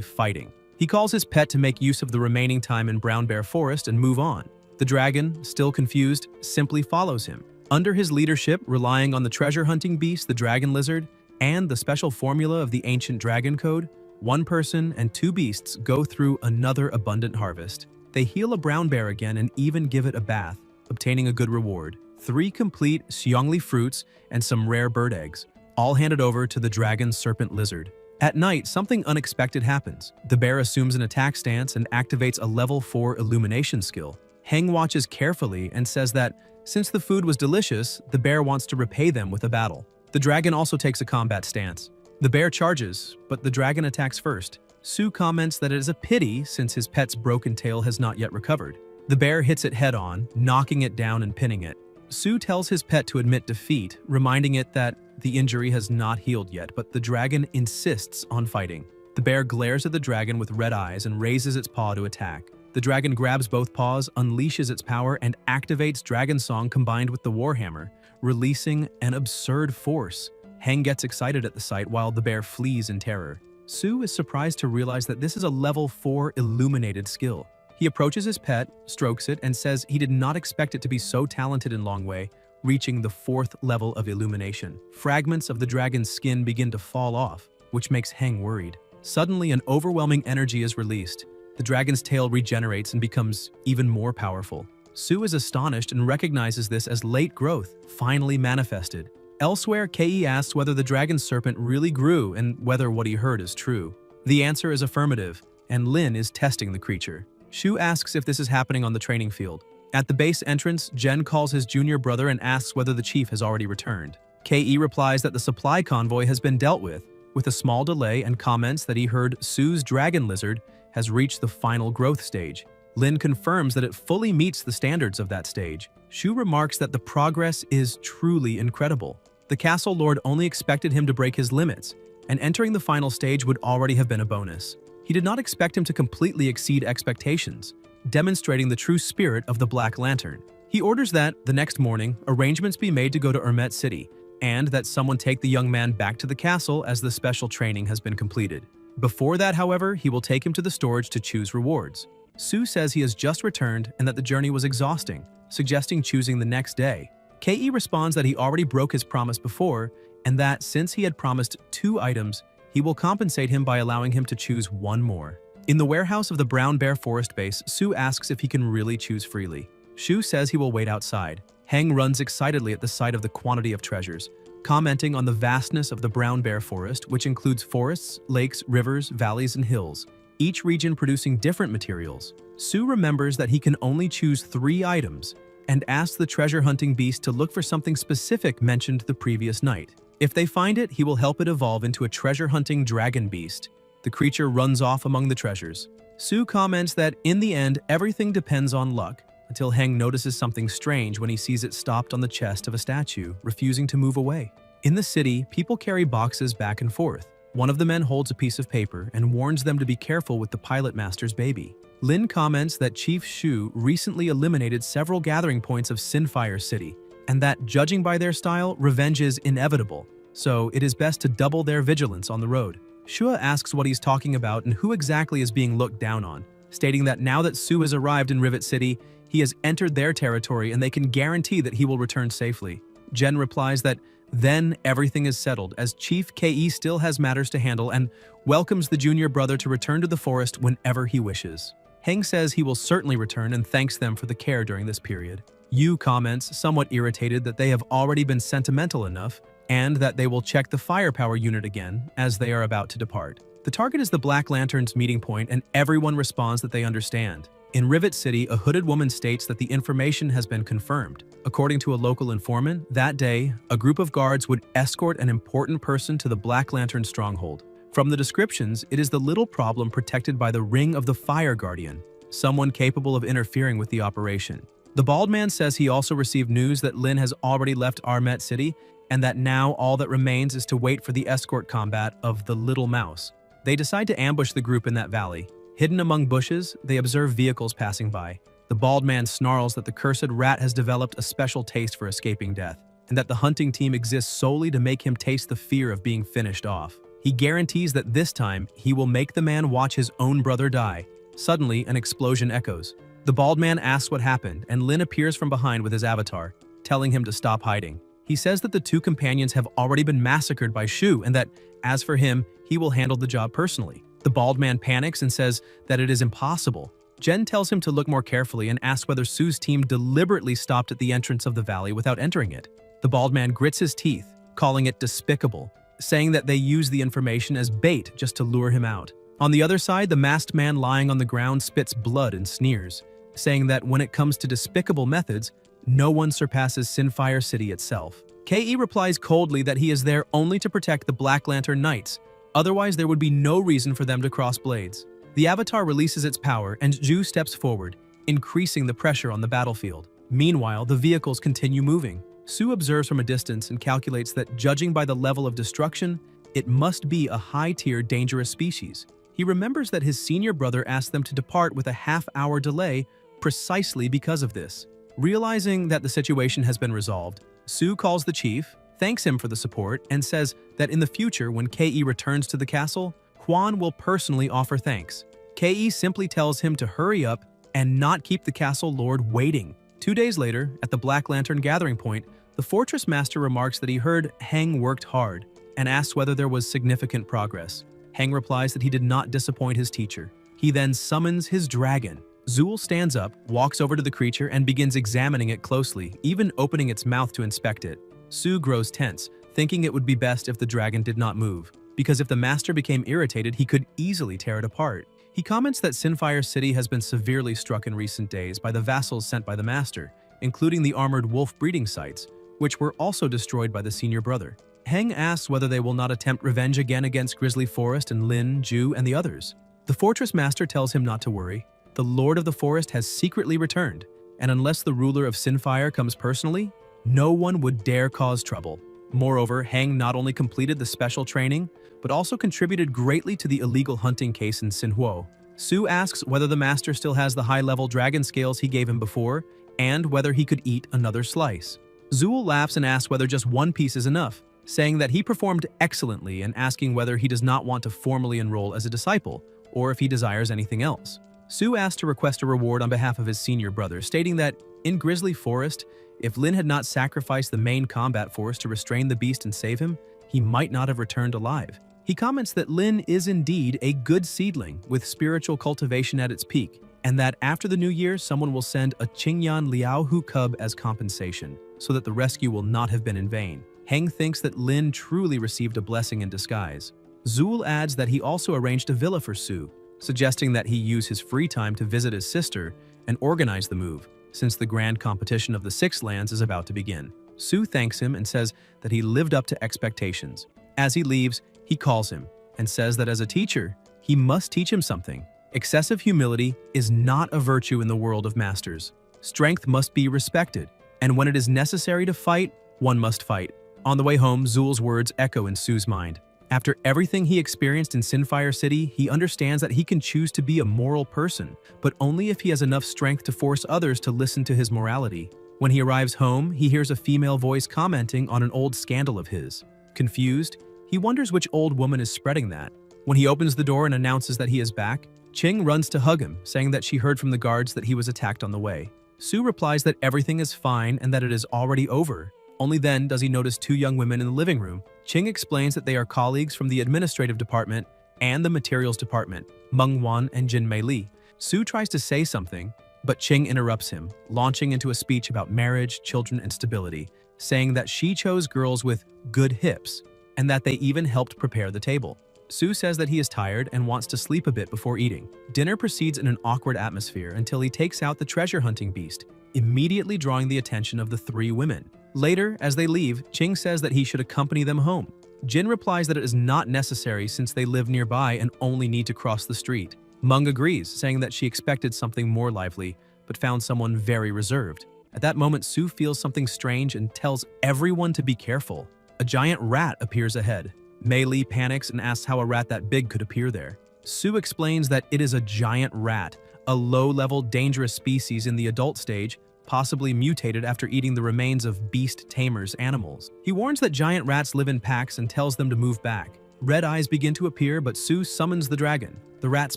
fighting. He calls his pet to make use of the remaining time in Brown Bear Forest and move on. The dragon, still confused, simply follows him. Under his leadership, relying on the treasure hunting beast, the dragon lizard, and the special formula of the ancient dragon code, one person and 2 beasts go through another abundant harvest. They heal a brown bear again and even give it a bath, obtaining a good reward: 3 complete Xiangli fruits and some rare bird eggs, all handed over to the dragon serpent lizard. At night, something unexpected happens. The bear assumes an attack stance and activates a level 4 illumination skill. Heng watches carefully and says that, since the food was delicious, the bear wants to repay them with a battle. The dragon also takes a combat stance. The bear charges, but the dragon attacks first. Sue comments that it is a pity since his pet's broken tail has not yet recovered. The bear hits it head-on, knocking it down and pinning it. Sue tells his pet to admit defeat, reminding it that the injury has not healed yet, but the dragon insists on fighting. The bear glares at the dragon with red eyes and raises its paw to attack. The dragon grabs both paws, unleashes its power, and activates Dragon Song combined with the Warhammer, releasing an absurd force. Heng gets excited at the sight while the bear flees in terror. Sue is surprised to realize that this is a level 4 illuminated skill. He approaches his pet, strokes it, and says he did not expect it to be so talented in Long Wei, reaching the 4th level of illumination. Fragments of the dragon's skin begin to fall off, which makes Heng worried. Suddenly, an overwhelming energy is released. The dragon's tail regenerates and becomes even more powerful. Sue is astonished and recognizes this as late growth, finally manifested. Elsewhere, Ke asks whether the dragon serpent really grew and whether what he heard is true. The answer is affirmative, and Lin is testing the creature. Shu asks if this is happening on the training field. At the base entrance, Jen calls his junior brother and asks whether the chief has already returned. Ke replies that the supply convoy has been dealt with a small delay, and comments that he heard Sue's dragon lizard has reached the final growth stage. Lin confirms that it fully meets the standards of that stage. Shu remarks that the progress is truly incredible. The castle lord only expected him to break his limits, and entering the final stage would already have been a bonus. He did not expect him to completely exceed expectations, demonstrating the true spirit of the Black Lantern. He orders that, the next morning, arrangements be made to go to Ermet City, and that someone take the young man back to the castle as the special training has been completed. Before that, however, he will take him to the storage to choose rewards. Su says he has just returned and that the journey was exhausting, suggesting choosing the next day. Ke responds that he already broke his promise before, and that since he had promised 2 items, he will compensate him by allowing him to choose 1 more. In the warehouse of the Brown Bear Forest Base, Su asks if he can really choose freely. Shu says he will wait outside. Heng runs excitedly at the sight of the quantity of treasures, commenting on the vastness of the Brown Bear Forest, which includes forests, lakes, rivers, valleys, and hills, each region producing different materials. Su remembers that he can only choose 3 items and asks the treasure hunting beast to look for something specific mentioned the previous night. If they find it, he will help it evolve into a treasure hunting dragon beast. The creature runs off among the treasures. Su comments that in the end, everything depends on luck, until Heng notices something strange when he sees it stopped on the chest of a statue, refusing to move away. In the city, people carry boxes back and forth. One of the men holds a piece of paper and warns them to be careful with the pilot master's baby. Lin comments that Chief Shu recently eliminated several gathering points of Sinfire City, and that, judging by their style, revenge is inevitable, so it is best to double their vigilance on the road. Shua asks what he's talking about and who exactly is being looked down on, stating that now that Su has arrived in Rivet City, he has entered their territory and they can guarantee that he will return safely. Jen replies that then everything is settled, as Chief Ke still has matters to handle and welcomes the junior brother to return to the forest whenever he wishes. Heng says he will certainly return and thanks them for the care during this period. Yu comments, somewhat irritated, that they have already been sentimental enough and that they will check the firepower unit again as they are about to depart. The target is the Black Lantern's meeting point and everyone responds that they understand. In Rivet City, a hooded woman states that the information has been confirmed. According to a local informant, that day, a group of guards would escort an important person to the Black Lantern stronghold. From the descriptions, it is the little problem protected by the Ring of the Fire Guardian, someone capable of interfering with the operation. The bald man says he also received news that Lin has already left Armet City and that now all that remains is to wait for the escort combat of the Little Mouse. They decide to ambush the group in that valley. Hidden among bushes, they observe vehicles passing by. The bald man snarls that the cursed rat has developed a special taste for escaping death, and that the hunting team exists solely to make him taste the fear of being finished off. He guarantees that this time, he will make the man watch his own brother die. Suddenly, an explosion echoes. The bald man asks what happened, and Lin appears from behind with his avatar, telling him to stop hiding. He says that the 2 companions have already been massacred by Shu, and that, as for him, he will handle the job personally. The bald man panics and says that it is impossible. Jen tells him to look more carefully and asks whether Su's team deliberately stopped at the entrance of the valley without entering it. The bald man grits his teeth, calling it despicable, saying that they use the information as bait just to lure him out. On the other side, the masked man lying on the ground spits blood and sneers, saying that when it comes to despicable methods, no one surpasses Sinfire City itself. Ke replies coldly that he is there only to protect the Black Lantern Knights, otherwise there would be no reason for them to cross blades. The avatar releases its power and Ju steps forward, increasing the pressure on the battlefield. Meanwhile, the vehicles continue moving. Su observes from a distance and calculates that judging by the level of destruction, it must be a high-tier dangerous species. He remembers that his senior brother asked them to depart with a half-hour delay precisely because of this. Realizing that the situation has been resolved, Su calls the chief, thanks him for the support, and says that in the future when Ke returns to the castle, Quan will personally offer thanks. Ke simply tells him to hurry up and not keep the castle lord waiting. 2 days later, at the Black Lantern gathering point, the fortress master remarks that he heard Heng worked hard and asks whether there was significant progress. Heng replies that he did not disappoint his teacher. He then summons his dragon. Zul stands up, walks over to the creature, and begins examining it closely, even opening its mouth to inspect it. Su grows tense, thinking it would be best if the dragon did not move, because if the master became irritated, he could easily tear it apart. He comments that Sinfire City has been severely struck in recent days by the vassals sent by the master, including the armored wolf breeding sites, which were also destroyed by the senior brother. Heng asks whether they will not attempt revenge again against Grizzly Forest and Lin, Ju, and the others. The fortress master tells him not to worry. The Lord of the Forest has secretly returned, and unless the ruler of Sinfire comes personally, no one would dare cause trouble. Moreover, Heng not only completed the special training, but also contributed greatly to the illegal hunting case in Manhwa. Su asks whether the master still has the high-level dragon scales he gave him before, and whether he could eat another slice. Zul laughs and asks whether just one piece is enough, saying that he performed excellently and asking whether he does not want to formally enroll as a disciple or if he desires anything else. Su asked to request a reward on behalf of his senior brother, stating that in Grizzly Forest, if Lin had not sacrificed the main combat force to restrain the beast and save him, he might not have returned alive. He comments that Lin is indeed a good seedling with spiritual cultivation at its peak, and that after the new year, someone will send a Qingyan Liaohu cub as compensation, so that the rescue will not have been in vain. Heng thinks that Lin truly received a blessing in disguise. Zul adds that he also arranged a villa for Su, suggesting that he use his free time to visit his sister and organize the move, since the grand competition of the Six Lands is about to begin. Su thanks him and says that he lived up to expectations. As he leaves, he calls him and says that as a teacher, he must teach him something. Excessive humility is not a virtue in the world of masters. Strength must be respected, and when it is necessary to fight, one must fight. On the way home, Zul's words echo in Su's mind. After everything he experienced in Sinfire City, he understands that he can choose to be a moral person, but only if he has enough strength to force others to listen to his morality. When he arrives home, he hears a female voice commenting on an old scandal of his. Confused, he wonders which old woman is spreading that. When he opens the door and announces that he is back, Qing runs to hug him, saying that she heard from the guards that he was attacked on the way. Su replies that everything is fine and that it is already over. Only then does he notice two young women in the living room. Qing explains that they are colleagues from the administrative department and the materials department, Manhwa and Jin Mei Li. Su tries to say something, but Qing interrupts him, launching into a speech about marriage, children, and stability, saying that she chose girls with good hips and that they even helped prepare the table. Su says that he is tired and wants to sleep a bit before eating. Dinner proceeds in an awkward atmosphere until he takes out the treasure hunting beast, immediately drawing the attention of the three women. Later, as they leave, Qing says that he should accompany them home. Jin replies that it is not necessary since they live nearby and only need to cross the street. Mung agrees, saying that she expected something more lively, but found someone very reserved. At that moment, Su feels something strange and tells everyone to be careful. A giant rat appears ahead. Mei Li panics and asks how a rat that big could appear there. Su explains that it is a giant rat, a low-level, dangerous species in the adult stage, possibly mutated after eating the remains of beast tamers animals. He warns that giant rats live in packs and tells them to move back. Red eyes begin to appear, but Su summons the dragon. The rats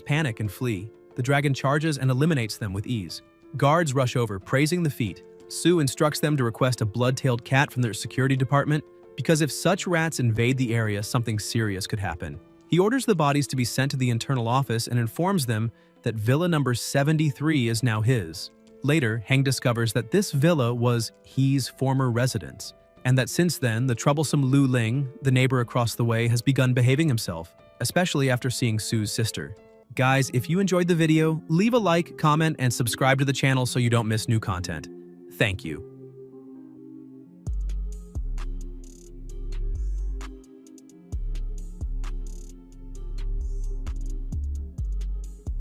panic and flee. The dragon charges and eliminates them with ease. Guards rush over, praising the feat. Su instructs them to request a blood-tailed cat from their security department, because if such rats invade the area, something serious could happen. He orders the bodies to be sent to the internal office and informs them that villa number 73 is now his. Later, Heng discovers that this villa was He's former residence, and that since then, the troublesome Lu Ling, the neighbor across the way, has begun behaving himself, especially after seeing Su's sister. Guys, if you enjoyed the video, leave a like, comment, and subscribe to the channel so you don't miss new content. Thank you.